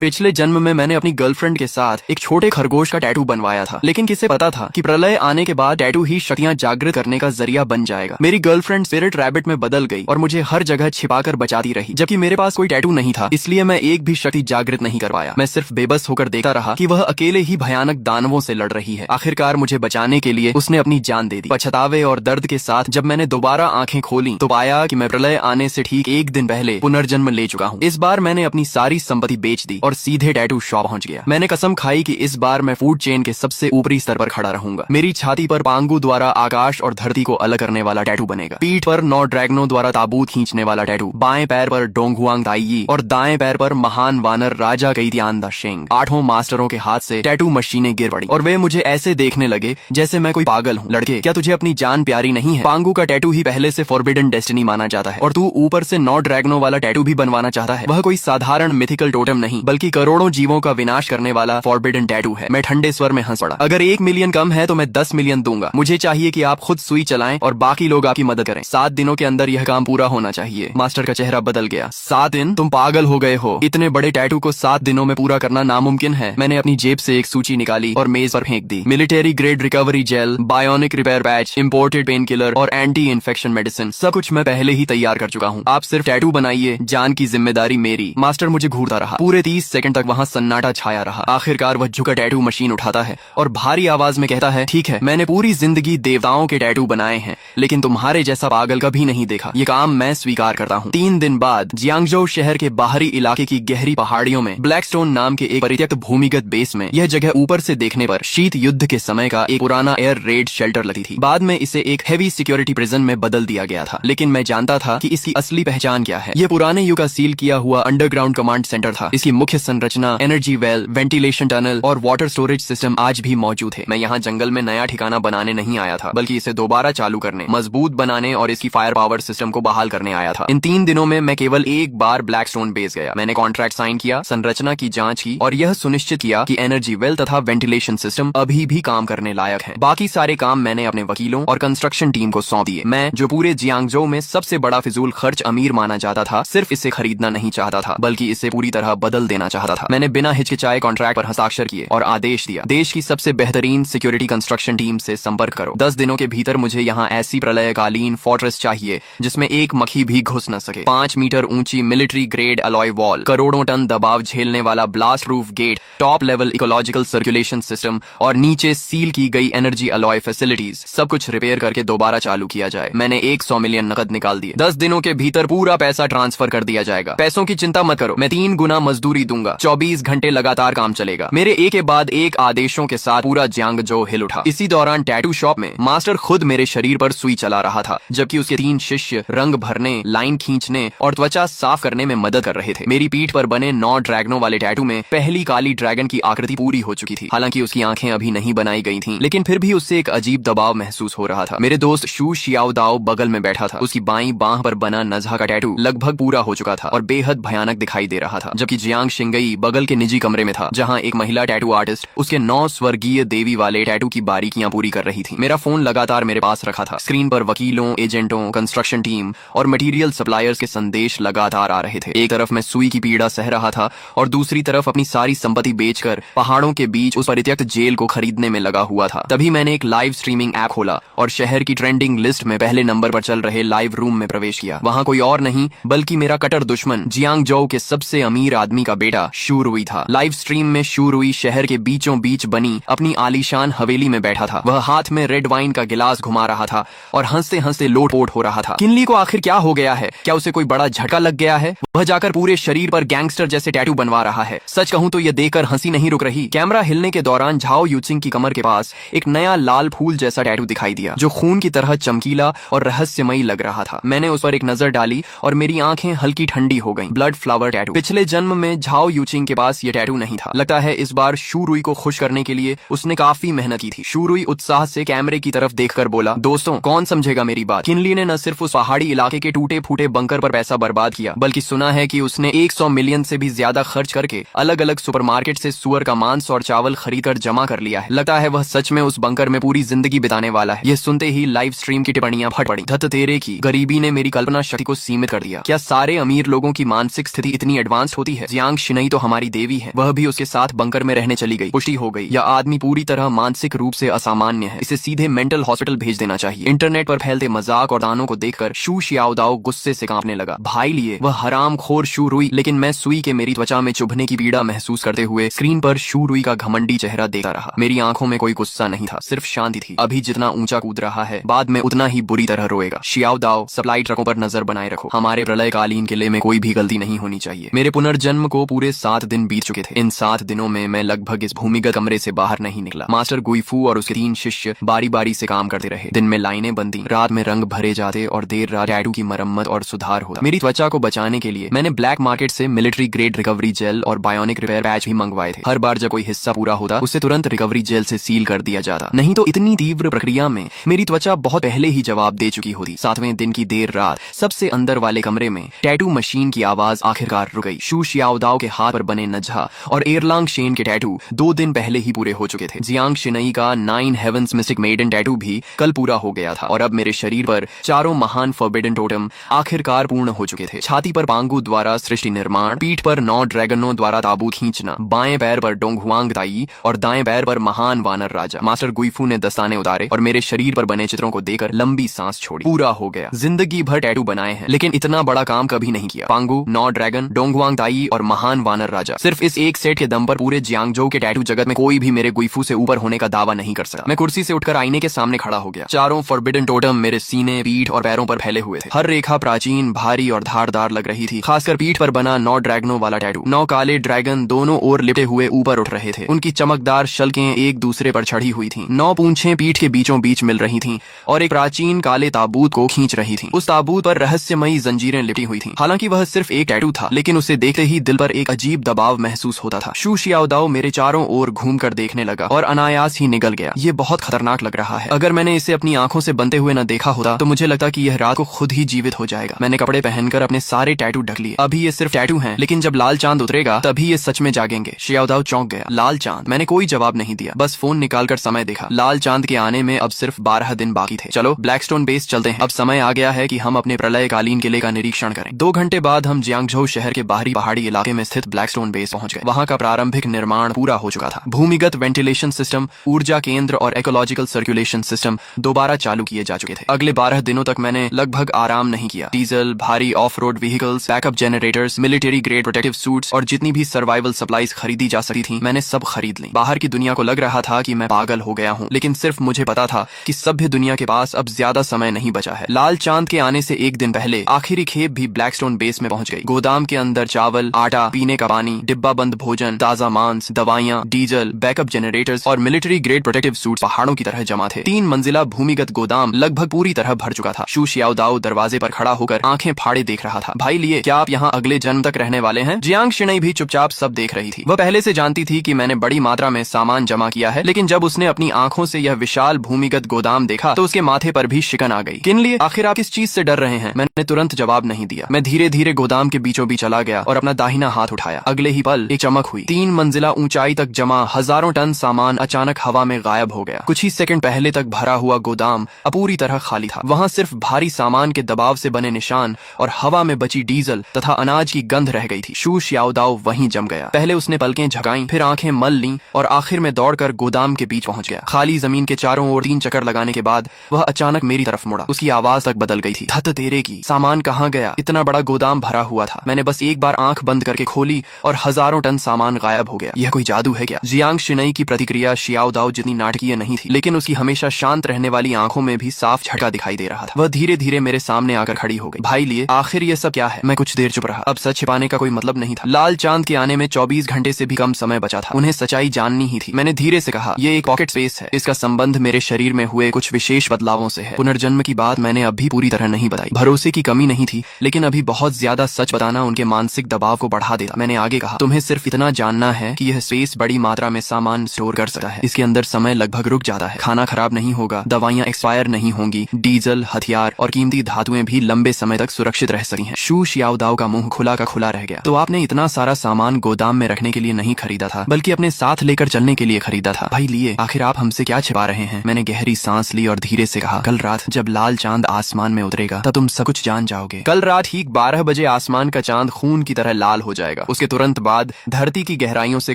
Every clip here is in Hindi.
पिछले जन्म में मैंने अपनी गर्लफ्रेंड के साथ एक छोटे खरगोश का टैटू बनवाया था, लेकिन किसे पता था कि प्रलय आने के बाद टैटू ही शक्तियां जागृत करने का जरिया बन जाएगा। मेरी गर्लफ्रेंड स्पिरिट रैबिट में बदल गई और मुझे हर जगह छिपाकर बचाती रही, जबकि मेरे पास कोई टैटू नहीं था, इसलिए मैं एक भी शक्ति जागृत नहीं कर पाया। मैं सिर्फ बेबस होकर देखता रहा कि वह अकेले ही भयानक दानवों से लड़ रही है। आखिरकार मुझे बचाने के लिए उसने अपनी जान दे दी। पछतावे और दर्द के साथ जब मैंने दोबारा आंखें खोली तो पाया कि मैं प्रलय आने से ठीक एक दिन पहले पुनर्जन्म ले चुका हूँ। इस बार मैंने अपनी सारी संपत्ति बेच दी और सीधे टैटू शॉप पहुंच गया। मैंने कसम खाई कि इस बार मैं फूड चेन के सबसे ऊपरी स्तर पर खड़ा रहूंगा। मेरी छाती पर पांगु द्वारा आकाश और धरती को अलग करने वाला टैटू बनेगा। पीठ पर 9 ड्रैगनों द्वारा ताबूत खींचने वाला टैटू। बाएं पैर पर डोंगहुआंग दाइयी और दाएं पैर पर महान वानर राजा कैतियान द शेंग। 8 मास्टरों के हाथ से टैटू मशीनें गिर पड़ी और वे मुझे ऐसे देखने लगे जैसे मैं कोई पागल हूँ। लड़के, क्या तुझे अपनी जान प्यारी नहीं है? पांगु का टैटू ही पहले से फॉरबिडन डेस्टिनी माना जाता है और तू ऊपर से 9 ड्रैगनों वाला टैटू भी बनवाना चाहता है। वह कोई साधारण मिथिकल टोटम नहीं, बल्कि करोड़ों जीवों का विनाश करने वाला फॉरबिडन टैटू है। मैं ठंडे स्वर में हंस पड़ा। अगर 1 मिलियन कम है तो मैं 10 मिलियन दूंगा। मुझे चाहिए कि आप खुद सुई चलाएं और बाकी लोग आपकी मदद करें। 7 दिनों के अंदर यह काम पूरा होना चाहिए। मास्टर का चेहरा बदल गया। 7 दिन? तुम पागल हो गए हो। इतने बड़े टैटू को 7 दिनों में पूरा करना नामुमकिन है। मैंने अपनी जेब से एक सूची निकाली और मेज पर फेंक दी। Military grade recovery gel, bionic repair patch, imported pain killer और एंटी इन्फेक्शन मेडिसिन, सब कुछ मैं पहले ही तैयार कर चुका हूँ। आप सिर्फ टैटू बनाइए, जान की जिम्मेदारी मेरी। मास्टर मुझे घूरता रहा। पूरे 30 सेकंड तक वहाँ सन्नाटा छाया रहा। आखिरकार वह झुका टैटू मशीन उठाता है और भारी आवाज में कहता है, ठीक है, मैंने पूरी जिंदगी देवताओं के टैटू बनाए हैं, लेकिन तुम्हारे जैसा पागल कभी नहीं देखा। ये काम मैं स्वीकार करता हूँ। 3 दिन बाद जियांगजो शहर के बाहरी इलाके की गहरी पहाड़ियों में ब्लैकस्टोन नाम के एक परित्यक्त भूमिगत बेस में, यह जगह ऊपर से देखने पर शीत युद्ध के समय का एक पुराना एयर रेड शेल्टर लगती थी। बाद में इसे एक हेवी सिक्योरिटी प्रिजन में बदल दिया गया था, लेकिन मैं जानता था कि इसकी असली पहचान क्या है। यह पुराने युग का सील किया हुआ अंडरग्राउंड कमांड सेंटर था। इसकी मुख्य संरचना, एनर्जी वेल, वेंटिलेशन टनल और वाटर स्टोरेज सिस्टम आज भी मौजूद है। मैं यहाँ जंगल में नया ठिकाना बनाने नहीं आया था, बल्कि इसे दोबारा चालू करने, मजबूत बनाने और इसकी फायर पावर सिस्टम को बहाल करने आया था। इन 3 दिनों में मैं केवल एक बार ब्लैकस्टोन बेस गया। मैंने कॉन्ट्रैक्ट साइन किया, संरचना की जांच की और यह सुनिश्चित किया कि एनर्जी वेल तथा वेंटिलेशन सिस्टम अभी भी काम करने लायक है। बाकी सारे काम मैंने अपने वकीलों और कंस्ट्रक्शन टीम को सौंप दिए। मैं, जो पूरे जियांगजो में सबसे बड़ा फिजूल खर्च अमीर माना जाता था, सिर्फ इसे खरीदना नहीं चाहता था, बल्कि इसे पूरी तरह बदल देना चाहता था। मैंने बिना हिचकिचाए कॉन्ट्रैक्ट पर हस्ताक्षर किए और आदेश दिया, देश की सबसे बेहतरीन सिक्योरिटी कंस्ट्रक्शन टीम से संपर्क करो। 10 दिनों के भीतर मुझे यहाँ ऐसी प्रलयकालीन फोर्ट्रेस चाहिए जिसमें एक मक्खी भी घुस न सके। 5 मीटर ऊंची मिलिट्री ग्रेड अलॉय वॉल, करोड़ों टन दबाव झेलने वाला blast proof gate, top level ecological circulation system और नीचे सील की गई एनर्जी अलॉय फैसिलिटीज, सब कुछ रिपेयर करके दोबारा चालू किया जाए। मैंने 100 मिलियन नकद निकाल दिए। 10 दिनों के भीतर पूरा पैसा ट्रांसफर कर दिया जाएगा। पैसों की चिंता मत करो, मैं 3 गुना मजदूरी दूंगा। 24 घंटे लगातार काम चलेगा। मेरे एक के बाद एक आदेशों के साथ पूरा जियांगजो हिल उठा। इसी दौरान टैटू शॉप में मास्टर खुद मेरे शरीर पर सुई चला रहा था, जबकि उसके 3 शिष्य रंग भरने, लाइन खींचने और त्वचा साफ करने में मदद कर रहे थे। मेरी पीठ पर बने 9 ड्रैगनों वाले टैटू में पहली काली ड्रैगन की आकृति पूरी हो चुकी थी। हालांकि उसकी आंखें अभी नहीं बनाई गई थीं, लेकिन फिर भी उससे एक अजीब दबाव महसूस हो रहा था। मेरे दोस्त शू शियाओ दाओ बगल में बैठा था। उसकी बाईं बांह पर बना नज़ा का टैटू लगभग पूरा हो चुका था और बेहद भयानक दिखाई दे रहा था, जबकि जियांग शिंगई बगल के निजी कमरे में था, जहां एक महिला टैटू आर्टिस्ट उसके 9 स्वर्गीय देवी वाले टैटू की बारीकियां पूरी कर रही थी। मेरा फोन लगातार मेरे पास रखा था। स्क्रीन पर वकीलों, एजेंटों, कंस्ट्रक्शन टीम और मटेरियल सप्लायर्स के संदेश लगातार आ रहे थे। एक तरफ मैं सुई की पीड़ा सह रहा था और दूसरी तरफ अपनी सारी संपत्ति बेचकर पहाड़ों के बीच उस परित्यक्त जेल को खरीदने में लगा हुआ था। तभी मैंने एक लाइव स्ट्रीमिंग ऐप खोला और शहर की ट्रेंडिंग लिस्ट में पहले नंबर पर चल रहे लाइव रूम में प्रवेश किया। वहां कोई और नहीं बल्कि मेरा कट्टर दुश्मन जियांगजो के सबसे अमीर आदमी का बेटा शू रुई था। लाइव स्ट्रीम में शू रुई शहर के बीचों बीच बनी अपनी आलीशान हवेली में बैठा था। वह हाथ में रेड वाइन का गिलास घुमा रहा था और हंसते हंसते लोटपोट हो रहा था। किनली को आखिर क्या हो गया है? क्या उसे कोई बड़ा झटका लग गया है? वह जाकर पूरे शरीर पर गैंगस्टर जैसे टैटू बनवा रहा है। सच कहूं तो यह देखकर हंसी नहीं रुक रही। कैमरा हिलने के दौरान झाओ यूचिंग की कमर के पास एक नया लाल फूल जैसा टैटू दिखाई दिया, जो खून की तरह चमकीला और रहस्यमयी लग रहा था। मैंने उस पर एक नजर डाली और मेरी आंखें हल्की ठंडी हो गईं। Blood flower tattoo. पिछले जन्म में झाओ यूचिंग के पास यह टैटू नहीं था। लगता है इस बार शू रुई को खुश करने के लिए उसने काफी मेहनत की थी। शू रुई उत्साह से कैमरे की तरफ देखकर बोला, दोस्तों, कौन समझेगा मेरी बात? किनली ने न सिर्फ उस पहाड़ी इलाके के टूटे फूटे बंकर पर पैसा बर्बाद किया, बल्कि सुना है कि उसने 100 मिलियन से भी ज्यादा खर्च करके अलग अलग सुपरमार्केट से सुअर का मांस और चावल खरीदकर जमा कर लिया है। लगता है वह सच में उस बंकर में पूरी जिंदगी बिताने वाला है। यह सुनते ही लाइव स्ट्रीम की टिप्पणियां फट पड़ी। धत तेरे की, गरीबी ने मेरी कल्पना शक्ति को सीमित कर दिया। क्या सारे अमीर लोगों की मानसिक स्थिति इतनी एडवांस होती है? जियांग शिनई तो हमारी देवी है, वह भी उसके साथ बंकर में रहने चली गई। पुष्टि हो गई, यह आदमी पूरी तरह मानसिक रूप से असामान्य है, इसे सीधे मेंटल हॉस्पिटल भेज देना चाहिए। इंटरनेट पर फैलते मजाक और दानों को देखकर शू शियाओदाओ गुस्से से कांपने लगा। भाई लिए वह हरामखोर शू रुई, लेकिन मैं सुई के मेरी त्वचा में चुभने की पीड़ा महसूस करते हुए स्क्रीन पर शू रुई का घमंडी चेहरा देखता रहा। मेरी आंखों में कोई गुस्सा नहीं था, सिर्फ शांति थी। अभी जितना ऊंचा कूद रहा है, बाद में उतना ही बुरी तरह रोएगा। शियाओदाओ, सप्लाई ट्रकों पर नजर बनाए रखो, हमारे प्रलयकालीन किले में कोई भी गलती नहीं होनी चाहिए। मेरे पुनर्जन्म को पूरे 7 दिन बीत चुके थे। इन 7 दिनों में मैं लगभग इस भूमिगत कमरे से बाहर नहीं निकला। मास्टर गुइफू और उसके 3 शिष्य बारी बारी से काम करते रहे। दिन में लाइनें बनती, रात में रंग भरे जाते और देर रात टैटू की मरम्मत और सुधार होता। मेरी त्वचा को बचाने के लिए मैंने ब्लैक मार्केट से मिलिट्री ग्रेड रिकवरी जेल और बायोनिक रिपेयर पैच भी मंगवाए थे। हर बार जब कोई हिस्सा पूरा होता, उसे तुरंत रिकवरी जेल से सील कर दिया जाता, नहीं तो इतनी तीव्र प्रक्रिया में मेरी त्वचा बहुत पहले ही जवाब दे चुकी होती। 7वें दिन की देर रात सबसे अंदर वाले कमरे में टैटू मशीन की आवाज आखिरकार रुक गई। शू शियाओदाओ के हाथ पर बने नजहा और एरलांग शेन के टैटू 2 दिन पहले ही पूरे हो चुके थे। जियांग शिनई का 9 हेवंस मिस्टिक मेडन टैटू भी कल पूरा हो गया था और अब मेरे शरीर पर 4 महान फॉरबिडन टोटम आखिरकार पूर्ण हो चुके थे। छाती पर पांगू द्वारा सृष्टि निर्माण, पीठ पर 9 ड्रैगनों द्वारा ताबूत खींचना, बाएं पैर पर डोंगहुआंग ताई और दाएं पैर पर महान वानर राजा। मास्टर गुइफू ने दस्ताने उतारे और मेरे शरीर पर बने चित्रों को देखकर लंबी सांस छोड़ी। पूरा हो गया। जिंदगी भर टैटू बनाए हैं, लेकिन इतना बड़ा काम कभी नहीं किया। पांगू, 9 ड्रैगन, डोंगहुआंग ताई और महान वानर राजा, सिर्फ इस एक सेट के दम पर पूरे जियांगजोउ के टैटू जगत में कोई भी मेरे गुइफू से ऊपर होने का दावा नहीं कर सका। मैं कुर्सी से उठकर आईने के सामने खड़ा हो गया। 4 फॉरबिडन टोटम मेरे सीने, पीठ और पैरों पर फैले हुए थे। हर रेखा प्राचीन, भारी और धारदार लग रही थी। खासकर पीठ पर बना 9 ड्रैगनों वाला टैटू। 9 काले ड्रैगन दोनों ओर लिपटे हुए ऊपर उठ रहे थे। उनकी चमकदार शल्कें एक दूसरे पर चढ़ी हुई थीं। 9 पूंछें पीठ के बीचों बीच मिल रही थीं और एक प्राचीन काले ताबूत को खींच रही थीं। उस ताबूत पर रहस्यमयी जंजीरें लिपटी हुई थीं। हालांकि वह सिर्फ एक टैटू था, लेकिन उसे देखते ही दिल पर एक अजीब दबाव महसूस होता था। शू शियाओदाओ मेरे चारों ओर घूमकर देखने लगा और अनायास ही निगल गया। ये बहुत खतरनाक लग रहा है। अगर मैंने इसे अपनी आंखों से बनते हुए न देखा होता तो मुझे लगता कि यह रात को खुद ही जीवित हो जाएगा। मैंने कपड़े पहनकर अपने सारे टैटू ढक लिए। अभी ये सिर्फ टैटू हैं, लेकिन जब लाल चांद उतरेगा तभी ये सच में जागेंगे। शियाओदाओ चौंक गया। लाल चांद? मैंने कोई जवाब नहीं दिया, बस फोन निकालकर समय देखा। लाल चांद के आने में अब सिर्फ 12 दिन बाकी थे। चलो ब्लैकस्टोन बेस चलते हैं। अब समय आ गया है कि हम अपने प्रलयकालीन किले का निरीक्षण करें। 2 घंटे बाद हम जियांगजोउ शहर के बाहरी पहाड़ी इलाके में स्थित ब्लैकस्टोन बेस पहुंच गए। वहां का प्रारंभिक निर्माण पूरा हो चुका था। भूमिगत वेंटिलेशन सिस्टम, ऊर्जा केंद्र और इकोलॉजिकल सर्कुलेशन सिस्टम दोबारा चालू किए जा चुके थे। अगले 12 दिनों तक मैंने लगभग आराम नहीं किया। डीजल, भारी of road vehicles, backup generators, military grade protective suits और जितनी भी सर्वाइवल सप्लाईज खरीदी जा सकती थी, मैंने सब खरीद ली। बाहर की दुनिया को लग रहा था कि मैं पागल हो गया हूँ, लेकिन सिर्फ मुझे पता था कि सभ्य दुनिया के पास अब ज्यादा समय नहीं बचा है। लाल चांद के आने से 1 दिन पहले आखिरी खेप भी ब्लैकस्टोन बेस में पहुंच गई। गोदाम के अंदर चावल, आटा, पीने का पानी, डिब्बा बंद भोजन, ताजा मांस, दवाइयाँ, डीजल, बैकअप जनरेटर्स और मिलिट्री ग्रेड प्रोटेक्टिव सूट पहाड़ों की तरह जमा थे। 3 मंजिला भूमिगत गोदाम लगभग पूरी तरह भर चुका था। शू शियाओदाओ दरवाजे पर खड़ा होकर आंखें फाड़े देख रहा था। भाई लिए, क्या आप यहाँ अगले जन्म तक रहने वाले हैं? जियांग शिनई भी चुपचाप सब देख रही थी। वह पहले से जानती थी कि मैंने बड़ी मात्रा में सामान जमा किया है, लेकिन जब उसने अपनी आंखों से यह विशाल भूमिगत गोदाम देखा तो उसके माथे पर भी शिकन आ गई। किन लिए? आखिर आप किस चीज से डर रहे हैं? मैंने तुरंत जवाब नहीं दिया। मैं धीरे धीरे गोदाम के बीचों बीच चला गया और अपना दाहिना हाथ उठाया। अगले ही पल एक चमक हुई। 3 मंजिला ऊंचाई तक जमा हजारों टन सामान अचानक हवा में गायब हो गया। कुछ ही सेकंड पहले तक भरा हुआ गोदाम अब पूरी तरह खाली था। वहां सिर्फ भारी सामान के दबाव से बने निशान और हवा में बची डीजल तथा अनाज की गंध रह गई थी। शू शियाओदाओ वहीं जम गया। पहले उसने पलकें झकाईं, फिर आंखें मल लीं और आखिर में दौड़कर गोदाम के बीच पहुंच गया। खाली जमीन के चारों ओर 3 चक्कर लगाने के बाद वह अचानक मेरी तरफ मुड़ा। उसकी आवाज तक बदल गई थी। धत तेरे की, सामान कहाँ गया? इतना बड़ा गोदाम भरा हुआ था। मैंने बस एक बार आंख बंद करके खोली और हजारों टन सामान गायब हो गया। यह कोई जादू है क्या? जियांग शिनई की प्रतिक्रिया शियाओदाओ जितनी नाटकीय नहीं थी, लेकिन उसकी हमेशा शांत रहने वाली आंखों में भी साफ झटका दिखाई दे रहा था। वह धीरे धीरे मेरे सामने आकर खड़ी हो गई। भाई लिए, आखिर ये सब क्या है? मैं कुछ देर चुप रहा। अब सच छिपाने का कोई मतलब नहीं था। लाल चांद के आने में 24 घंटे से भी कम समय बचा था। उन्हें सच्चाई जाननी ही थी। मैंने धीरे से कहा, ये एक पॉकेट स्पेस है। इसका संबंध मेरे शरीर में हुए कुछ विशेष बदलावों से है। पुनर्जन्म की बात मैंने अभी पूरी तरह नहीं बताई। भरोसे की कमी नहीं थी, लेकिन अभी बहुत ज्यादा सच बताना उनके मानसिक दबाव को बढ़ा देता। मैंने आगे कहा, तुम्हें सिर्फ इतना जानना है कि यह स्पेस बड़ी मात्रा में सामान स्टोर कर सकता है। इसके अंदर समय लगभग रुक जाता है। खाना खराब नहीं होगा, दवाइयाँ एक्सपायर नहीं होंगी, डीजल, हथियार और कीमती धातुएं भी लंबे समय तक सुरक्षित रह सकती हैं। शू शियाओदाओ का मुंह खुला का खुला रह गया। तो आपने इतना सारा सामान गोदाम में रखने के लिए नहीं खरीदा था, बल्कि अपने साथ लेकर चलने के लिए खरीदा था। भाई लिए, आखिर आप हमसे क्या छिपा रहे हैं? मैंने गहरी सांस ली और धीरे से कहा, कल रात जब लाल चांद आसमान में उतरेगा तब तुम सब कुछ जान जाओगे। कल रात ठीक 12 बजे आसमान का चांद खून की तरह लाल हो जाएगा। जाएगा। उसके तुरंत बाद धरती की गहराइयों से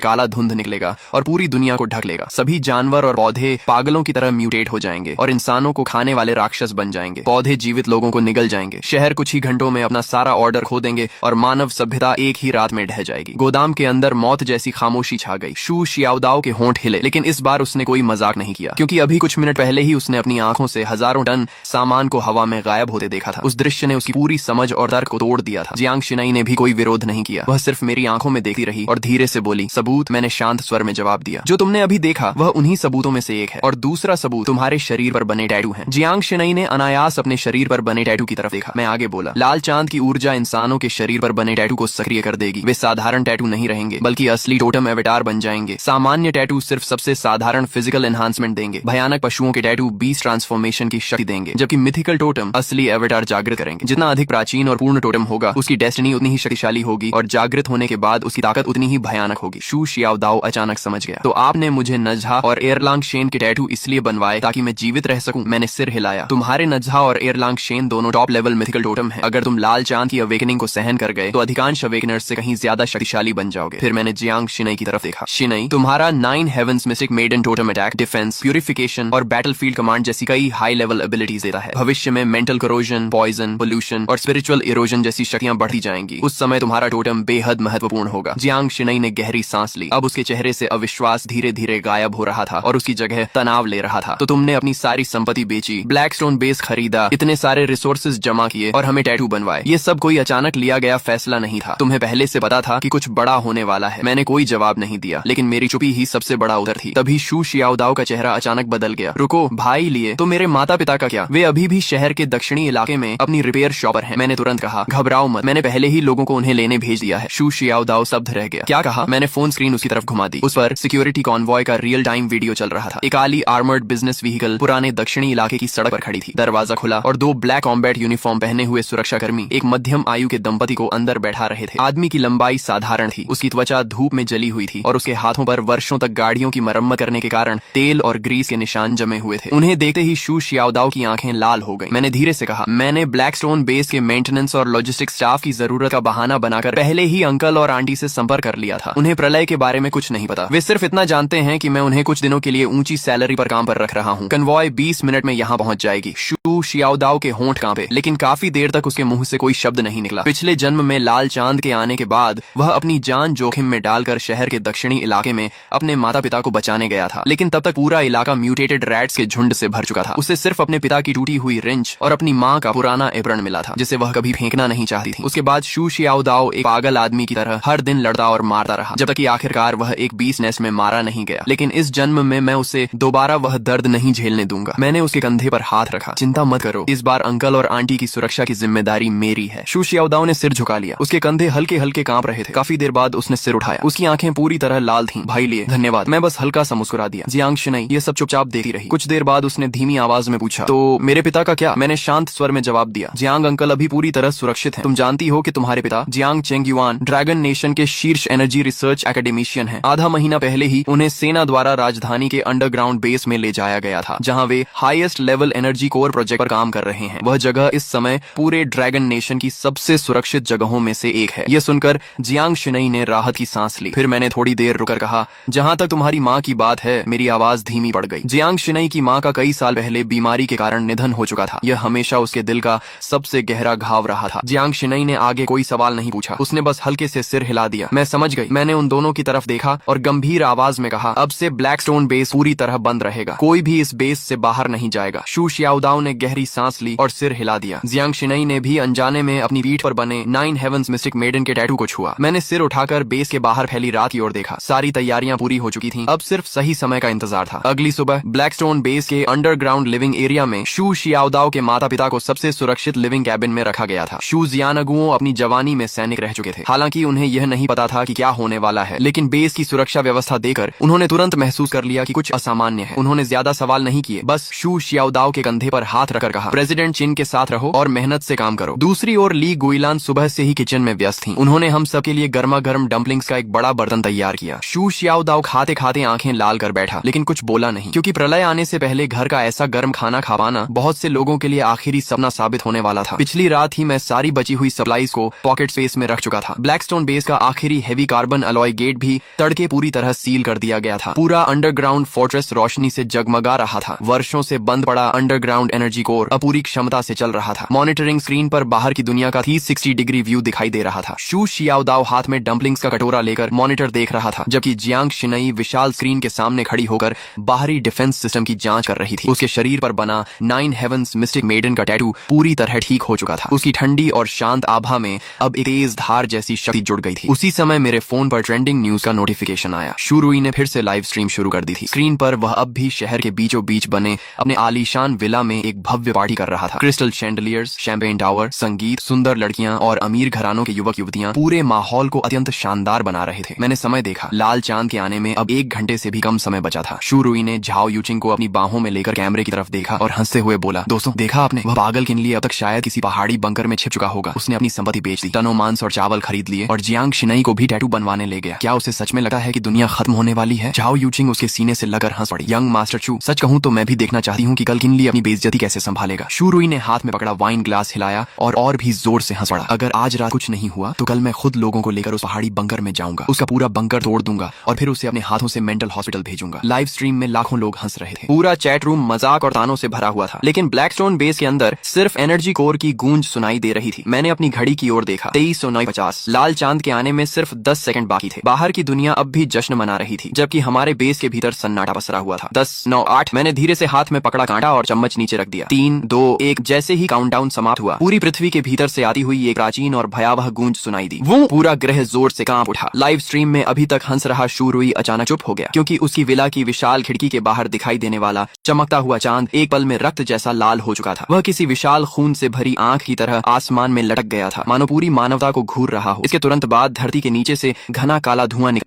काला धुंध निकलेगा और पूरी दुनिया को ढक लेगा। सभी जानवर और पौधे पागलों की तरह म्यूटेट हो जाएंगे और इंसानों को खाने वाले राक्षस बन जाएंगे। पौधे जीवित लोगों को निगल जाएंगे। शहर कुछ ही घंटों में अपना सारा ऑर्डर खो देंगे और मानव सभ्यता एक ही रात में ढह जाएगी। गोदाम के अंदर मौत जैसी खामोशी छा गई। शू शियाओदाओ के होंठ हिले, लेकिन इस बार उसने कोई मजाक नहीं किया, क्योंकि अभी कुछ मिनट पहले ही उसने अपनी आंखों से हजारों टन सामान को हवा में गायब होते देखा था। उस दृश्य ने उसकी पूरी समझ और तर्क को तोड़ दिया था। जियांग शिनाई ने भी कोई विरोध नहीं किया। वह सिर्फ मेरी आंखों में देखती रही और धीरे से बोली, सबूत। मैंने शांत स्वर में जवाब दिया, जो तुमने अभी देखा वह उन्हीं सबूतों में से एक है, और दूसरा सबूत तुम्हारे शरीर पर बने टैटू है। जियांग शिनाई ने अनायास अपने शरीर पर बने टैटू की तरफ देखा। मैं आगे बोला, लाल चांद की ऊर्जा इंसानों के शरीर पर बने टैटू को सक्रिय कर देगी। वे साधारण टैटू नहीं रहेंगे, बल्कि असली टोटम एवेटार बन जाएंगे। सामान्य टैटू सिर्फ सबसे साधारण फिजिकल एनहांसमेंट देंगे। भयानक पशुओं के टैटू बीस्ट ट्रांसफॉर्मेशन की शक्ति देंगे, जबकि मिथिकल टोटम असली एवेटार जागृत करेंगे। जितना अधिक प्राचीन और पूर्ण टोटम होगा, उसकी डेस्टिनी उतनी ही शक्तिशाली होगी और जागृत होने के बाद उसकी ताकत उतनी ही भयानक होगी। शू शियाओदाओ अचानक समझ गया, तो आपने मुझे नजहा और एयरलांग शेन के टैटू इसलिए बनवाए ताकि मैं जीवित रह सकूं? मैंने सिर हिलाया। तुम्हारे नजहा और एयरलांग शेन दोनों टॉप लेवल मिथिकल टोटम है। अगर तुम लाल चांद की अवेकनिंग को सहन कर गए तो अधिकांश अवेकनर्स से कहीं ज्यादा शक्तिशाली बन जाओगे। फिर मैंने जियांग शिनाई की तरफ देखा। शिनाई, तुम्हारा 9 heavens mystic maiden totem attack, defence, purification और बैटलफील्ड कमांड जैसी कई हाई लेवल एबिलिटीज देता है। भविष्य में मेंटल करोजन, पॉइजन, पोल्यूशन और स्पिरिचुअल इरोजन जैसी शक्तियां बढ़ती जाएंगी। उस समय तुम्हारा टोटम बेहद महत्वपूर्ण होगा। जियांग शिनाई ने गहरी सांस ली। अब उसके चेहरे से अविश्वास धीरे धीरे गायब हो रहा था और उसकी जगह तनाव ले रहा था। तो तुमने अपनी सारी संपत्ति बेची, ब्लैकस्टोन बेस खरीदा, इतने सारे रिसोर्सेज जमा किए और हमें टैटू बनवाए। ये सब कोई अचानक लिया गया फैसला नहीं था। तुम्हें पहले से पता था कि कुछ बड़ा होने वाला है। मैंने कोई जवाब नहीं दिया, लेकिन मेरी चुप्पी ही सबसे बड़ा उत्तर थी। तभी शू शियाओदाओ का चेहरा अचानक बदल गया। रुको, भाई लिए तो मेरे माता पिता का क्या? वे अभी भी शहर के दक्षिणी इलाके में अपनी रिपेयर शॉप पर हैं। मैंने तुरंत कहा, घबराओ मत, मैंने पहले ही लोगों को उन्हें लेने भेज दिया है। शू शियाओदाओ स्तब्ध रह गया। क्या कहा? मैंने फोन स्क्रीन उसकी तरफ घुमा दी। उस पर सिक्योरिटी कॉन्वॉय का रियल टाइम वीडियो चल रहा था। एक काली आर्मर्ड बिजनेस व्हीकल पुराने दक्षिणी इलाके की सड़क पर खड़ी थी। दरवाजा खुला और 2 ब्लैक कॉम्बैट यूनिफॉर्म पहने हुए सुरक्षाकर्मी एक मध्यम आयु के दंपति को अंदर बैठा रहे थे। आदमी की लंबाई साधारण थी, उसकी त्वचा धूप में जली हुई थी और उसके हाथों पर वर्षों तक गाड़ियों की मरम्मत करने के कारण तेल और ग्रीस के निशान जमे हुए थे। उन्हें देखते ही शू शियाओदाओ की आंखें लाल हो गईं। मैंने धीरे से कहा, मैंने ब्लैकस्टोन बेस के मेंटेनेंस और लॉजिस्टिक स्टाफ की जरूरत का बहाना बनाकर पहले ही अंकल और आंटी से संपर्क कर लिया था। उन्हें प्रलय के बारे में कुछ नहीं पता। वे सिर्फ इतना जानते हैं कि मैं उन्हें कुछ दिनों के लिए ऊंची सैलरी पर काम पर रख रहा हूँ। कन्वॉय 20 मिनट में यहाँ पहुंच जाएगी। शू शियाओदाओ के होंठ कांपे, लेकिन काफी देर तक उसके मुंह से कोई शब्द नहीं निकला। पिछले जन्म में लाल चांद के आने के बाद वह अपनी जान जोखिम में डालकर शहर के दक्षिणी इलाके में अपने माता पिता को बचाने गया था, लेकिन तब तक पूरा इलाका म्यूटेटेड रैट्स के झुंड से भर चुका था। उसे सिर्फ अपने पिता की टूटी हुई रिंच और अपनी माँ का पुराना एप्रन मिला था, जिसे वह कभी फेंकना नहीं चाहती थी। उसके बाद शू शियाओदाओ एक पागल आदमी की तरह हर दिन लड़ता और मारता रहा, जब तक कि आखिरकार वह एक बीस नेस्ट में मारा नहीं गया। लेकिन इस जन्म में मैं उसे दोबारा वह दर्द नहीं झेलने दूंगा। मैंने उसके कंधे पर हाथ रखा। चिंता मत करो, इस बार अंकल और आंटी की सुरक्षा की जिम्मेदारी मेरी है। शू शियाओदाओ ने सिर झुका लिया। उसके कंधे हल्के हल्के कांप रहे थे। काफी देर बाद उसने सिर उठाया। उसकी आंखें पूरी तरह लाल थीं। भाई लिए धन्यवाद। मैं बस हल्का सा मुस्कुरा दिया। जियांग शिनाई ये सब चुपचाप देखती रही। कुछ देर बाद उसने धीमी आवाज में पूछा, तो मेरे पिता का क्या? मैंने शांत स्वर में जवाब दिया, जियांग अंकल अभी पूरी तरह सुरक्षित हैं। तुम जानती हो कि तुम्हारे पिता जियांग चेंगयुआन ड्रैगन नेशन के शीर्ष एनर्जी रिसर्च एकेडमिशियन हैं। आधा महीना पहले ही उन्हें सेना द्वारा राजधानी के अंडरग्राउंड बेस में ले जाया गया था, जहां वे highest level energy core project पर काम कर रहे हैं। वह जगह इस समय पूरे ड्रैगन नेशन की सबसे सुरक्षित जगहों में से एक है। यह सुनकर जियांग शिनाई ने राहत की सांस ली। फिर मैंने थोड़ी देर रुकर कहा, जहां तक तुम्हारी माँ की बात है, मेरी आवाज धीमी पड़ गई। जियांग शिनाई की माँ का कई साल पहले बीमारी के कारण निधन हो चुका था। यह हमेशा उसके दिल का सबसे गहरा घाव रहा था। जियांग शिनाई ने आगे कोई सवाल नहीं पूछा। उसने बस हल्के से सिर हिला दिया। मैं समझ गई। मैंने उन दोनों की तरफ देखा और गंभीर आवाज में कहा, अब से ब्लैकस्टोन बेस पूरी तरह बंद रहेगा। कोई भी इस बेस से बाहर नहीं जाएगा। शू शियाओदाओ ने गहरी सांस ली और सिर हिला दिया। जियांग शिनाई ने भी अनजाने में अपनी पीठ पर बने 9 हेवंस मिस्टिक मेडन के टैटू को छुआ। मैंने सिर उठाकर बेस के बाहर फैली रात की ओर देखा। सारी तैयारियां पूरी हो चुकी थीं। अब सिर्फ सही समय का इंतजार था। अगली सुबह ब्लैकस्टोन बेस के अंडरग्राउंड लिविंग एरिया में शू शियाओदाओ के माता पिता को सबसे सुरक्षित लिविंग कैबिन में रखा गया था। शू जियानगुओ अपनी जवानी में सैनिक रह चुके थे। हालांकि उन्हें यह नहीं पता था कि क्या होने वाला है, लेकिन बेस की सुरक्षा व्यवस्था देकर उन्होंने तुरंत महसूस कर लिया कि कुछ असामान्य है। उन्होंने ज्यादा सवाल नहीं किए, बस शू शियाओदाओ के कंधे पर हाथ रखकर कहा, प्रेसिडेंट चिन के साथ रहो और मेहनत से काम करो। दूसरी ओर ली गुइलान सुबह से ही किचन में व्यस्त थीं। उन्होंने हम सबके लिए गर्मा गर्म डम्पलिंग्स का एक बड़ा बर्तन तैयार किया। शू शियाओदाओ खाते खाते आंखें लाल कर बैठा, लेकिन कुछ बोला नहीं, क्योंकि प्रलय आने से पहले घर का ऐसा गर्म खाना खा पाना बहुत से लोगों के लिए आखिरी सपना साबित होने वाला था। पिछली रात ही मैं सारी बची हुई सप्लाईज को पॉकेट स्पेस में रख चुका था। ब्लैकस्टोन बेस का आखिरी हेवी कार्बन अलॉय गेट भी तड़के पूरी तरह सील कर दिया गया था। पूरा अंडरग्राउंड फोर्ट्रेस रोशनी से जगमगा रहा था। वर्षों से बंद पड़ा अंडरग्राउंड एनर्जी कोर अब पूरी क्षमता से चल रहा था। मॉनिटरिंग स्क्रीन पर बाहर की दुनिया का 360 डिग्री व्यू दिखाई दे रहा था। शू शियाओदाओ हाथ में डंपलिंग्स का कटोरा लेकर मॉनिटर देख रहा था, जबकि जियांग शिनई विशाल स्क्रीन के सामने खड़ी होकर बाहरी डिफेंस सिस्टम की जांच कर रही थी। उसके शरीर पर बना 9 हेवंस मिस्टिक मेडन का टैटू पूरी तरह ठीक हो चुका था। उसकी ठंडी और शांत आभा में अब एक तेज धार जैसी शक्ति जुड़ गई थी। उसी समय मेरे फोन पर ट्रेंडिंग न्यूज का नोटिफिकेशन आया। शू रुई ने फिर से लाइव स्ट्रीम शुरू कर दी थी। स्क्रीन पर वह अब भी शहर के बीचों बीच बने अपने आलीशान विला में एक भव्य पार्टी कर रहा था। क्रिस्टल शैंडलियर्स, शैंपेन टावर, संगीत, सुंदर लड़कियां और अमीर घरानों के युवक युवतियां पूरे माहौल को अत्यंत शानदार बना रहे थे। मैंने समय देखा, लाल चांद के आने में अब 1 घंटे से भी कम समय बचा था। शू रुई ने झाओ यूचिंग को अपनी बाहों में लेकर कैमरे की तरफ देखा और हंसते हुए बोला, दोस्तों देखा आपने, वह पागल के लिए अब तक शायद किसी पहाड़ी बंकर में छिप चुका होगा। उसने अपनी संपत्ति बेच दी, टनों मांस और चावल खरीद लिए और जियांग शिनई को भी टैटू बनवाने ले गया। क्या उसे सच में लगता है कि दुनिया खत्म होने वाली है? झाओ यूचिंग उसके सीने से लगकर हंस पड़ी। यंग मास्टर चू, सच कहूं तो मैं भी देखना चाहती हूँ कि कल किनली अपनी बेइज्जती कैसे संभालेगा। शू रुई ने हाथ में पकड़ा वाइन ग्लास हिलाया और भी जोर से हंस पड़ा। अगर आज रात कुछ नहीं हुआ तो कल मैं खुद लोगों को लेकर उस पहाड़ी बंकर में जाऊंगा, उसका पूरा बंकर तोड़ दूंगा और फिर उसे अपने हाथों से मेंटल हॉस्पिटल भेजूंगा। लाइव स्ट्रीम में लाखों लोग हंस रहे थे। पूरा चैट रूम मजाक और तानों से भरा हुआ था, लेकिन ब्लैकस्टोन बेस के अंदर सिर्फ एनर्जी कोर की गूंज सुनाई दे रही थी। मैंने अपनी घड़ी की ओर देखा, 23:50। लाल चांद के आने में सिर्फ 10 सेकंड बाकी थे। बाहर की दुनिया अब भी जश्न मना रही थी, जबकि हमारे बेस के भीतर सन्नाटा पसरा हुआ था। 10, 9, 8। मैंने धीरे से हाथ में पकड़ा कांटा और चम्मच नीचे रख दिया। 3, 2, 1। जैसे ही काउंटडाउन समाप्त हुआ, पूरी पृथ्वी के भीतर से आती हुई एक प्राचीन और भयावह गूंज सुनाई दी। वो पूरा ग्रह जोर से कांप उठा। लाइव स्ट्रीम में अभी तक हंस रहा शू रुई अचानक चुप हो गया, क्योंकि उसकी विला की विशाल खिड़की के बाहर दिखाई देने वाला चमकता हुआ चांद एक पल में रक्त जैसा लाल हो चुका था। वह किसी विशाल खून से भरी आंख की तरह आसमान में लटक गया था, मानो पूरी मानवता को घूर रहा हो। इसके तुरंत बाद धरती के नीचे से घना काला धुआं निकल।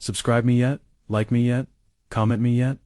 Subscribe me yet? Like me yet? Comment me yet?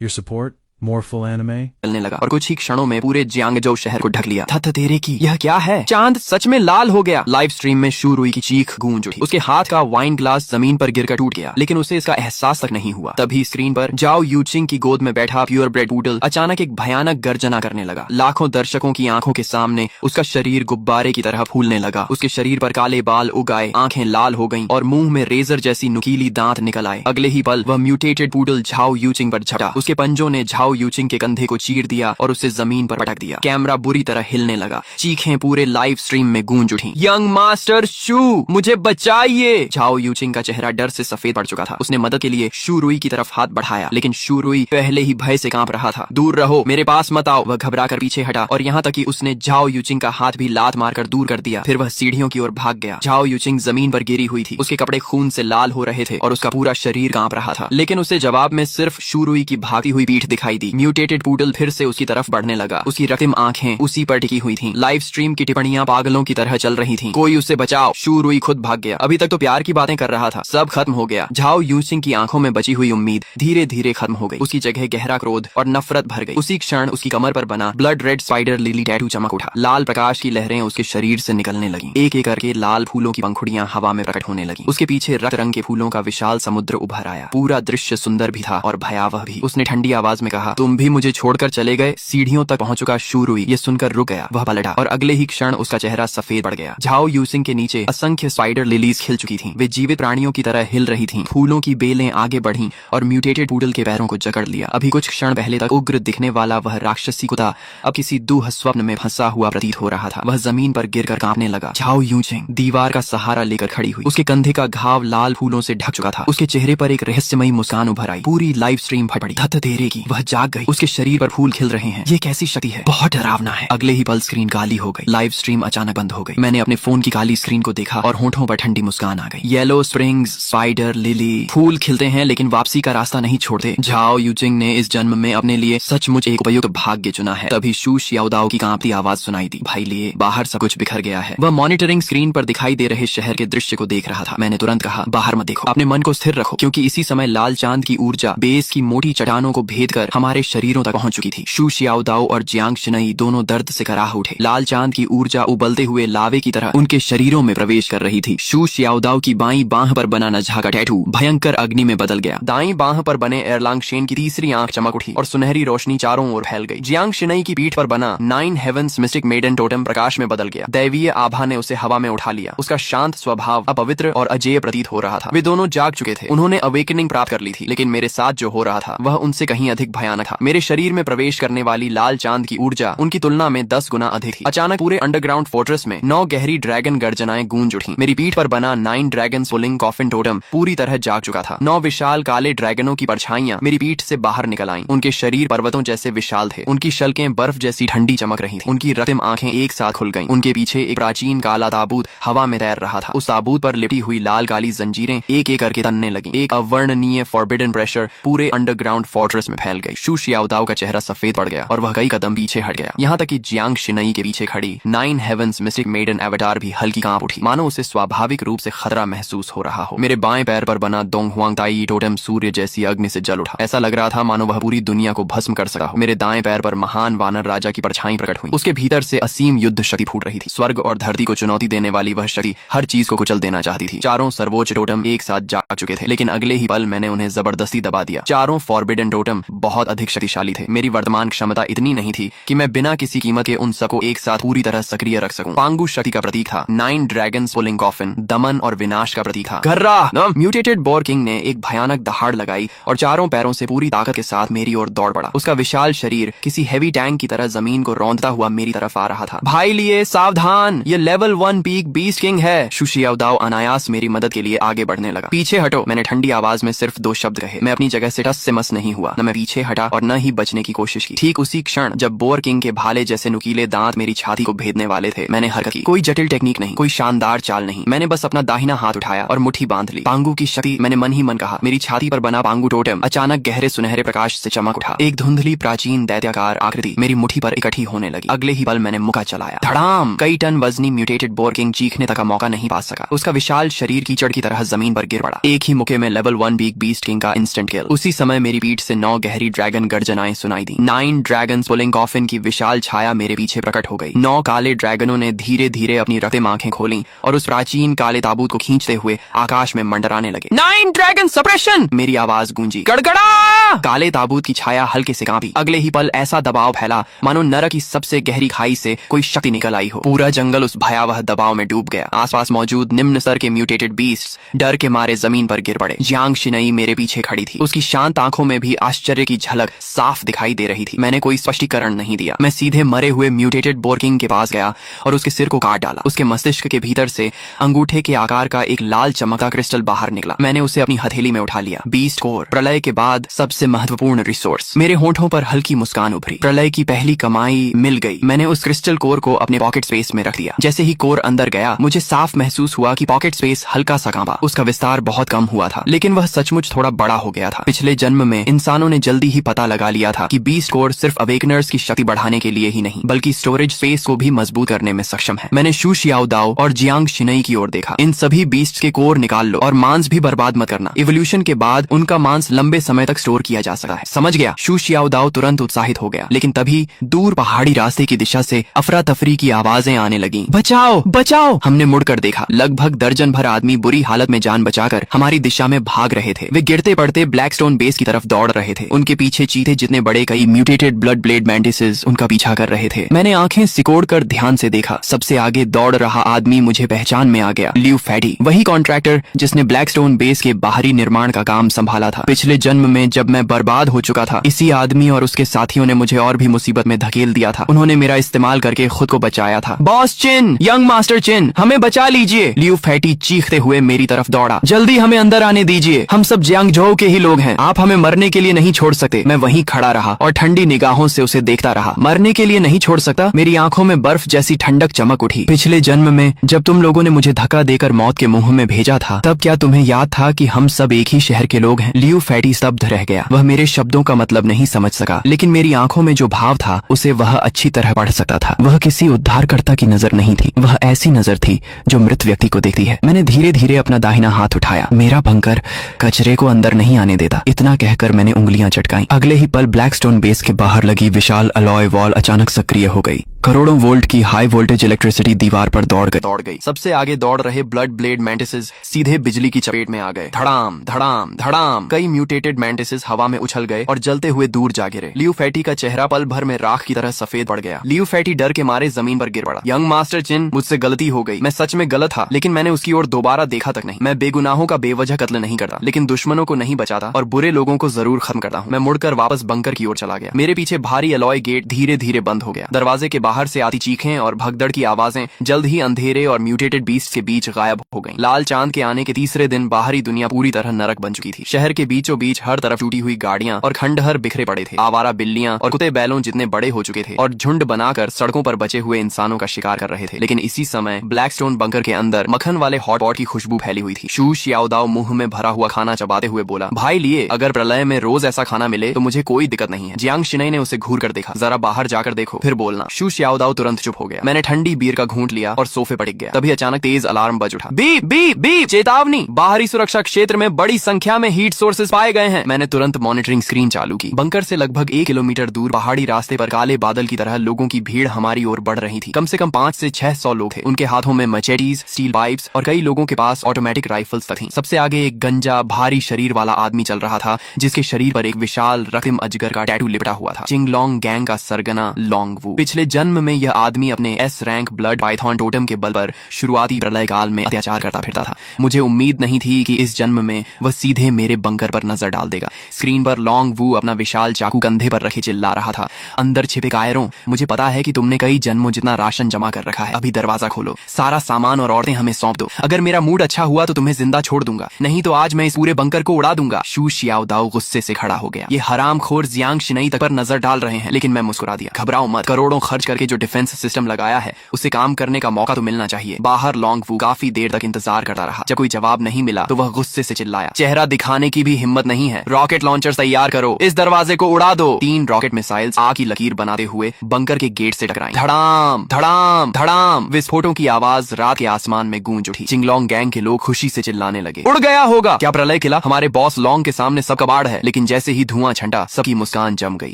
Your support? More full anime? चलने लगा और कुछ ही क्षणों में पूरे जियांगजो शहर को ढक लिया। थत तेरे की, यह क्या है? चांद सच में लाल हो गया। लाइव स्ट्रीम में शू रुई की चीख गूंज उठी। उसके हाथ का वाइन ग्लास जमीन पर गिरकर टूट गया, लेकिन उसे इसका एहसास तक नहीं हुआ। तभी स्क्रीन पर जाओ यूचिंग की गोद में बैठा प्योर ब्रेड पूडल अचानक एक भयानक गर्जना करने लगा। लाखों दर्शकों की आंखों के सामने उसका शरीर गुब्बारे की तरह फूलने लगा। उसके शरीर पर काले बाल उग आए, आंखें लाल हो गईं और मुंह में रेजर जैसी नुकीली दांत निकल आए। अगले ही पल वह म्यूटेटेड पूडल झाओ यूचिंग पर झपटा। उसके पंजों ने झाओ यूचिंग के कंधे को चीर दिया और उसे जमीन पर पटक दिया। कैमरा बुरी तरह हिलने लगा। चीखें पूरे लाइव स्ट्रीम में गूंज उठी। यंग मास्टर शू, मुझे बचाइए। झाओ यूचिंग का चेहरा डर से सफेद पड़ चुका था। उसने मदद के लिए शू रुई की तरफ हाथ बढ़ाया, लेकिन शू रुई पहले ही भय से कांप रहा था। दूर रहो, मेरे पास मत आओ। वह घबरा कर पीछे हटा और यहाँ तक कि उसने झाओ यूचिंग का हाथ भी लात मारकर दूर कर दिया। फिर वह सीढ़ियों की ओर भाग गया। झाओ यूचिंग जमीन पर गिरी हुई थी। उसके कपड़े खून से लाल हो रहे थे और उसका पूरा शरीर कांप रहा था, लेकिन उसे जवाब में सिर्फ शू रुई की भागती हुई पीठ दिखाई दी। म्यूटेटेड पूडल फिर से उसकी तरफ बढ़ने लगा। उसकी रक्तिम आंखें उसी पर टिकी हुई थीं। लाइव स्ट्रीम की टिप्पणियां पागलों की तरह चल रही थीं। कोई उसे बचाओ। शू रुई खुद भाग गया। अभी तक तो प्यार की बातें कर रहा था, सब खत्म हो गया। झाओ यूचिंग की आंखों में बची हुई उम्मीद धीरे धीरे खत्म हो गई। उसकी जगह गहरा क्रोध और नफरत भर गई। उसी क्षण उसकी कमर पर बना blood red spider lily tattoo चमक उठा। लाल प्रकाश की लहरें उसके शरीर से निकलने लगी। एक एक करके लाल फूलों की पंखुड़ियां हवा में प्रकट होने लगी। उसके पीछे रक्त रंग के फूलों का विशाल समुद्र उभर आया। पूरा दृश्य सुंदर भी था और भयावह भी। उसने ठंडी आवाज में कहा, तुम भी मुझे छोड़कर चले गए। सीढ़ियों तक पहुंच चुका शू रुई ये सुनकर रुक गया। वह पलटा और अगले ही क्षण उसका चेहरा सफेद पड़ गया। झाओ यूचिंग के नीचे असंख्य स्पाइडर लिलीज खिल चुकी थीं। वे जीवित प्राणियों की तरह हिल रही थीं। फूलों की बेलें आगे बढ़ीं और म्यूटेटेड पूडल के पैरों को जकड़ लिया। अभी कुछ क्षण पहले तक उग्र दिखने वाला वह राक्षसी कुत्ता अब किसी दुह स्वप्न में फंसा हुआ प्रतीत हो रहा था। वह जमीन पर गिरकर कांपने लगा। झाओ यूचिंग दीवार का सहारा लेकर खड़ी हुई। उसके कंधे का घाव लाल फूलों से ढक चुका था। उसके चेहरे पर एक रहस्यमयी मुस्कान उभर आई। पूरी लाइव स्ट्रीम फट पड़ी। धत तेरे की, वह जाग गई। उसके शरीर पर फूल खिल रहे हैं। ये कैसी शक्ति है? बहुत डरावना है। अगले ही पल स्क्रीन काली हो गई। लाइव स्ट्रीम अचानक बंद हो गई। मैंने अपने फोन की काली स्क्रीन को देखा और होठों पर ठंडी मुस्कान आ गई। येलो स्प्रिंग्स, स्पाइडर लिली, फूल खिलते हैं लेकिन वापसी का रास्ता नहीं छोड़ते। झाओ यूचिंग ने इस जन्म में अपने लिए सचमुच एक उपयुक्त भाग्य चुना है। तभी शू शियाओदाओ की कांपती आवाज सुनाई दी, भाई लिए बाहर सब कुछ बिखर गया है। वह मॉनिटरिंग स्क्रीन पर दिखाई दे रहे शहर के दृश्य को देख रहा था। मैंने तुरंत कहा, बाहर मत देखो, अपने मन को स्थिर रखो, क्योंकि इसी समय लाल चांद की ऊर्जा बेस की मोटी चट्टानों को भेद कर हमारे हमारे शरीरों तक पहुंच चुकी थी। शू शियाओदाओ और जियांग शिनई दोनों दर्द से कराह उठे। लाल चांद की ऊर्जा उबलते हुए लावे की तरह उनके शरीरों में प्रवेश कर रही थी। शू शियाओदाओ की बाईं बांह पर बना नझा का टैटू भयंकर अग्नि में बदल गया। दाईं बांह पर बने एरलांग शेन की तीसरी आंख चमक उठी और सुनहरी रोशनी चारों ओर फैल गई। जियांग शिनई की पीठ पर बना 9 हेवंस मिस्टिक मेडन टोटम प्रकाश में बदल गया। दैवीय आभा ने उसे हवा में उठा लिया। उसका शांत स्वभाव अपवित्र और अजेय प्रतीत हो रहा था। वे दोनों जाग चुके थे। उन्होंने अवेकनिंग प्राप्त कर ली थी, लेकिन मेरे साथ जो हो रहा था वह उनसे कहीं अधिक भयानक था। मेरे शरीर में प्रवेश करने वाली लाल चांद की ऊर्जा उनकी तुलना में 10 गुना अधिक थी। अचानक पूरे अंडरग्राउंड फोर्ट्रेस में 9 गहरी ड्रैगन गर्जनाएं गूंज उठी। मेरी पीठ पर बना 9 ड्रैगन पुलिंग कॉफिन टोटम पूरी तरह जाग चुका था। 9 विशाल काले ड्रैगनों की परछाइयां मेरी पीठ से बाहर निकल आईं। उनके शरीर पर्वतों जैसे विशाल थे। उनकी शल्कें बर्फ जैसी ठंडी चमक रही थी। उनकी रक्तिम आंखें एक साथ खुल गईं। उनके पीछे एक प्राचीन काला ताबूत हवा में तैर रहा था। उस ताबूत पर लिपटी हुई लाल काली जंजीरें एक एक करके तनने लगी। एक अवर्णनीय फॉरबिडन प्रेशर पूरे अंडरग्राउंड फोर्ट्रेस में फैल गई। शू शियाओदाओ का चेहरा सफेद पड़ गया और वह कई कदम पीछे हट गया। यहाँ तक कि जियांग शिनई के पीछे खड़ी 9 हेवंस मिस्टिक मेडन एवटार भी हल्की कांप उठी, मानो उसे स्वाभाविक रूप से खतरा महसूस हो रहा हो। मेरे बाएं पैर पर बना दोंग हुआंग ताई टोटम सूर्य जैसी अग्नि से जल उठा। ऐसा लग रहा था मानो वह पूरी दुनिया को भस्म कर सका हो। मेरे दाएं पैर पर महान वानर राजा की परछाई प्रकट हुई। उसके भीतर से असीम युद्ध शक्ति फूट रही थी। स्वर्ग और धरती को चुनौती देने वाली वह शक्ति हर चीज को कुचल देना चाहती थी। चारों सर्वोच्च टोटम एक साथ जाग चुके थे, लेकिन अगले ही पल मैंने उन्हें जबरदस्ती दबा दिया। चारों फॉरबिडन टोटम बहुत अधिक शक्तिशाली थे। मेरी वर्तमान क्षमता इतनी नहीं थी कि मैं बिना किसी कीमत के उन सबको एक साथ पूरी तरह सक्रिय रख सकूं। पांगु शक्ति का प्रतीक था। 9 ड्रैगन पुलिंग कॉफिन दमन और विनाश का प्रतीक था। घर्रा म्यूटेटेड बोर किंग ने एक भयानक दहाड़ लगाई और चारों पैरों से पूरी ताकत के साथ मेरी ओर दौड़ पड़ा। उसका विशाल शरीर किसी हैवी टैंक की तरह जमीन को रौंदता हुआ मेरी तरफ आ रहा था। भाई लिए सावधान, ये लेवल 1 पीक बीस्ट किंग है। शू शियाओदाओ अनायास मेरी मदद के लिए आगे बढ़ने लगा। पीछे हटो, मैंने ठंडी आवाज में सिर्फ 2 शब्द कहे। मैं अपनी जगह से टस से मस नहीं हुआ। न मैं पीछे हटा और न ही बचने की कोशिश की। ठीक उसी क्षण जब बोर किंग के भाले जैसे नुकीले दांत मेरी छाती को भेदने वाले थे, मैंने हरकत की। कोई जटिल टेक्निक नहीं, कोई शानदार चाल नहीं। मैंने बस अपना दाहिना हाथ उठाया और मुट्ठी बांध ली। पांगु की शक्ति, मैंने मन ही मन कहा। मेरी छाती पर बना पांगु टोटम अचानक गहरे सुनहरे प्रकाश से चमक उठा। एक धुंधली प्राचीन दैत्याकार आकृति मेरी मुट्ठी पर इकट्ठी होने लगी। अगले ही पल मैंने मुक्का चलाया। धड़ाम! कई टन वजनी म्यूटेटेड बोर किंग चीखने तक का मौका नहीं पा सका। उसका विशाल शरीर कीचड़ की तरह जमीन पर गिर पड़ा। एक ही मुक्के में लेवल 1 पीक बीस्ट किंग का इंस्टेंट किल। उसी समय मेरी पीठ से 9 गहरी ड्रैगन गर्जनाएं सुनाई दी। 9 ड्रैगन पुलिंग कॉफिन की विशाल छाया मेरे पीछे प्रकट हो गई। 9 काले ड्रैगनों ने धीरे धीरे अपनी रक्तिम आंखें खोली और उस प्राचीन काले ताबूत को खींचते हुए आकाश में मंडराने लगे। 9 ड्रैगन सप्रेशन! मेरी आवाज गूंजी। गड़गड़ा! काले ताबूत की छाया हल्के से कांपी। अगले ही पल ऐसा दबाव फैला मानो नरक की सबसे गहरी खाई से कोई शक्ति निकल आई हो। पूरा जंगल उस भयावह दबाव में डूब गया। आसपास मौजूद निम्न स्तर के म्यूटेटेड बीस्ट्स डर के मारे जमीन पर गिर पड़े। जियांग शिनई मेरे पीछे खड़ी थी। उसकी शांत आंखों में भी आश्चर्य की झलक साफ दिखाई दे रही थी। मैंने कोई स्पष्टीकरण नहीं दिया। मैं सीधे मरे हुए म्यूटेटेड बोर किंग के पास गया और उसके सिर को काट डाला। उसके मस्तिष्क के भीतर से अंगूठे के आकार का एक लाल चमकता क्रिस्टल बाहर निकला। मैंने उसे अपनी हथेली में उठा लिया। बीस्ट कोर, प्रलय के बाद सबसे महत्वपूर्ण रिसोर्स। मेरे होठों पर हल्की मुस्कान उभरी। प्रलय की पहली कमाई मिल गई। मैंने उस क्रिस्टल कोर को अपने पॉकेट स्पेस में रख दिया। जैसे ही कोर अंदर गया, मुझे साफ महसूस हुआ कि पॉकेट स्पेस हल्का सा कांपा। उसका विस्तार बहुत कम हुआ था, लेकिन वह सचमुच थोड़ा बड़ा हो गया था। पिछले जन्म में इंसानों ने जल्दी ही पता लगा लिया था कि बीस्ट कोर सिर्फ अवेकनर्स की शक्ति बढ़ाने के लिए ही नहीं, बल्कि स्टोरेज स्पेस को भी मजबूत करने में सक्षम है। मैंने शू शियाओदाओ और जियांग शिनई की ओर देखा। इन सभी बीस्ट्स के कोर निकाल लो और मांस भी बर्बाद मत करना। इवोल्यूशन के बाद उनका मांस लंबे समय तक स्टोर किया जा सकता है। समझ गया? शू शियाओदाओ तुरंत उत्साहित हो गया, लेकिन तभी दूर पहाड़ी रास्ते की दिशा से अफरा तफरी की आवाजें आने लगी। बचाओ बचाओ! हमने मुड़कर देखा। लगभग दर्जन भर आदमी बुरी हालत में जान बचाकर हमारी दिशा में भाग रहे थे। वे गिरते पड़ते ब्लैकस्टोन बेस की तरफ दौड़ रहे थे। उनके पीछे चीते जितने बड़े कई म्यूटेटेड ब्लड ब्लेड मैंटिसेस उनका पीछा कर रहे थे। मैंने आंखें सिकोड़कर ध्यान से देखा। सबसे आगे दौड़ रहा आदमी मुझे पहचान में आ गया। लियू फैटी, वही कॉन्ट्रैक्टर जिसने ब्लैकस्टोन बेस के बाहरी निर्माण का काम संभाला था। पिछले जन्म में जब मैं बर्बाद हो चुका था, इसी आदमी और उसके साथियों ने मुझे और भी मुसीबत में धकेल दिया था। उन्होंने मेरा इस्तेमाल करके खुद को बचाया था। बॉस चिन, यंग मास्टर चिन, हमें बचा लीजिए! लियू फैटी चीखते हुए मेरी तरफ दौड़ा। जल्दी हमें अंदर आने दीजिए, हम सब जियांगझोउ के ही लोग हैं। आप हमें मरने के लिए नहीं छोड़ सकते। मैं वहीं खड़ा रहा और ठंडी निगाहों से उसे देखता रहा। मरने के लिए नहीं छोड़ सकता? मेरी आंखों में बर्फ जैसी ठंडक चमक उठी। पिछले जन्म में जब तुम लोगों ने मुझे धक्का देकर मौत के मुंह में भेजा था, तब क्या तुम्हें याद था कि हम सब एक ही शहर के लोग हैं? लियू फैटी स्तब्ध रह गया। वह मेरे शब्दों का मतलब नहीं समझ सका, लेकिन मेरी आंखों में जो भाव था उसे वह अच्छी तरह पढ़ सकता था। वह किसी उद्धारकर्ता की नजर नहीं थी, वह ऐसी नजर थी जो मृत व्यक्ति को देखती है। मैंने धीरे धीरे अपना दाहिना हाथ उठाया। मेरा भंकर कचरे को अंदर नहीं आने देता। इतना कहकर मैंने उंगलियां चटकाई। अगले ही पल ब्लैकस्टोन बेस के बाहर लगी विशाल अलॉय वॉल अचानक सक्रिय हो गई। करोड़ों वोल्ट की हाई वोल्टेज इलेक्ट्रिसिटी दीवार पर दौड़ गई। सबसे आगे दौड़ रहे ब्लड ब्लेड मैंटिसेस सीधे बिजली की चपेट में आ गए। धड़ाम धड़ाम धड़ाम। कई म्यूटेटेड मैंटिसेस हवा में उछल गए और जलते हुए दूर जा गिरे। लियू फैटी का चेहरा पल भर में राख की तरह सफेद पड़ गया। लियू फैटी डर के मारे जमीन पर गिर पड़ा। यंग मास्टर चिन, मुझसे गलती हो गई। मैं सच में गलत था, लेकिन मैंने उसकी ओर दोबारा देखा तक नहीं। मैं बेगुनाहों का बेवजह कत्ल नहीं करता, लेकिन दुश्मनों को नहीं बचाता और बुरे लोगों को जरूर खत्म करता हूँ। मैं मुड़कर वापस बंकर की ओर चला गया। मेरे पीछे भारी अलॉय गेट धीरे धीरे बंद हो गया। दरवाजे के बाहर से आती चीखें और भगदड़ की आवाजें जल्द ही अंधेरे और म्यूटेटेड बीस्ट के बीच गायब हो गईं। लाल चांद के आने के तीसरे दिन बाहरी दुनिया पूरी तरह नरक बन चुकी थी। शहर के बीचों बीच हर तरफ टूटी हुई गाड़ियां और खंडहर बिखरे पड़े थे। आवारा बिल्लियां और कुत्ते बैलों जितने बड़े हो चुके थे और झुंड बनाकर सड़कों पर बचे हुए इंसानों का शिकार कर रहे थे। लेकिन इसी समय ब्लैकस्टोन बंकर के अंदर मक्खन वाले हॉट पॉट की खुशबू फैली हुई थी। शू शियाओदाओ मुंह में भरा हुआ खाना चबाते हुए बोला, भाई लिए, अगर प्रलय में रोज ऐसा खाना मिले तो मुझे कोई दिक्कत नहीं है। जियांग शिनई ने उसे घूर कर देखा। जरा बाहर जाकर देखो, फिर बोलना। शू शियाओदाओ तुरंत चुप हो गया। मैंने ठंडी बीयर का घूंट लिया और सोफे पर टिक गया। तभी अचानक तेज अलार्म बज उठा। बीप बीप बीप, चेतावनी, बाहरी सुरक्षा क्षेत्र में बड़ी संख्या में हीट सोर्सेज पाए गए हैं। मैंने तुरंत मॉनिटरिंग स्क्रीन चालू की। बंकर से लगभग 1 किलोमीटर दूर पहाड़ी रास्ते पर काले बादल की तरह लोगों की भीड़ हमारी ओर बढ़ रही थी। कम से कम 500 से 600 लोग थे। उनके हाथों में मचेटीज, स्टील पाइप्स और कई लोगों के पास ऑटोमेटिक राइफल्स तक थी। सबसे आगे एक गंजा भारी शरीर वाला आदमी चल रहा था, जिसके शरीर पर एक विशाल रक्तिम अजगर का टैटू लिपटा हुआ था। चिंगलोंग गैंग का सरगना लोंग वू। पिछले जन्म में यह आदमी अपने S rank blood Python totem के बल पर शुरुआती प्रलय काल में अत्याचार करता फिरता था। मुझे उम्मीद नहीं थी कि इस जन्म में वह सीधे मेरे बंकर पर नजर डाल देगा। स्क्रीन पर लोंग वू अपना विशाल चाकू कंधे पर रखे चिल्ला रहा था, अंदर छिपे कायरों, मुझे पता है कि तुमने कई जन्मों जितना राशन जमा कर रखा है। अभी दरवाजा खोलो, सारा सामान और औरतें हमें सौंप दो। अगर मेरा मूड अच्छा हुआ तो तुम्हें जिंदा छोड़ दूंगा, नहीं तो आज मैं इस पूरे बंकर को उड़ा दूंगा। शू शियाओदाओ गुस्से से खड़ा हो गया। ये हरामखोर जियांग शिनई तक पर नजर डाल रहे हैं। लेकिन मैं मुस्कुरा दिया। घबराओ मत, करोड़ों खर्च करके जो डिफेंस सिस्टम लगाया है उसे काम करने का मौका तो मिलना चाहिए। बाहर लोंग वू काफी देर तक इंतजार करता रहा। जब कोई जवाब नहीं मिला तो वह गुस्से से चिल्लाया, चेहरा दिखाने की भी हिम्मत नहीं है, रॉकेट लॉन्चर तैयार करो, इस दरवाजे को उड़ा दो। 3 रॉकेट मिसाइल्स आग की लकीर बनाते हुए बंकर के गेट से टकराई। धड़ाम धड़ाम धड़ाम, विस्फोटों की आवाज रात के आसमान में गूंज उठी। चिंगलोंग गैंग के लोग खुशी से चिल्लाने लगे, उड़ गया होगा। क्या प्रलय किला? हमारे बॉस लोंग के सामने सब कबाड़ है। लेकिन जैसे ही धुआं छंटा, सबकी मुस्कान जम गई।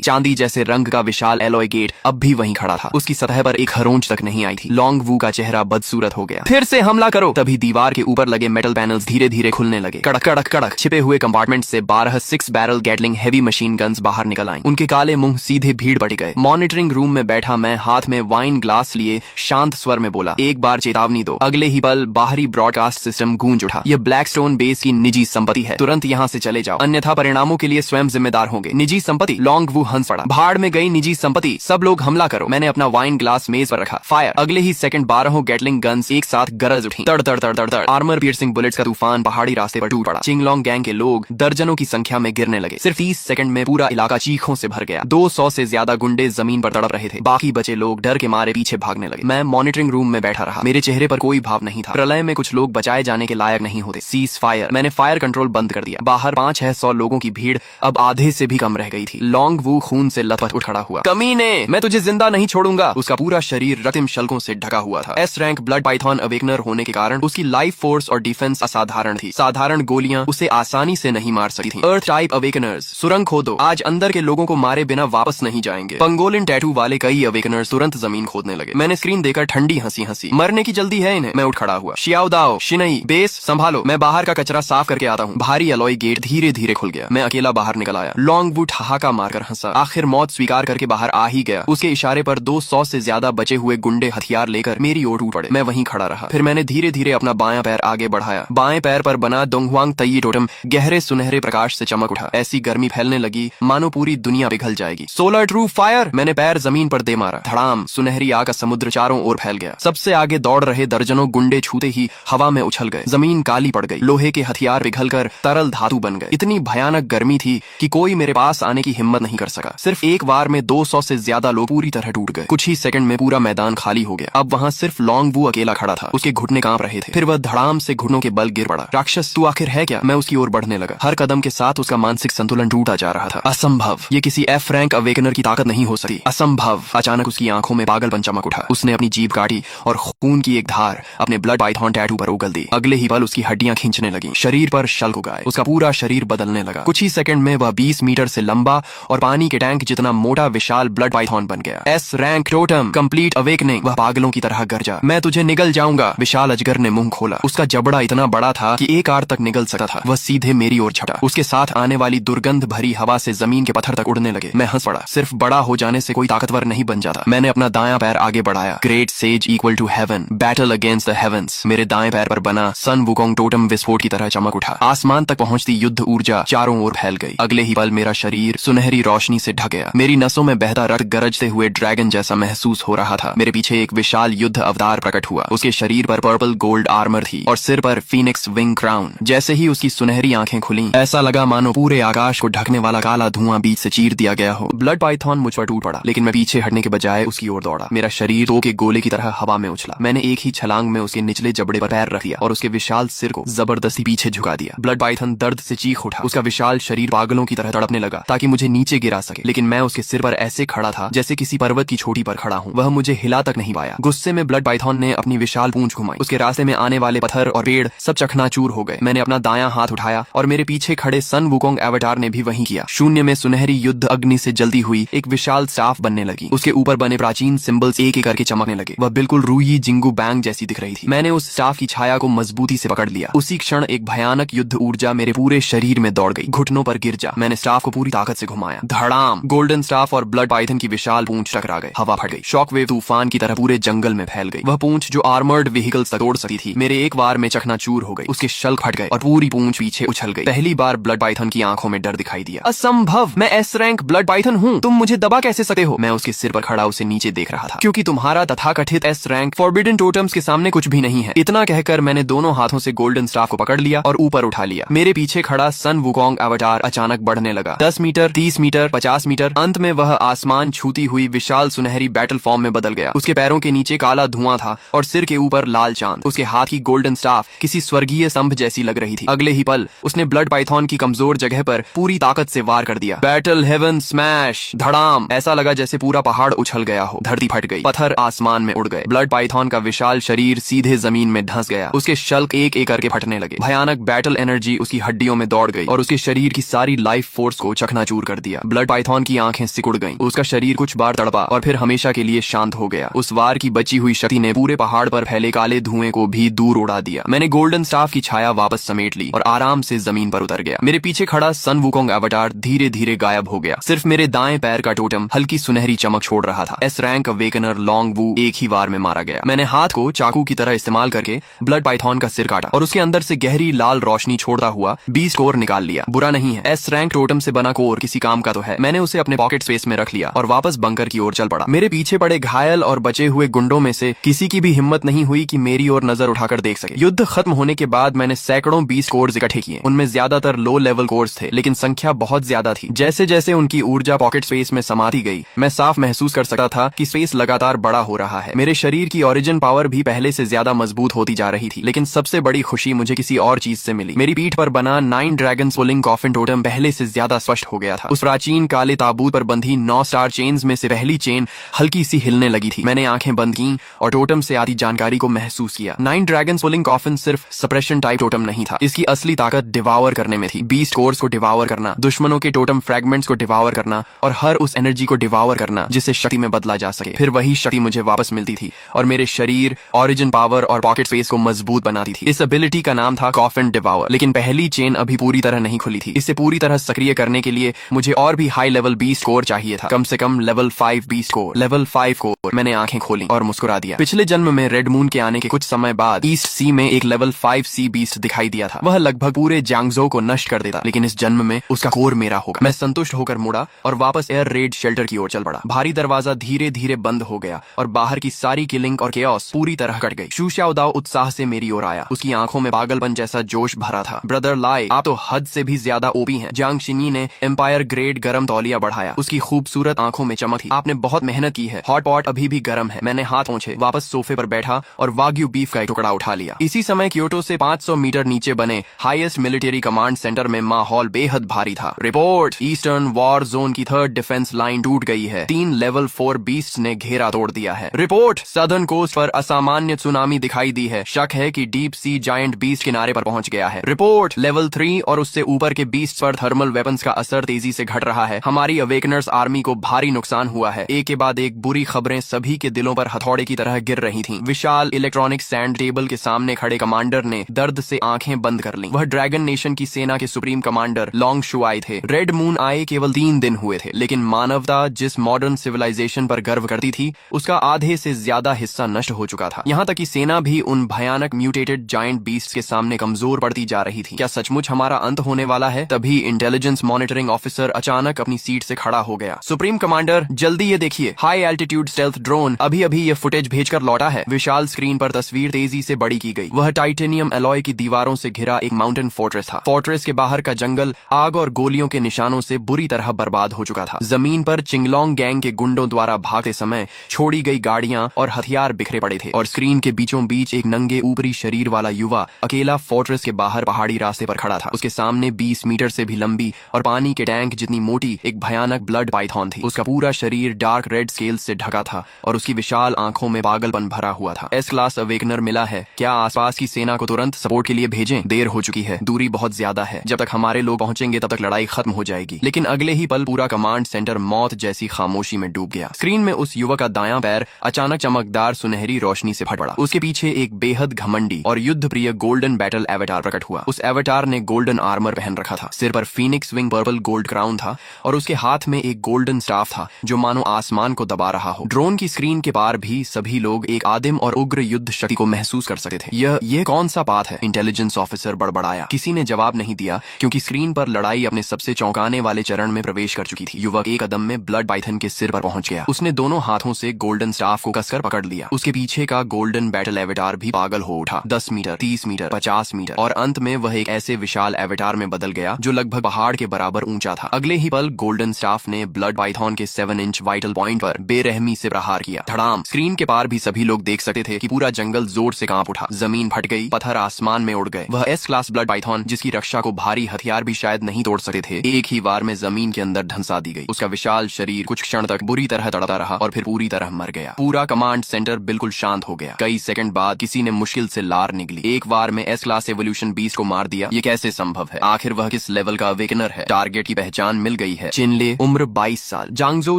चांदी जैसे रंग का विशाल एलॉय गेट अब भी वहीं खड़ा था। उसकी सतह पर एक खरोंच तक नहीं आई थी। लोंग वू का चेहरा बदसूरत हो गया। फिर से हमला करो। तभी दीवार के ऊपर लगे मेटल पैनल्स धीरे धीरे खुलने लगे। कड़क कड़क कड़क। छिपे हुए कंपार्टमेंट से 12 6 barrel Gatling heavy machine guns बाहर निकल आईं। उनके काले मुंह सीधे भीड़ बट गए। मॉनिटरिंग रूम में बैठा मैं हाथ में वाइन ग्लास लिए शांत स्वर में बोला, एक बार चेतावनी दो। अगले ही पल बाहरी ब्रॉडकास्ट सिस्टम गूंज उठा, यह ब्लैकस्टोन बेस की निजी संपत्ति है, तुरंत यहाँ से चले जाओ, अन्यथा परिणामों के लिए स्वयं जिम्मेदार होंगे। निजी संपत्ति? लोंग वू हंस पड़ा। भाड़ में गई निजी संपत्ति, सब लोग हमला करो। मैंने अपना वाइन ग्लास मेज पर रखा। फायर। अगले ही सेकंड 12 गैटलिंग गन्स एक साथ गरज उठी। तड़ तड़ तड़ तड़ तड़। आर्मर पियर्सिंग बुलेट्स का तूफान पहाड़ी रास्ते पर टूट पड़ा। चिंगलोंग गैंग के लोग दर्जनों की संख्या में गिरने लगे। सिर्फ 30 सेकंड में पूरा इलाका चीखों से भर गया। 200 से ज्यादा गुंडे जमीन पर तड़प रहे थे। बाकी बचे लोग डर के मारे पीछे भागने लगे। मैं मॉनिटरिंग रूम में बैठा रहा। मेरे चेहरे पर कोई भाव नहीं था। प्रलय में कुछ लोग बचाए जाने के लायक नहीं होते। Cease fire. मैंने फायर कंट्रोल बंद कर दिया। बाहर 500-600 लोगों की भीड़ अब आधे से भी कम रह गई थी। लोंग वू खून से लथपथ उठ खड़ा हुआ। कमीने, मैं तुझे जिंदा नहीं छोड़ूंगा। उसका पूरा शरीर रक्तिम शल्कों से ढका हुआ था। S rank blood Python awakener होने के कारण उसकी लाइफ फोर्स और डिफेंस असाधारण थी। साधारण गोलियां उसे आसानी से नहीं मार सकती थीं। अर्थ टाइप अवेकनर्स, सुरंग खोदो, आज अंदर के लोगों को मारे बिना वापस नहीं जाएंगे। पंगोलिन टैटू वाले कई अवेकनर्स तुरंत जमीन खोदने लगे। मैंने स्क्रीन देखकर ठंडी हंसी हंसी। मरने की जल्दी है इन्हें। मैं उठ खड़ा हुआ। शियाओदाओ, शिनई, बेस संभालो, मैं बाहर का कचरा साफ करके आता हूँ। भारी अलॉय गेट धीरे धीरे खुल गया। मैं अकेला बाहर निकल आया। लोंग वू ठहाका मारकर हंसा। आखिर मौत स्वीकार करके बाहर आ ही गया। उसके इशारे पर 200 से ज्यादा बचे हुए गुंडे हथियार लेकर मेरी ओर टूट पड़े। मैं वहीं खड़ा रहा। फिर मैंने धीरे धीरे अपना बायां पैर आगे बढ़ाया। बाएं पैर पर बना दोंगहुआंग तई टोटम गहरे सुनहरे प्रकाश से चमक उठा। ऐसी गर्मी फैलने लगी मानो पूरी दुनिया पिघल जाएगी। Solar true fire. मैंने पैर जमीन पर दे मारा। धड़ाम। सुनहरी आग का समुद्र चारों ओर फैल गया। सबसे आगे दौड़ रहे दर्जनों गुंडे छूते ही हवा में उछल गए। जमीन काली पड़ गई। लोहे के हथियार पिघलकर तरल धातु बन गए। इतनी भयानक गर्मी थी कि कोई मेरे पास आने की हिम्मत नहीं कर सका। सिर्फ एक बार में 200 से ज्यादा लोग पूरी तरह टूट गए। कुछ ही सेकंड में पूरा मैदान खाली हो गया। अब वहाँ सिर्फ लॉन्ग वू अकेला खड़ा था। उसके घुटने कांप रहे थे। फिर वह धड़ाम से घुटनों के बल गिर पड़ा। राक्षस, तू आखिर है क्या? मैं उसकी ओर बढ़ने लगा। हर कदम के साथ उसका मानसिक संतुलन टूटा जा रहा था। असंभव, ये किसी एफ रैंक अवेकनर की ताकत नहीं हो सकती। असंभव। अचानक उसकी आंखों में पागलपन चमक उठा। उसने अपनी जीभ काटी और खून की एक धार अपने ब्लड पाइथन टैटू पर उगल दी। अगले ही पल उसकी हड्डियां खींचने लगी। शरीर पर शल्क उगाए। उसका पूरा शरीर बदलने लगा। कुछ ही सेकंड में वह 20 मीटर से लंबा और पानी के टैंक जितना मोटा विशाल ब्लड पाइथन बन गया। S rank totem complete awakening. वह पागलों की तरह गरजा, मैं तुझे निगल जाऊंगा। विशाल अजगर ने मुंह खोला। उसका जबड़ा इतना बड़ा था कि एक आर तक निगल सकता था। वह सीधे मेरी ओर झपटा। उसके साथ आने वाली दुर्गंध भरी हवा से जमीन के पत्थर तक उड़ने लगे। मैं हंस पड़ा। सिर्फ बड़ा हो जाने से कोई ताकतवर नहीं बन जाता। मैंने अपना दायां पैर आगे बढ़ाया। Great sage equal to heaven, battle against the heavens. मेरे दाएं पैर पर बना सन वुकोंग टोटम विस्फोट की तरह चमक उठा। आसमान तक पहुंचती युद्ध ऊर्जा चारों ओर फैल गई। अगले ही पल मेरा शरीर सुनहरी रोशनी से ढक गया। मेरी नसों में बहता रक्त गरजते हुए ड्रैगन जैसा महसूस हो रहा था। मेरे पीछे एक विशाल युद्ध अवतार प्रकट हुआ। उसके शरीर पर पर्पल गोल्ड आर्मर थी और सिर पर फीनिक्स विंग क्राउन। जैसे ही उसकी सुनहरी आंखें खुली, ऐसा लगा मानो पूरे आकाश को ढकने वाला काला धुआं बीच से चीर दिया गया हो। ब्लड पाइथन मुझ पर टूट पड़ा, लेकिन मैं पीछे हटने के बजाय उसकी ओर दौड़ा। मेरा शरीर दो के गोले की तरह हवा में उछला। मैंने एक ही छलांग में उसके निचले जबड़े पर पैर रख दिया और उसके विशाल सिर को जबरदस्ती पीछे झुका दिया। ब्लड पाइथन दर्द से चीख उठा। उसका विशाल शरीर पागलों की तरह तड़पने लगा ताकि मुझे नीचे गिरा सके, लेकिन मैं उसके सिर पर ऐसे खड़ा था जैसे किसी पर्वत की चोटी पर खड़ा हूँ। वह मुझे हिला तक नहीं पाया। गुस्से में ब्लड पाइथन ने अपनी विशाल पूंछ घुमाई। उसके रास्ते में आने वाले पत्थर और पेड़ सब चकनाचूर हो गए। मैंने अपना दायां हाथ उठाया और मेरे पीछे खड़े सन वुकोंग एवाटार ने भी वही किया। शून्य में सुनहरी युद्ध अग्नि से जल्दी हुई एक विशाल स्टाफ बनने लगी। उसके ऊपर बने प्राचीन सिंबल्स एक एक करके चमकने लगे। वह बिल्कुल रूई जिंगू बैंग जैसी दिख रही थी। मैंने उस स्टाफ की छाया को मजबूती से पकड़ लिया। उसी क्षण एक भयानक युद्ध ऊर्जा मेरे पूरे शरीर में दौड़ गई। घुटनों पर गिर जा। मैंने स्टाफ को पूरी ताकत से घुमाया। धड़ाम! गोल्डन स्टाफ और ब्लड पाइथन की विशाल पूंछ टकरा गए। हवा फट गई। शॉकवेव तूफान की तरह पूरे जंगल में फैल गई। वह पूंछ जो आर्मर्ड व्हीकल्स तोड़ सकती थी, मेरे एक बार में चकनाचूर हो गई। उसके शल्क फट गए और पूरी पूंछ पीछे उछल गई। पहली बार ब्लड पाइथन की आंखों में डर दिखाई दिया। असंभव! मैं एस रैंक ब्लड पाइथन हूँ। तुम मुझे दबा कैसे सकते हो? मैं उसके सिर पर खड़ा उसे नीचे देख रहा था। क्योंकि तुम्हारा तथाकथित एस रैंक फॉरबिडन टोटम्स के सामने कुछ भी नहीं है। इतना कहकर मैंने दोनों हाथों से गोल्डन स्टाफ को पकड़ लिया और ऊपर उठा लिया। मेरे पीछे खड़ा सन वुकोंग अवतार अचानक बढ़ने लगा। 10 मीटर, 30 मीटर, 50 मीटर। अंत में वह आसमान छूती हुई विशाल सुनहरी बैटल फॉर्म में बदल गया। उसके पैरों के नीचे काला धुआं था और सिर के ऊपर लाल चांद। उसके हाथ की गोल्डन स्टाफ किसी स्वर्गीय स्तंभ जैसी लग रही थी। अगले ही पल उसने ब्लड पाइथन की कमजोर जगह पर पूरी ताकत से वार कर दिया। Battle heaven smash! धड़ाम! ऐसा लगा जैसे पूरा पहाड़ उछल गया हो। धरती फट गई। पत्थर आसमान में उड़ गए। ब्लड पाइथन का विशाल शरीर सीधे जमीन में धंस गया। उसके शल्क एक एक करके फटने लगे। भयानक बैटल एनर्जी उसकी हड्डियों में दौड़ गई और उसके शरीर की सारी लाइफ फोर्स को चकनाचूर कर दिया। ब्लड पाइथन की आंखें सिकुड़ गईं। उसका शरीर कुछ बार तड़पा और फिर हमेशा के लिए शांत हो गया। उस वार की बची हुई शक्ति ने पूरे पहाड़ पर फैले काले धुएं को भी दूर उड़ा दिया। मैंने गोल्डन स्टाफ की छाया वापस समेट ली और आराम से जमीन पर उतर गया। मेरे पीछे खड़ा सन वुकोंग अवतार धीरे धीरे गायब हो गया। सिर्फ मेरे दाएं पैर का टोटम हल्की सुनहरी चमक छोड़ रहा था। एस रैंक अवेकनर लॉन्ग वू एक ही वार में मारा गया। मैंने हाथ को चाकू की तरह इस्तेमाल करके ब्लड पाइथन का सिर काटा और उसके अंदर से गहरी लाल रोशनी छोड़ता हुआ 20 कोर निकाल लिया। बुरा नहीं है, एस रैंक टोटम से बना कोर किसी काम का तो है। मैंने उसे अपने पॉकेट स्पेस में रख लिया और वापस बंकर की ओर चल पड़ा। मेरे पीछे पड़े घायल और बचे हुए गुंडों में से किसी की भी हिम्मत नहीं हुई कि मेरी ओर नजर उठाकर देख सके। युद्ध खत्म होने के बाद मैंने सैकड़ों 20 कोर्स इकट्ठे किए। उनमें ज्यादातर लो लेवल कोर्स थे, लेकिन संख्या बहुत ज्यादा थी। जैसे जैसे उनकी ऊर्जा पॉकेट स्पेस में समाती गई, मैं साफ महसूस कर सकता था कि स्पेस लगातार बड़ा हो रहा है। मेरे शरीर की ओरिजिन पावर भी पहले से ज्यादा मजबूत होती जा रही थी। लेकिन सबसे बड़ी खुशी मुझे किसी और चीज से मिली। मेरी पीठ पर बना 9 ड्रैगन पुलिंग कॉफिन टोटम पहले से ज्यादा स्पष्ट हो गया था। उस प्राचीन काले ताबूत पर बंधी 9 स्टार चेन्स में से पहली चेन हल्की सी हिलने लगी थी। मैंने आंखें बंद की और टोटम से आती जानकारी को महसूस किया। 9 ड्रैगन पुलिंग कॉफिन सिर्फ सप्रेशन टाइप टोटम नहीं था। इसकी असली ताकत डिवावर करने में थी। 20 कोर्स को डिवावर करना, दुश्मनों के टोटम फ्रेगमेंट्स को डिवावर करना और हर उस एनर्जी को डिवावर करना जिसे शक्ति में बदला जा सके। फिर वही शक्ति मुझे वापस मिलती थी और मेरे शरीर, ओरिजिन पावर और पॉकेट स्पेस को मजबूत बनाती थी। इस एबिलिटी का नाम था कॉफिन डिवावर। लेकिन पहली चेन अभी पूरी तरह नहीं खुली थी। इसे पूरी तरह सक्रिय करने के लिए मुझे और भी हाई लेवल 20 कोर चाहिए था। कम से कम लेवल 5 20 कोर। Level 5 core. मैंने आंखें खोली और मुस्कुरा दिया। पिछले जन्म में रेड मून के आने के कुछ समय बाद ईस्ट सी में एक लेवल 5 सी बीस्ट दिखाई दिया था। वह लगभग पूरे जांगजो को नष्ट कर देता, लेकिन इस जन्म में उसका कोर मेरा होगा। मैं संतुष्ट होकर मुड़ा और वापस एयर रेड शेल्टर की ओर चल पड़ा। भारी दरवाजा धीरे धीरे बंद हो गया और बाहर की सारी किलिंग और केओस पूरी तरह कट गई। शू शाओदाओ उत्साह से मेरी ओर आया। उसकी आंखों में पागलपन जैसा जोश भरा था। ब्रदर लाई, आप तो हद से भी ज्यादा ओपी हैं। जियांग शिनी ने एम्पायर ग्रेड गरम तौलिया बढ़ाया। उसकी खूबसूरत आंखों में चमक थी। आपने बहुत मेहनत मेहनत की है। हॉट पॉट अभी भी गर्म है। मैंने हाथ पोंछे, वापस सोफे पर बैठा और वाग्यू बीफ का एक टुकड़ा उठा लिया। इसी समय क्योटो से 500 मीटर नीचे बने हाईएस्ट मिलिट्री कमांड सेंटर में माहौल बेहद भारी था। रिपोर्ट, ईस्टर्न वॉर जोन की 3rd डिफेंस लाइन टूट गई है। 3 लेवल 4 बीस्ट ने घेरा तोड़ दिया है। रिपोर्ट, सदर्न कोस्ट पर असामान्य सुनामी दिखाई दी है। शक है कि डीप सी जायंट बीस्ट किनारे पर पहुंच गया है। रिपोर्ट, लेवल 3 और उससे ऊपर के बीस्ट पर थर्मल वेपन्स का असर तेजी से घट रहा है। हमारी अवेकनर्स आर्मी को भारी नुकसान हुआ है। एक के बाद एक बुरी खबरें सभी के दिलों पर हथौड़े की तरह गिर रही थीं। विशाल इलेक्ट्रॉनिक सैंड टेबल के सामने खड़े कमांडर ने दर्द से आंखें बंद कर लीं। वह ड्रैगन नेशन की सेना के सुप्रीम कमांडर लॉन्ग शू आए थे। रेड मून आए केवल 3 दिन हुए थे, लेकिन मानवता जिस मॉडर्न सिविलाइजेशन पर गर्व करती थी उसका आधे से ज्यादा हिस्सा नष्ट हो चुका था। यहाँ तक कि सेना भी उन भयानक म्यूटेटेड जायंट बीस्ट के सामने कमजोर पड़ती जा रही थी। क्या सचमुच हमारा अंत होने वाला है? तभी इंटेलिजेंस मॉनिटरिंग ऑफिसर अचानक अपनी सीट से खड़ा हो गया। सुप्रीम कमांडर, जल्दी ये देखिए, हाई एल्टीट्यूड स्टेल्थ ड्रोन अभी अभी ये फुटेज भेजकर लौटा है। विशाल स्क्रीन पर तस्वीर तेजी से बड़ी की गई। वह टाइटेनियम एलॉय की दीवारों से घिरा एक माउंटेन फोर्ट्रेस था। फोर्ट्रेस के बाहर का जंगल आग और गोलियों के निशानों से बुरी तरह बर्बाद हो चुका था। जमीन पर चिंगलोंग गैंग के गुंडों द्वारा भागते समय छोड़ी गई गाड़ियां और हथियार बिखरे पड़े थे, और स्क्रीन के बीचों बीच एक नंगे ऊपरी शरीर वाला युवा अकेला फोर्ट्रेस के बाहर पहाड़ी रास्ते पर खड़ा था। उसके सामने 20 मीटर से भी लंबी और पानी के टैंक जितनी मोटी एक भयानक ब्लड पाइथन थी। उसका पूरा शरीर डार्क रेड स्केल्स से ढका था और उसकी विशाल आंखों में पागलपन भरा हुआ था। एस क्लास अवेकनर मिला है, क्या आसपास की सेना को तुरंत सपोर्ट के लिए भेजें? देर हो चुकी है, दूरी बहुत ज्यादा है। जब तक हमारे लोग पहुंचेंगे तब तक लड़ाई खत्म हो जाएगी। लेकिन अगले ही पल पूरा कमांड सेंटर मौत जैसी खामोशी में डूब गया। स्क्रीन में उस युवक का दायां पैर अचानक चमकदार सुनहरी रोशनी से फट पड़ा। उसके पीछे एक बेहद घमंडी और युद्ध प्रिय गोल्डन बैटल एवेटार प्रकट हुआ। उस एवेटार ने गोल्डन आर्मर पहन रखा था, सिर पर Phoenix wing purple gold crown था और उसके हाथ में एक गोल्डन स्टाफ था जो मानो आसमान को दबा रहा हो। ड्रोन की स्क्रीन के पार भी सभी लोग एक आदिम और उग्र युद्ध शक्ति को महसूस कर सकते थे। यह कौन सा पाथ है? इंटेलिजेंस ऑफिसर बड़बड़ाया। किसी ने जवाब नहीं दिया क्योंकि स्क्रीन पर लड़ाई अपने सबसे चौंकाने वाले चरण में प्रवेश कर चुकी थी। युवक एक कदम में ब्लड पाइथन के सिर पर पहुंच गया। उसने दोनों हाथों से गोल्डन स्टाफ को कसकर पकड़ लिया। उसके पीछे का गोल्डन बैटल एवेटार भी पागल हो उठा। 10 मीटर, 30 मीटर, 50 मीटर और अंत में वह एक ऐसे विशाल एवेटार में बदल गया जो लगभग पहाड़ के बराबर ऊंचा था। अगले ही पल गोल्डन स्टाफ ने ब्लड पाइथन के 7 इंच वाइटल पॉइंट पर बेरहमी से प्रहार किया। धड़ाम! स्क्रीन के पार भी सभी लोग देख सकते थे कि पूरा जंगल जोर से कांप उठा। जमीन फट गई, पत्थर आसमान में उड़ गए। वह एस क्लास ब्लड पाइथन, जिसकी रक्षा को भारी हथियार भी शायद नहीं तोड़ सकते थे, एक ही वार में जमीन के अंदर धंसा दी गई। उसका विशाल शरीर कुछ क्षण तक बुरी तरह तड़पता रहा और फिर पूरी तरह मर गया। पूरा कमांड सेंटर बिल्कुल शांत हो गया। कई सेकंड बाद किसी ने मुश्किल से लार निकली। एक वार में एस क्लास एवोल्यूशन बीस्ट को मार दिया। ये कैसे संभव है? आखिर वह किस लेवल का अवेकनर है? टारगेट की पहचान मिल गई है। चिनले, उम्र 22 साल, जांगजो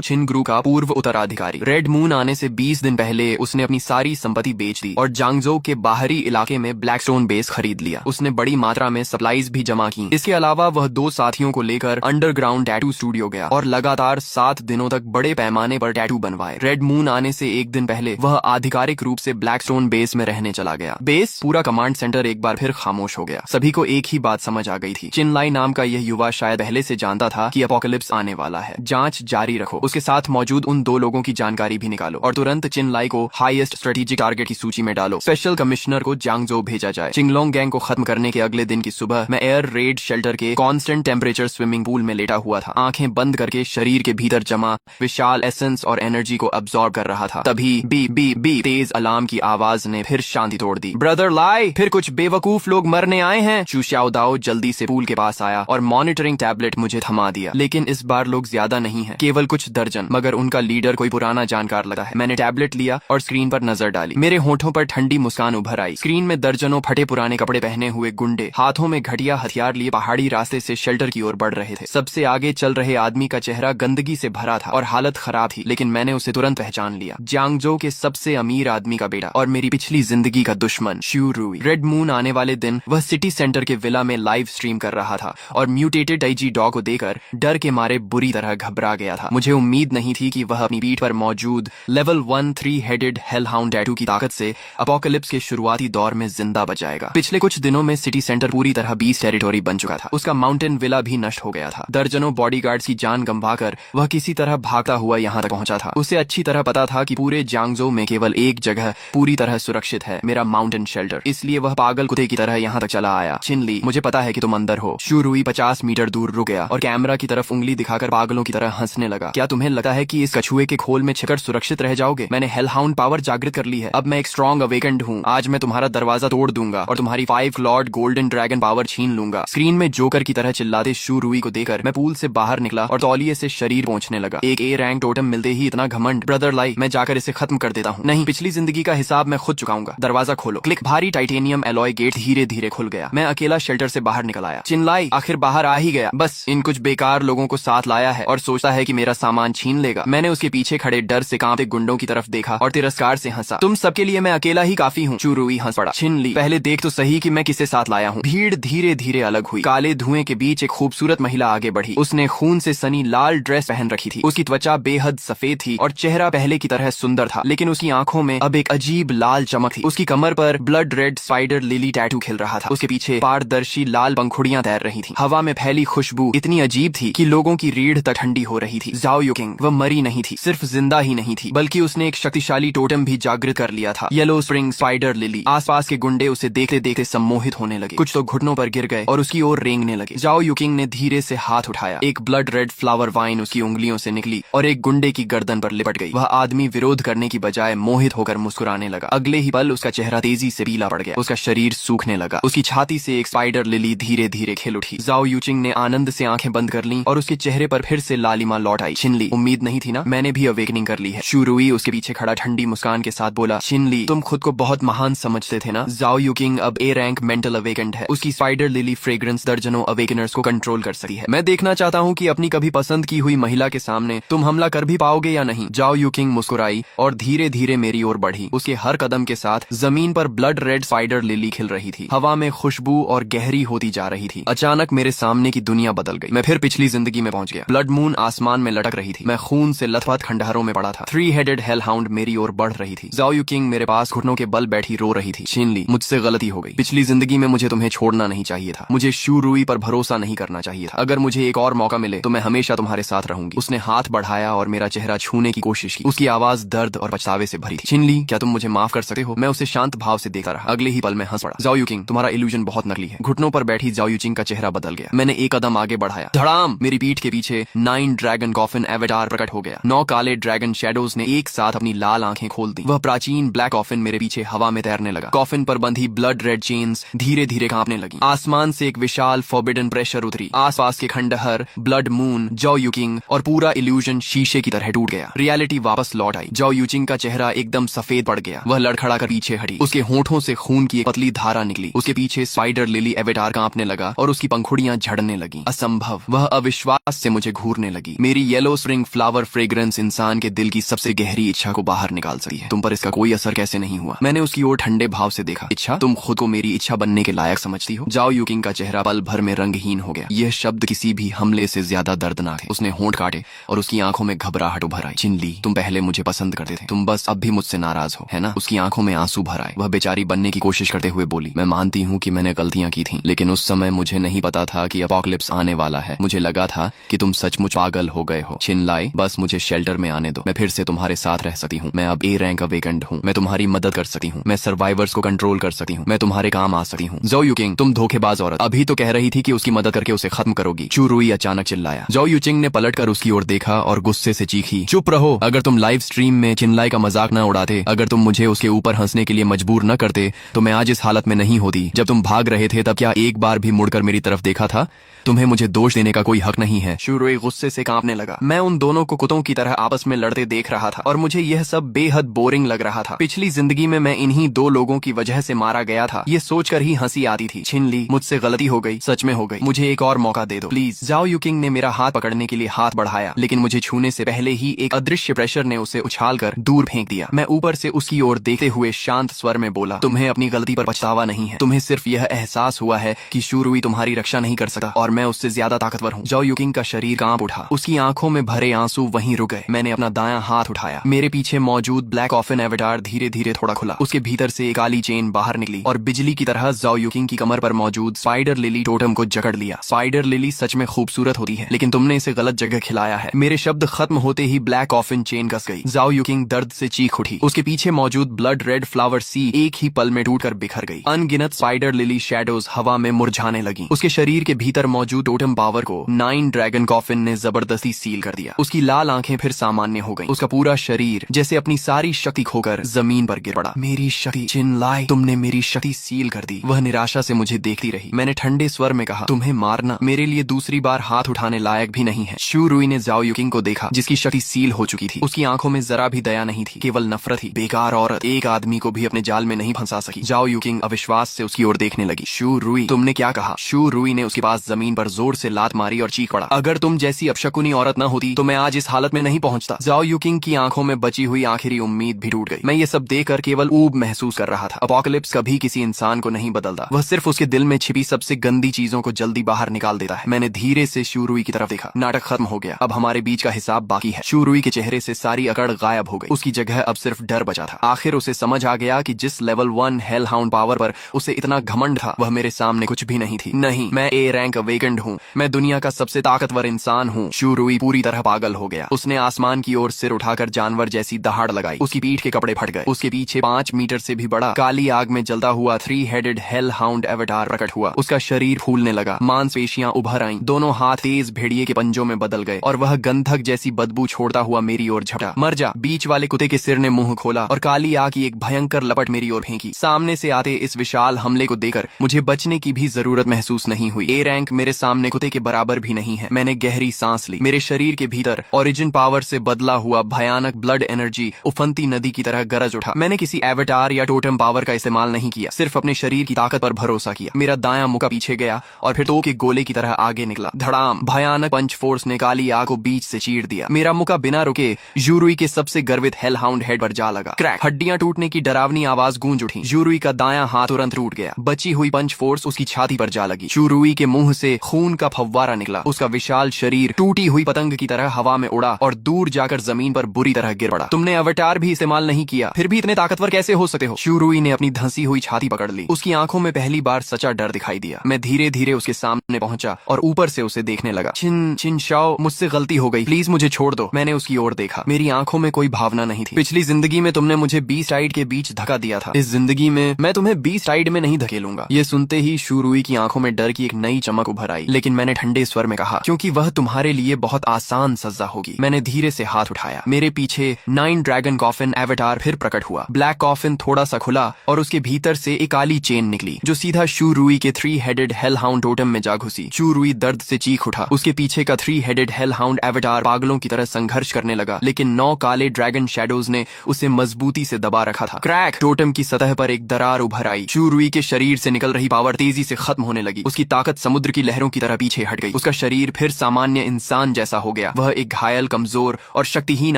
छिन ग्रुप का पूर्व उत्तराधिकारी। रेड मून आने से 20 दिन पहले उसने अपनी सारी संपत्ति बेच दी और जांगजो के बाहरी इलाके में ब्लैकस्टोन बेस खरीद लिया। उसने बड़ी मात्रा में सप्लाईज भी जमा की। इसके अलावा वह 2 साथियों को लेकर अंडरग्राउंड टैटू स्टूडियो गया और लगातार 7 दिनों तक बड़े पैमाने पर टैटू बनवाए। रेड मून आने से 1 दिन पहले वह आधिकारिक रूप से ब्लैकस्टोन बेस में रहने चला गया। बेस, पूरा कमांड सेंटर एक बार फिर खामोश हो गया। सभी को एक ही बात समझ आ गई थी। चिनलाई नाम का यह युवा शायद पहले से जानता था कि एपोकलिप्स आने वाला है। जांच जारी रखो। उसके साथ मौजूद उन 2 लोगों की जानकारी भी निकालो और तुरंत चिनलाई को हाईएस्ट स्ट्रेटेजिक टारगेट की सूची में डालो। स्पेशल कमिश्नर को जांगजो भेजा जाए। चिंगलोंग गैंग को खत्म करने के अगले दिन की सुबह मैं एयर रेड शेल्टर के कांस्टेंट टेम्परेचर स्विमिंग पूल में लेटा हुआ था, आंखें बंद करके शरीर के भीतर जमा विशाल एसेंस और एनर्जी को अब्सॉर्ब कर रहा था। तभी बी बी बी तेज अलार्म की आवाज ने फिर शांति तोड़ दी। ब्रदर लाई, फिर कुछ बेवकूफ लोग मरने आए हैं। चू शाओदाओ जल्दी से पूल के पास आया और मॉनिटरिंग टैबलेट मुझे थमा दिया। लेकिन इस बार लोग ज्यादा नहीं है, केवल कुछ दर्जन, मगर उनका लीडर कोई पुराना जानकार लगा है। मैंने टैबलेट लिया और स्क्रीन पर नजर डाली। मेरे होठों पर ठंडी मुस्कान उभर आई। स्क्रीन में दर्जनों फटे पुराने कपड़े पहने हुए गुंडे हाथों में घटिया हथियार लिए पहाड़ी रास्ते से शेल्टर की ओर बढ़ रहे थे। सबसे आगे चल रहे आदमी का चेहरा गंदगी से भरा था और हालत खराब थी, लेकिन मैंने उसे तुरंत पहचान लिया। जांगजो के सबसे अमीर आदमी का बेटा और मेरी पिछली जिंदगी का दुश्मन शू रुई। रेड मून आने वाले दिन वह सिटी सेंटर के विला में लाइव स्ट्रीम कर रहा था और म्यूटेटेड टाइजी डॉग को देखकर डर के मारे बुरी तरह घबरा गया था। मुझे उम्मीद नहीं थी कि वह अपनी पीठ पर मौजूद लेवल 1 3 हेडेड हेलहाउंड टैटू की ताकत से अपोकलिप्स के शुरुआती दौर में जिंदा बचाएगा। पिछले कुछ दिनों में सिटी सेंटर पूरी तरह बीस्ट टेरिटोरी बन चुका था। उसका माउंटेन विला भी नष्ट हो गया था। दर्जनों बॉडीगार्ड्स की जान गंवाकर वह किसी तरह भागता हुआ यहाँ तक पहुंचा था। उसे अच्छी तरह पता था कि पूरे जांगजो में केवल एक जगह पूरी तरह सुरक्षित है, मेरा माउंटेन शेल्टर। इसलिए वह पागल कुत्ते की तरह यहाँ तक चला आया। चिनली, मुझे पता है कि तुम अंदर हो। शू रुई 50 मीटर दूर रुक गया और कैमरा की तरफ उंगली दिखाकर पागलों की तरह हंसने लगा। क्या तुम्हें लगता है कि इस कछुए के खोल में छिपकर सुरक्षित रह जाओगे। मैंने हेलहाउंड पावर जागृत कर ली है। अब मैं एक स्ट्रॉन्ग अवेकेंड हूँ। आज मैं तुम्हारा दरवाजा तोड़ दूंगा और तुम्हारी 5 लॉर्ड गोल्डन ड्रैगन पावर छीन लूंगा। स्क्रीन में जोकर की तरह चिल्लाते शू रुई को देखकर मैं पूल से बाहर निकला और तौलिए से शरीर पहुंचने लगा। एक ए रैंक टोटम मिलते ही इतना घमंड। ब्रदर लाई, मैं जाकर इसे खत्म कर देता हूँ। नहीं, पिछली जिंदगी का हिसाब मैं खुद चुकाऊंगा। दरवाजा खोलो। क्लिक। भारी टाइटेनियम एलॉय गेट धीरे धीरे खुल गया। मैं अकेला शेल्टर से बाहर निकल आया। चिल्लाई, आखिर बाहर आ ही गया। बस इन कुछ बेकार लोगों को साथ लाया है और सोचता है कि मेरा सामान छीन लेगा। मैंने उसके पीछे खड़े डर से कांपते गुंडों की तरफ देखा और तिरस्कार से हंसा। तुम सबके लिए मैं अकेला ही काफी हूँ। चूरुई हंस पड़ा। छिन ली, पहले देख तो सही कि मैं किसे साथ लाया हूँ। भीड़ धीरे धीरे अलग हुई। काले धुएं के बीच एक खूबसूरत महिला आगे बढ़ी। उसने खून से सनी लाल ड्रेस पहन रखी थी। उसकी त्वचा बेहद सफेद थी और चेहरा पहले की तरह सुंदर था, लेकिन उसकी आंखों में अब एक अजीब लाल चमक थी। उसकी कमर पर blood red spider lily tattoo खिल रहा था। उसके पीछे पारदर्शी लाल पंखुड़ियां तैर रही थी। हवा में फैली खुशबू इतनी अजीब थी कि लोगों की रीढ़ तक ठंडी हो रही थी। ज़ाओ युकिंग, वह मरी नहीं थी, सिर्फ जिंदा ही नहीं थी, बल्कि उसने एक शक्तिशाली टोटम भी जागृत कर लिया था। Yellow spring spider lily. आसपास के गुंडे उसे देखते देखते सम्मोहित होने लगे। कुछ तो घुटनों पर गिर गए और उसकी ओर रेंगने लगे। ज़ाओ युकिंग ने धीरे से हाथ उठाया। एक ब्लड रेड फ्लावर वाइन उसकी उंगलियों से निकली और एक गुंडे की गर्दन पर लिपट गई। वह आदमी विरोध करने की बजाय मोहित होकर मुस्कुराने लगा। अगले ही पल उसका चेहरा तेजी से पीला पड़ गया। उसका शरीर सूखने लगा। उसकी छाती से एक स्पाइडर लिली धीरे धीरे खिल उठी। ज़ाओ युचिंग ने आनंद से आंखें बंद कर लीं और उसके चेहरे पर फिर से लालिमा लौट आई। छिनली, उम्मीद नहीं थी ना? मैंने भी अवेकनिंग कर ली है। शूरुई उसके पीछे खड़ा ठंडी मुस्कान के साथ बोला। छिनली, तुम खुद को बहुत महान समझते थे ना? ज़ाओ युकिंग अब ए रैंक मेंटल अवेकेंड है। उसकी स्पाइडर लिली फ्रेग्रेंस दर्जनों अवेकनर्स को कंट्रोल कर सकती है। मैं देखना चाहता हूँ कि अपनी कभी पसंद की हुई महिला के सामने तुम हमला कर भी पाओगे या नहीं। ज़ाओ युकिंग मुस्कुराई और धीरे धीरे मेरी ओर बढ़ी। उसके हर कदम के साथ जमीन पर ब्लड रेड स्पाइडर लिली खिल रही थी। हवा में खुशबू और गहरी होती जा रही थी। अचानक मेरे सामने की दुनिया बदल गई। मैं फिर पिछली जिंदगी में पहुंच गया। ब्लड मून आसमान में लटक रही थी। मैं खून से लथपथ खंडहरों में पड़ा था। 3 हेडेड हेल हाउंड मेरी ओर बढ़ रही थी। ज़ाओ युकिंग मेरे पास घुटनों के बल बैठी रो रही थी। छिनली, मुझसे गलती हो गई। पिछली जिंदगी में मुझे तुम्हें छोड़ना नहीं चाहिए था। मुझे शू रुई पर भरोसा नहीं करना चाहिए था। अगर मुझे एक और मौका मिले तो मैं हमेशा तुम्हारे साथ रहूंगी। उसने हाथ बढ़ाया और मेरा चेहरा छूने की कोशिश की। उसकी आवाज दर्द और पछतावे से भरी थी। छिनली, क्या तुम मुझे माफ कर सकते हो? मैं उसे शांत भाव से देखता रहा। अगले ही पल में हंस पड़ा। ज़ाओ युकिंग, तुम्हारा इल्यूजन बहुत नकली है। घुटनों पर बैठी ज़ाओ युचिंग का चेहरा बदल गया। मैंने एक कदम आगे बढ़ाया। धड़ाम! मेरी पीठ के पीछे 9 ड्रैगन कॉफिन एवेटार प्रकट हो गया। 9 काले ड्रैगन शैडोज ने एक साथ अपनी लाल आंखें खोल दी। वह प्राचीन ब्लैक कॉफिन मेरे पीछे हवा में तैरने लगा। कॉफिन पर बंधी ब्लड रेड चेन्स धीरे धीरे कांपने लगी। आसमान से एक विशाल फॉरबिडन प्रेशर उतरी। आसपास के खंडहर, ब्लड मून, ज़ाओ युकिंग और पूरा इल्यूजन शीशे की तरह टूट गया। रियलिटी वापस लौट आई। ज़ाओ युचिंग का चेहरा एकदम सफेद पड़ गया। वह लड़खड़ा कर पीछे हटी। उसके होंठों से खून की एक पतली धारा निकली। उसके पीछे स्पाइडर लिली एवेटार कांपने लगा और उसकी पंखुड़ियां झड़ने लगी। असंभव! वह अविश्वास से मुझे घूरने लगी। मेरी येलो स्प्रिंग फ्लावर फ्रेग्रेंस इंसान के दिल की सबसे गहरी इच्छा को बाहर निकाल सकती है। तुम पर इसका कोई असर कैसे नहीं हुआ? मैंने उसकी ओर ठंडे भाव से देखा। इच्छा? तुम खुद को मेरी इच्छा बनने के लायक समझती हो? ज़ाओ युकिंग का चेहरा पल भर में रंगहीन हो गया। यह शब्द किसी भी हमले से ज्यादा दर्दनाक है। उसने होंठ काटे और उसकी आंखों में घबराहट उभर आई। छिनली, तुम पहले मुझे पसंद करते थे। तुम बस अब भी मुझसे नाराज हो, है ना? उसकी आंखों में आंसू भर आए। वह बेचारी बनने की कोशिश करते हुए बोली। मैं मानती हूँ कि मैंने गलतियां की थी, लेकिन उस समय मुझे नहीं पता था कि अपोकलिप्स आने वाला है। मुझे लगा था कि तुम सचमुच पागल हो गए हो। छिनलाई, बस मुझे शेल्टर में आने दो। मैं फिर से तुम्हारे साथ रह सकती हूँ। मैं अब ए रैंक अवेकेंड हूँ। मैं तुम्हारी मदद कर सकती हूँ। मैं सर्वाइवर्स को कंट्रोल कर सकती हूँ। मैं तुम्हारे काम आ सकती हूँ। ज़ाओ युकिंग, तुम धोखेबाज औरत, अभी तो कह रही थी कि उसकी मदद करके उसे खत्म करोगी। चूरुई अचानक चिल्लाया। ज़ाओ युचिंग ने पलटकर उसकी ओर देखा और गुस्से से चीखी। चुप रहो! अगर तुम लाइव स्ट्रीम में चिनलाई का मजाक न उड़ाते, अगर तुम मुझे उसके ऊपर हंसने के लिए मजबूर न करते, तो मैं आज इस हालत में नहीं होती। जब तुम भाग रहे थे तब क्या एक बार भी मुड़कर मेरी तरफ देखा था? तुम्हें मुझे दोष देने का कोई हक नहीं है। शूरुई गुस्से से कांपने लगा। मैं उन दोनों को कुत्तों की तरह आपस में लड़ते देख रहा था और मुझे यह सब बेहद बोरिंग लग रहा था। पिछली जिंदगी में मैं इन्हीं 2 लोगों की वजह से मारा गया था। ये सोचकर ही हंसी आती थी। छिनली, मुझसे गलती हो गई, सच में हो गई। मुझे एक और मौका दे दो प्लीज। ज़ाओ युकिंग ने मेरा हाथ पकड़ने के लिए हाथ बढ़ाया, लेकिन मुझे छूने से पहले ही एक अदृश्य प्रेशर ने उसे उछालकर दूर फेंक दिया। मैं ऊपर से उसकी ओर देखते हुए शांत स्वर में बोला, तुम्हें अपनी गलती पर पछतावा नहीं है। तुम्हें सिर्फ यह एहसास हुआ है कि शूरुई तुम्हारी रक्षा नहीं कर सकता और मैं उससे ज्यादा ताकतवर हूँ। ज़ाओ युकिंग का शरीर कांप उठा। उसकी आंखों में भरे आंसू वहीं रुक गए। मैंने अपना दायां हाथ उठाया। मेरे पीछे मौजूद ब्लैक कॉफिन एवेटार धीरे धीरे थोड़ा खुला। उसके भीतर से एक काली चेन बाहर निकली और बिजली की तरह ज़ाओ युकिंग की कमर पर मौजूद स्पाइडर लिली टोटम को जकड़ लिया। स्पाइडर लिली सच में खूबसूरत होती है, लेकिन तुमने इसे गलत जगह खिलाया है। मेरे शब्द खत्म होते ही ब्लैक कॉफिन चेन कस गई। ज़ाओ युकिंग दर्द से चीख उठी। उसके पीछे मौजूद ब्लड रेड फ्लावर सी एक ही पल में टूटकर बिखर गई। अनगिनत स्पाइडर लिली शैडोज हवा में मुरझाने लगी। उसके शरीर के भीतर मौजूद टोटम पावर को 9 ड्रैगन कॉफिन ने जबरदस्ती सील कर दिया। उसकी लाल आंखें फिर सामान्य हो गई। उसका पूरा शरीर जैसे अपनी सारी शक्ति खोकर जमीन पर गिर पड़ा। मेरी शक्ति चिनलाई, तुमने मेरी शक्ति सील कर दी। वह निराशा से मुझे देखती रही। मैंने ठंडे स्वर में कहा, तुम्हें मारना मेरे लिए दूसरी बार हाथ उठाने लायक भी नहीं है। शू रुई ने जाओ युकिंग को देखा, जिसकी शक्ति सील हो चुकी थी। उसकी आंखों में जरा भी दया नहीं थी, केवल नफरत थी। बेकार औरत, एक आदमी को भी अपने जाल में नहीं फंसा सकी। जाओ युकिंग अविश्वास से उसकी ओर देखने लगी। शू रुई, तुमने क्या कहा? शू रुई ने उसके पास जमीन पर जोर से लात मारी और चीख पड़ा, अगर तुम जैसी अपशकुनी औरत न होती तो मैं आज इस हालत में नहीं पहुंचता। जाओ युकिंग की आंखों में बची हुई आखिरी उम्मीद भी टूट गई। मैं ये सब देखकर केवल ऊब महसूस कर रहा था। अपोकलिप्स कभी किसी इंसान को नहीं बदलता, वह सिर्फ उसके दिल में छिपी सबसे गंदी चीजों को जल्दी बाहर निकाल देता है। मैंने धीरे से शू रुई की तरफ देखा। नाटक खत्म हो गया, अब हमारे बीच का हिसाब बाकी है। शू रुई के चेहरे से सारी अकड़ गायब हो गई। उसकी जगह अब सिर्फ डर बचा था। आखिर उसे समझ आ गया कि जिस लेवल 1 हेल हाउंड पावर पर उसे इतना घमंड था, वह मेरे सामने कुछ भी नहीं थी। नहीं, मैं ए रैंक अवेकेंड हूँ, मैं दुनिया का सबसे ताकतवर इंसान हूँ। शू रुई पूरी तरह पागल हो गया। उसने आसमान की ओर सिर उठाकर जानवर जैसी दहाड़ लगाई। उसकी पीठ के कपड़े फट गए। उसके पीछे 5 मीटर से भी बड़ा काली आग में जलता हुआ 3-हेडेड हेल हाउंड एवटार प्रकट हुआ। उसका शरीर फूलने लगा, मांसपेशियां उभर आईं, दोनों हाथ तेज भेड़िए के पंजों में बदल गए और वह गंधक जैसी बदबू छोड़ता हुआ मेरी ओर झपटा। मर जा, बीच वाले कुत्ते के सिर ने मुंह खोला और काली आग की एक भयंकर लपट मेरी ओर फेंकी। सामने से आते इस विशाल हमले को देखकर मुझे बचने की भी जरूरत महसूस नहीं हुई। ए रैंक मेरे सामने कुत्ते के बराबर भी नहीं है। मैंने गहरी सांस ली। मेरे शरीर के भीतर ओरिजिन पावर से बदला हुआ भयानक ब्लड एनर्जी उफनती नदी की तरह गरज उठा। मैंने किसी एवटार या टोटम पावर का इस्तेमाल नहीं किया, सिर्फ अपने शरीर की ताकत पर भरोसा किया। मेरा दायां मुका पीछे गया और फिर तो के गोले की तरह आगे निकला। धड़ाम, भयानक पंच फोर्स ने काली आग को बीच से चीर दिया। मेरा मुका बिना रुके यूरुई के सबसे गर्वित हेल हाउंड हेड पर जा लगा। क्रैक, हड्डियां टूटने की डरावनी आवाज गूंज उठी। यूरुई का दायां हाथ तुरंत टूट गया। बची हुई पंच फोर्स उसकी छाती पर जा लगी। यूरुई के मुंह से खून का फव्वारा निकला। उसका विशाल शरीर टूटी हुई पतंग की तरह हवा में उड़ा और दूर जाकर जमीन पर बुरी तरह गिर पड़ा। तुमने अवतार भी इस्तेमाल नहीं किया, फिर भी इतने ताकतवर कैसे हो सकते हो? यूरुई ने अपनी धंसी हुई छाती पकड़ ली। उसकी आंखों में पहली बार सच्चा डर दिखाई दिया। मैं धीरे धीरे उसके सामने पहुंचा और ऊपर से उसे देखने लगा। चिन शाओ, मुझसे गलती हो गई, प्लीज मुझे छोड़ दो। मैंने उसकी ओर देखा। मेरी आंखों में कोई भावना नहीं थी। पिछली जिंदगी में तुमने मुझे 20 राइड के बीच धक्का दिया था, इस जिंदगी में मैं तुम्हें 20 राइड में नहीं धकेलूंगा। ये सुनते ही यूरुई की आंखों में डर की एक नई चमक उभर आई, लेकिन मैंने ठंडे स्वर में कहा, क्योंकि वह तुम्हारे लिए बहुत आसान सजा होगी। मैंने धीरे से हाथ उठाया। मेरे पीछे 9 ड्रैगन कॉफिन एवटार फिर प्रकट हुआ। ब्लैक कॉफिन थोड़ा सा खुला और उसके भीतर से एक काली चेन निकली जो सीधा यूरुई के 3-हेडेड हेल हाउंड टोटम में जा घुसी। यूरुई दर्द से चीख उठा। उसके पीछे का 3-हेडेड हेल हाउंड एवटार पागलों की तरह संघर्ष करने लगा, लेकिन 9 काले ड्रैगन शैडोज ने उसे मजबूती से दबा रखा था। क्रैक, टोटम की सतह पर एक दरार उभर आई। यूरुई के शरीर से निकल रही पावर तेजी से खत्म होने लगी। उसकी ताकत समुद्र की लहरों की तरह पीछे हट गई। उसका शरीर फिर सामान्य इंसान जैसा हो गया। वह एक घायल, कमजोर और शक्तिहीन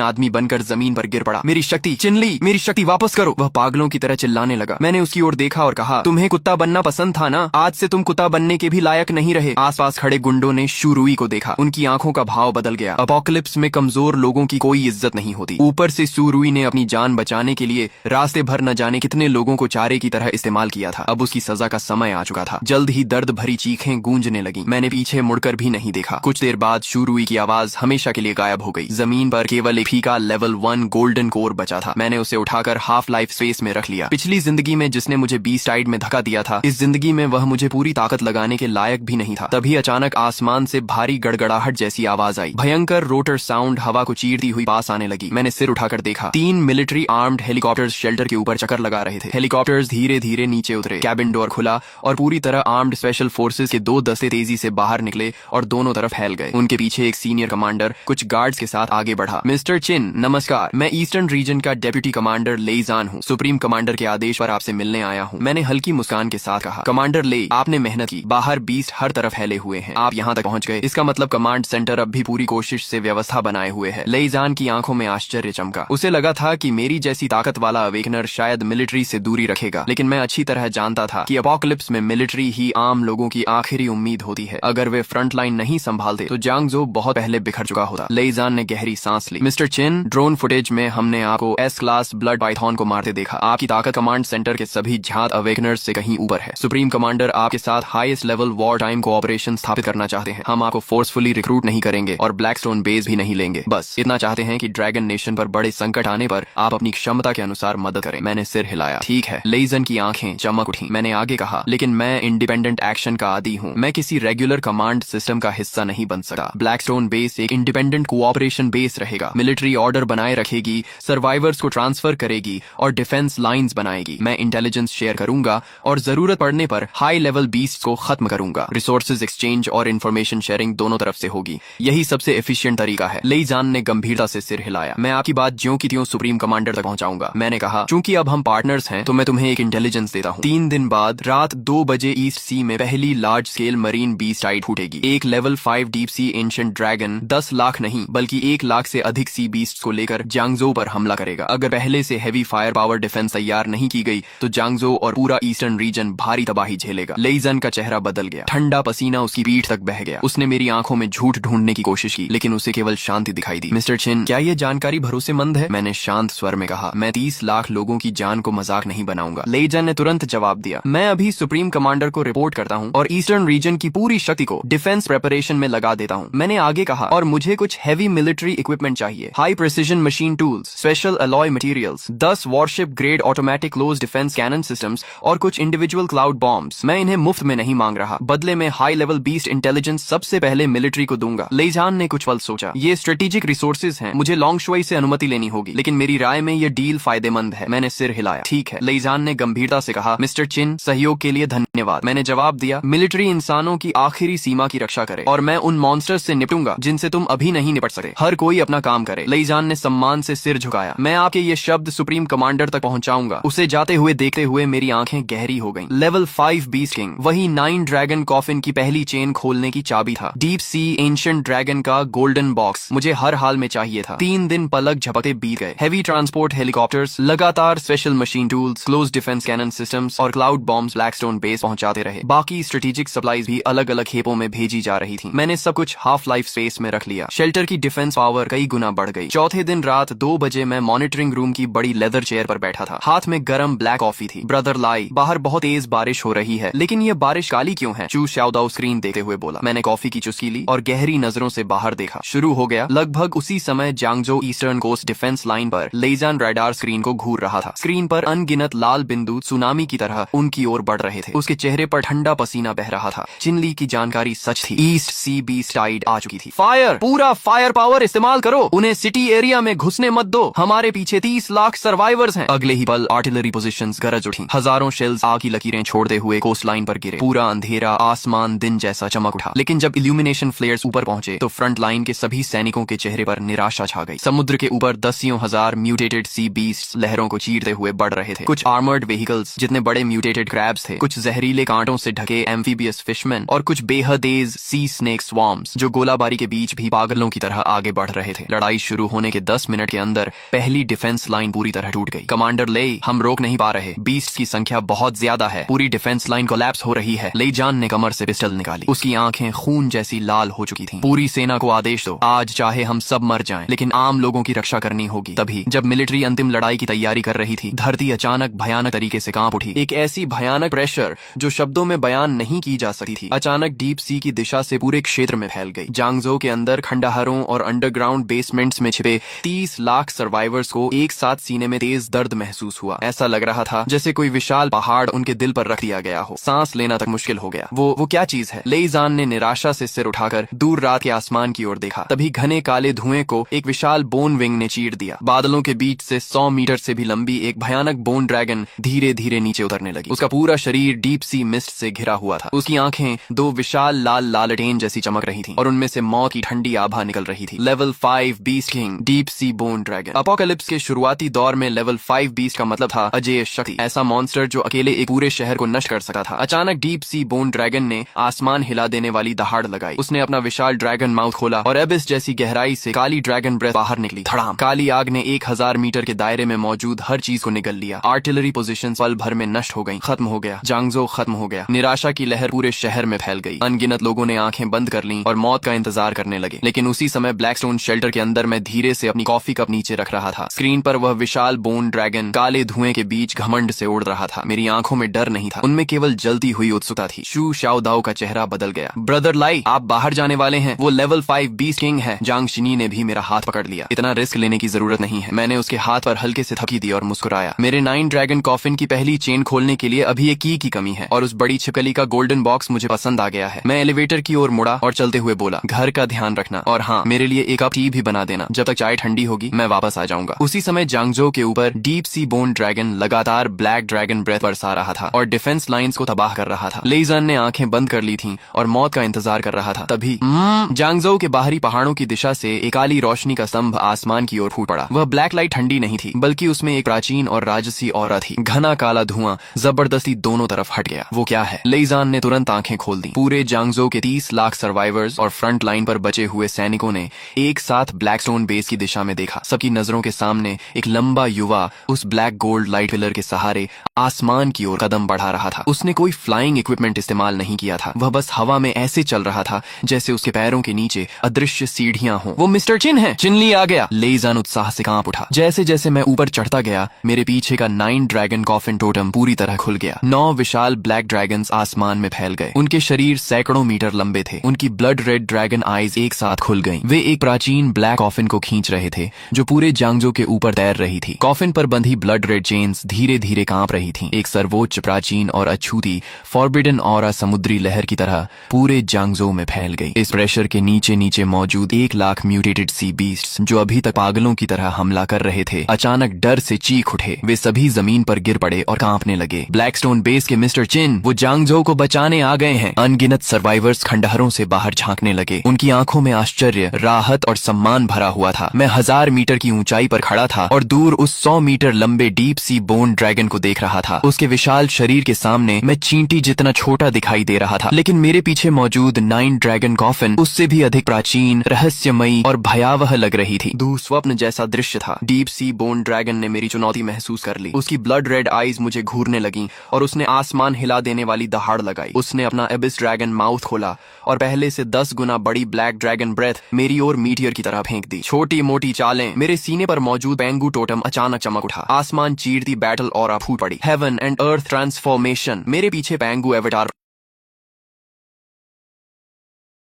आदमी बनकर जमीन पर गिर पड़ा। मेरी शक्ति, चिनली, मेरी शक्ति वापस करो। वह पागलों की तरह चिल्लाने लगा। मैंने उसकी ओर देखा और कहा, तुम्हें कुत्ता बनना पसंद था ना? आज से तुम कुत्ता बनने के भी लायक नहीं रहे। आसपास खड़े गुंडों ने यूरुई को देखा। उनकी आंखों का भाव बदल गया। अपोकलिप्स में कमजोर लोगों की कोई इज्जत नहीं होती। ऊपर से यूरुई ने अपनी जान बचाने के लिए रास्ते भर न जाने कितने लोगों को चारे की तरह इस्तेमाल किया था। अब उसकी सजा का समय आ चुका था। जल्द ही दर्द भरी चीखें गूंजने लगी। मैंने पीछे मुड़कर भी नहीं देखा। कुछ देर बाद यूरुई की आवाज हमेशा के लिए गायब हो गई। जमीन पर केवल एक फीका लेवल 1 गोल्डन कोर बचा था। मैंने उसे उठाकर हाफ लाइफ स्पेस में रख लिया। पिछली जिंदगी में जिसने मुझे 20 राइड में धक्का दिया था, इस जिंदगी में वह मुझे पूरी ताकत लगाने के लायक भी नहीं था। तभी अचानक आसमान से भारी गड़गड़ाहट जैसी आवाज आई। भयंकर रोटर साउंड हवा को चीरती हुई पास आने लगी। मैंने सिर उठाकर देखा। 3 मिलिट्री आर्म्ड हेलीकॉप्टर्स शेल्टर के ऊपर चक्कर लगा रहे थे। हेलीकॉप्टर्स धीरे धीरे नीचे उतरे। कैबिन डोर खुला और पूरी तरह आर्म्ड स्पेशल फोर्सेस के 2 दस्ते तेजी से बाहर निकले और दोनों तरफ फैल गए। उनके पीछे एक सीनियर कमांडर कुछ गार्ड्स के साथ आगे बढ़ा। मिस्टर चिन, नमस्कार। मैं ईस्टर्न रीजन का डेप्यूटी कमांडर लेइजान हूँ। सुप्रीम कमांडर के आदेश पर आपसे मिलने आया हूँ। मैंने हल्की मुस्कान के साथ कहा। कमांडर ले, आपने मेहनत की। बाहर बीस्ट हर तरफ फैले हुए हैं। आप यहाँ तक पहुँच गए, इसका मतलब कमांड सेंटर अब भी पूरी कोशिश से व्यवस्था बनाए हुए है। लेइजान की आंखों में आश्चर्य चमका। उसे लगा था कि मेरी जैसी ताकत वाला अवेकनर शायद मिलिट्री से दूरी रखेगा, लेकिन मैं अच्छी तरह जानता था कि अपोकलिप्स में मिलिट्री ही आम लोगों की आखिरी उम्मीद होती है। अगर वे फ्रंट लाइन नहीं संभालते तो जांगजो बहुत पहले बिखर चुका होता। लेइजान ने गहरी सांस ली। मिस्टर चिन, ड्रोन फुटेज में हमने आपको एस क्लास ब्लड पाइथन को मारते देखा। आपकी ताकत कमांड सेंटर के सभी झात अवेकनर्स से कहीं ऊपर है। सुप्रीम कमांडर आपके साथ highest level war time cooperation स्थापित करना चाहते हैं। हम आपको फोर्सफुली रिक्रूट नहीं करेंगे और ब्लैकस्टोन बेस भी नहीं लेंगे। बस इतना चाहते हैं कि ड्रैगन नेशन पर बड़े संकट आने पर आप अपनी क्षमता के अनुसार मदद करें। मैंने सिर हिलाया। ठीक है। लेइजन की आंखें चमक उठी। मैंने आगे कहा, लेकिन मैं इंडिपेंडेंट एक्शन का आदी हूँ। मैं किसी रेगुलर कमांड सिस्टम का हिस्सा नहीं बन सकता। ब्लैकस्टोन बेस एक इंडिपेंडेंट कोऑपरेटिव ऑपरेशन बेस रहेगा, मिलिट्री ऑर्डर बनाए रखेगी, सर्वाइवर्स को ट्रांसफर करेगी और डिफेंस लाइंस बनाएगी। मैं इंटेलिजेंस शेयर करूंगा और जरूरत पड़ने पर हाई लेवल बीस्ट को खत्म करूंगा। रिसोर्सेज एक्सचेंज और इन्फॉर्मेशन शेयरिंग दोनों तरफ से होगी। यही सबसे एफिशिएंट तरीका है। लेई जान ने गंभीरता से सिर हिलाया। मैं आपकी बात ज्यों की त्यों सुप्रीम कमांडर तक पहुंचाऊंगा। मैंने कहा, चूंकि अब हम पार्टनर्स हैं तो मैं तुम्हें एक इंटेलिजेंस देता हूं। 3 दिन बाद रात 2 बजे ईस्ट सी में पहली large scale marine beast tide फूटेगी। एक level 5 deep sea ancient dragon 10 lakh नहीं बल्कि 1 लाख से अधिक सी बीस्ट को लेकर जांगजो पर हमला करेगा। अगर पहले से हैवी फायर पावर डिफेंस तैयार नहीं की गई तो जांगजो और पूरा ईस्टर्न रीजन भारी तबाही झेलेगा। लेईजन का चेहरा बदल गया। ठंडा पसीना उसकी पीठ तक बह गया। उसने मेरी आंखों में झूठ ढूंढने की कोशिश की लेकिन उसे केवल शांति दिखाई दी। मिस्टर चिन, क्या ये जानकारी भरोसेमंद है? मैंने शांत स्वर में कहा। मैं 30 लाख लोगों की जान को मजाक नहीं बनाऊंगा। लेईजन ने तुरंत जवाब दिया, मैं अभी सुप्रीम कमांडर को रिपोर्ट करता हूँ और ईस्टर्न रीजन की पूरी शक्ति को डिफेंस प्रेपरेशन में लगा देता हूँ। मैंने आगे कहा, और मुझे कुछ हैवी मिलिट्री इक्विपमेंट चाहिए, high precision machine tools, special alloy materials, 10 warship grade automatic close defence cannon systems और कुछ इंडिविजुअल क्लाउड बॉम्ब्स। मैं इन्हें मुफ्त में नहीं मांग रहा, बदले में हाई लेवल बीस्ट इंटेलिजेंस सबसे पहले मिलिट्री को दूंगा। लेईजान ने कुछ पल सोचा। ये स्ट्रेटेजिक रिसोर्सेज हैं, मुझे लॉन्गशुई से अनुमति लेनी होगी, लेकिन मेरी राय में ये डील फायदेमंद है। मैंने सिर हिलाया। ठीक है। लेईजान ने गंभीरता से कहा, मिस्टर चिन, सहयोग के लिए धन्यवाद। मैंने जवाब दिया, मिलिट्री इंसानों की आखिरी सीमा की रक्षा करे और मैं उन मॉन्स्टर्स से निपटूंगा जिनसे तुम अभी नहीं निपट सकते। हर कोई अपना काम करे। लेईजान ने सम्मान से सिर झुकाया। मैं आपके ये शब्द सुप्रीम कमांडर तक पहुंचाऊंगा। उसे जाते हुए देखते हुए मेरी आंखें गहरी हो गईं। लेवल 5 बीस्ट किंग, वही 9 ड्रैगन कॉफिन की पहली चेन खोलने की चाबी था। डीप सी एंशिएंट ड्रैगन का गोल्डन बॉक्स मुझे हर हाल में चाहिए था। 3 दिन पलक झपकते बीत गए। हेवी ट्रांसपोर्ट हेलीकॉप्टर्स लगातार special machine tools, close defence cannon systems और क्लाउड बॉम्ब्स ब्लैकस्टोन बेस पहुंचाते रहे। बाकी स्ट्रेटेजिक सप्लाईज भी अलग अलग खेपों में भेजी जा रही थी। मैंने सब कुछ हाफ लाइफ स्पेस में रख लिया। शेल्टर की डिफेंस पावर कई गुना बढ़ गई। चौथे दिन रात 2 बजे मैं मॉनिटरिंग रूम की बड़ी लेदर चेयर पर बैठा था। हाथ में गरम ब्लैक कॉफी थी। ब्रदर लाई, बाहर बहुत तेज बारिश हो रही है, लेकिन ये बारिश काली क्यों है? चू शाओदाओ स्क्रीन देखते हुए बोला। मैंने कॉफी की चुस्की ली और गहरी नजरों से बाहर देखा। शुरू हो गया। लगभग उसी समय जांगजो ईस्टर्न कोस्ट डिफेंस लाइन पर लेईजान रडार स्क्रीन को घूर रहा था। स्क्रीन पर अनगिनत लाल बिंदु सुनामी की तरह उनकी ओर बढ़ रहे थे। उसके चेहरे पर ठंडा पसीना बह रहा था। चिनली की जानकारी सच थी। ईस्ट सी बीस्ट टाइड आ चुकी थी। फायर, पूरा फायर पावर इस्तेमाल करो। उन्हें सिटी एरिया में घुसने मत दो। हमारे पीछे 30 लाख सर्वाइवर्स हैं। अगले ही पल आर्टिलरी पोजीशंस गरज उठी। हजारों शेल्स आग की लकीरें छोड़ते हुए कोस्ट लाइन पर गिरे। पूरा अंधेरा, आसमान दिन जैसा चमक उठा। लेकिन जब इल्यूमिनेशन फ्लेयर्स ऊपर पहुंचे तो फ्रंट लाइन के सभी सैनिकों के चेहरे पर निराशा छा गई। समुद्र के ऊपर दसियों हजार म्यूटेटेड सी बीस्ट लहरों को चीरते हुए बढ़ रहे थे। कुछ आर्मर्ड व्हीकल्स जितने बड़े म्यूटेटेड क्रैब्स थे, कुछ जहरीले कांटों से ढके एम्फीबियस फिशमैन और कुछ बेहद तेज सी स्नेक स्वार्म्स जो गोलाबारी के बीच भी पागलों की तरह आगे बढ़ रहे थे। लड़ाई शुरू होने के 10 मिनट के अंदर पहली डिफेंस लाइन पूरी तरह टूट गई। कमांडर लेई, हम रोक नहीं पा रहे। बीस्ट की संख्या बहुत ज्यादा है। पूरी डिफेंस लाइन कोलैप्स हो रही है। लेईजान ने कमर से पिस्टल निकाली। उसकी आंखें खून जैसी लाल हो चुकी थीं। पूरी सेना को आदेश दो, आज चाहे हम सब मर जाएं, लेकिन आम लोगों की रक्षा करनी होगी। तभी जब मिलिट्री अंतिम लड़ाई की तैयारी कर रही थी, धरती अचानक भयानक तरीके से कांप उठी। एक ऐसी भयानक प्रेशर जो शब्दों में बयान नहीं की जा सकती थी, अचानक डीप सी की दिशा से पूरे क्षेत्र में फैल गई। जांगजो के अंदर खंडहरों और अंडरग्राउंड बेसमेंट्स में छिपे 30 लाख सर्वाइवर्स को एक साथ सीने में तेज दर्द महसूस हुआ। ऐसा लग रहा था जैसे कोई विशाल पहाड़ उनके दिल पर रख दिया गया हो। सांस लेना तक मुश्किल हो गया। वो क्या चीज है? लेईजान ने निराशा से सिर उठाकर दूर रात के आसमान की ओर देखा। तभी घने काले धुएं को एक विशाल बोन विंग ने चीर दिया। बादलों के बीच से 100 मीटर से भी लंबी एक भयानक बोन ड्रैगन धीरे धीरे नीचे उतरने लगी। उसका पूरा शरीर डीप सी मिस्ट से घिरा हुआ था। उसकी आंखें 2 विशाल लाल लालटेन जैसी चमक रही थीं और उनमें से मौत की ठंडी आभा निकल रही थी। Level 5 beast king, deep sea bone dragon. Apocalypse के शुरुआती दौर में लेवल 5 बीस्ट का मतलब था अजेय शक्ति, ऐसा मॉन्स्टर जो अकेले एक पूरे शहर को नष्ट कर सकता था। अचानक डीप सी बोन ड्रैगन ने आसमान हिला देने वाली दहाड़ लगाई। उसने अपना विशाल ड्रैगन माउथ खोला और एबिस जैसी गहराई से काली ड्रैगन ब्रेथ बाहर निकली। धड़ाम! काली आग ने 1000 मीटर के दायरे में मौजूद हर चीज को निगल लिया। आर्टिलरी पोजीशंस पल भर में नष्ट हो गईं। खत्म हो गया। जांगजो खत्म हो गया। निराशा की लहर पूरे शहर में फैल गई। अनगिनत लोगों ने आंखें बंद कर लीं और मौत का इंतजार करने लगे। लेकिन उसी समय ब्लैकस्टोन शेल्टर के अंदर मैं धीरे से अपनी कॉफी कप नीचे रख रहा था। स्क्रीन पर वह विशाल बोन ड्रैगन काले धुएं के बीच घमंड से उड़ रहा था। मेरी आंखों में डर नहीं था, उनमें केवल जलती हुई उत्सुकता थी। शू शाओदाओ का चेहरा बदल गया। ब्रदर लाई, आप बाहर जाने वाले हैं। वो लेवल 5 बीस्ट किंग है। जांग शिनी ने भी मेरा हाथ पकड़ लिया। इतना रिस्क लेने की जरूरत नहीं है। मैंने उसके हाथ पर हल्के से थपकी दी और मुस्कुराया। मेरे 9 ड्रैगन कॉफिन की पहली चेन खोलने के लिए अभी एक की कमी है और उस बड़ी छिपकली का गोल्डन बॉक्स मुझे पसंद आ गया है। मैं एलिवेटर की ओर मुड़ा और चलते हुए बोला, घर का ध्यान रखना और हाँ, मेरे लिए एक कप टी भी बना देना। जब तक चाय ठंडी होगी मैं वापस आ जाऊंगा। उसी समय जांगजो के ऊपर डीप सी बोन ड्रैगन लगातार ब्लैक ड्रैगन ब्रेथ बरसा रहा था और डिफेंस लाइंस को तबाह कर रहा था। लेइजान ने आंखें बंद कर ली थीं और मौत का इंतजार कर रहा था। तभी जांगजो के बाहरी पहाड़ों की दिशा से एक काली रोशनी का स्तंभ आसमान की ओर फूट पड़ा। वह ब्लैक लाइट ठंडी नहीं थी, बल्कि उसमें एक प्राचीन और राजसी ऑरा थी। घना काला धुआं जबरदस्ती दोनों तरफ हट गया। वो क्या है? लेइजान ने तुरंत आंखें खोल दी। पूरे जांगजो के 30 लाख सर्वाइवर्स और फ्रंट लाइन पर बचे हुए सैनिकों ने एक साथ ब्लैकस्टोन बेस की दिशा में देखा। सबकी नजरों के सामने एक लंबा युवा उस ब्लैक गोल्ड लाइट पिलर के सहारे आसमान की ओर कदम बढ़ा रहा था। उसने कोई फ्लाइंग इक्विपमेंट इस्तेमाल नहीं किया था। वह बस हवा में ऐसे चल रहा था जैसे उसके पैरों के नीचे अदृश्य सीढ़ियां हों। वो मिस्टर चिन है। चिनली आ गया। लेइजान उत्साह से कांप उठा। जैसे जैसे मैं ऊपर चढ़ता गया, मेरे पीछे का 9 ड्रैगन कॉफिन टोटम पूरी तरह खुल गया। 9 विशाल ब्लैक ड्रैगन्स आसमान में फैल गए। उनके शरीर सैकड़ों मीटर लंबे थे। उनकी ब्लड रेड ड्रैगन आईज एक साथ खुल गईं। वे एक प्राचीन ब्लैक कॉफिन को खींच रहे थे जो पूरे जांगजो के ऊपर तैर रही थी। कॉफिन पर बंधी ब्लड रेड चेन्स धीरे धीरे कांप रही थीं। एक सर्वोच्च, प्राचीन और अछूती फॉरबिडन ऑरा समुद्री लहर की तरह पूरे जांगजो में फैल गई। इस प्रेशर के नीचे नीचे मौजूद 1 लाख म्यूटेटेड सी बीस्ट्स जो अभी तक पागलों की तरह हमला कर रहे थे, अचानक डर से चीख उठे। वे सभी जमीन पर गिर पड़े और कांपने लगे। ब्लैकस्टोन बेस के मिस्टर चिन, वो जांगजो को बचाने आ गए हैं। अनगिनत सर्वाइवर्स खंडहरों से बाहर झांकने लगे। उनकी आंखों में आश्चर्य, राहत और सम्मान भरा हुआ था। मैं 1000 मीटर की ऊंचाई पर खड़ा था और दूर उस 100 मीटर लंबे डीप सी बोन ड्रैगन को देख रहा था। उसके विशाल शरीर के सामने मैं चींटी जितना छोटा दिखाई दे रहा था, लेकिन मेरे पीछे मौजूद 9 ड्रैगन कॉफिन उससे भी अधिक प्राचीन, रहस्यमयी और भयावह लग रही थी। दुःस्वप्न जैसा दृश्य था। डीप सी बोन ड्रैगन ने मेरी चुनौती महसूस कर ली। उसकी ब्लड रेड आईज मुझे घूरने लगी और उसने आसमान हिला देने वाली दहाड़ लगाई। उसने अपना एबिस ड्रैगन माउथ खोला और पहले से 10 गुना बड़ी ब्लैक ड्रैगन ब्रेथ मेरी ओर मीटियर की तरह फेंक दी। छोटी मोटी चालें। मेरे सीने पर मौजूद पेंगू टोटम अचानक चमक उठा। आसमान चीरती बैटल ऑरा फूट पड़ी। Heaven and earth transformation. मेरे पीछे पेंगू avatar.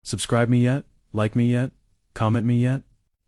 Subscribe me yet? Like me yet? Comment me yet?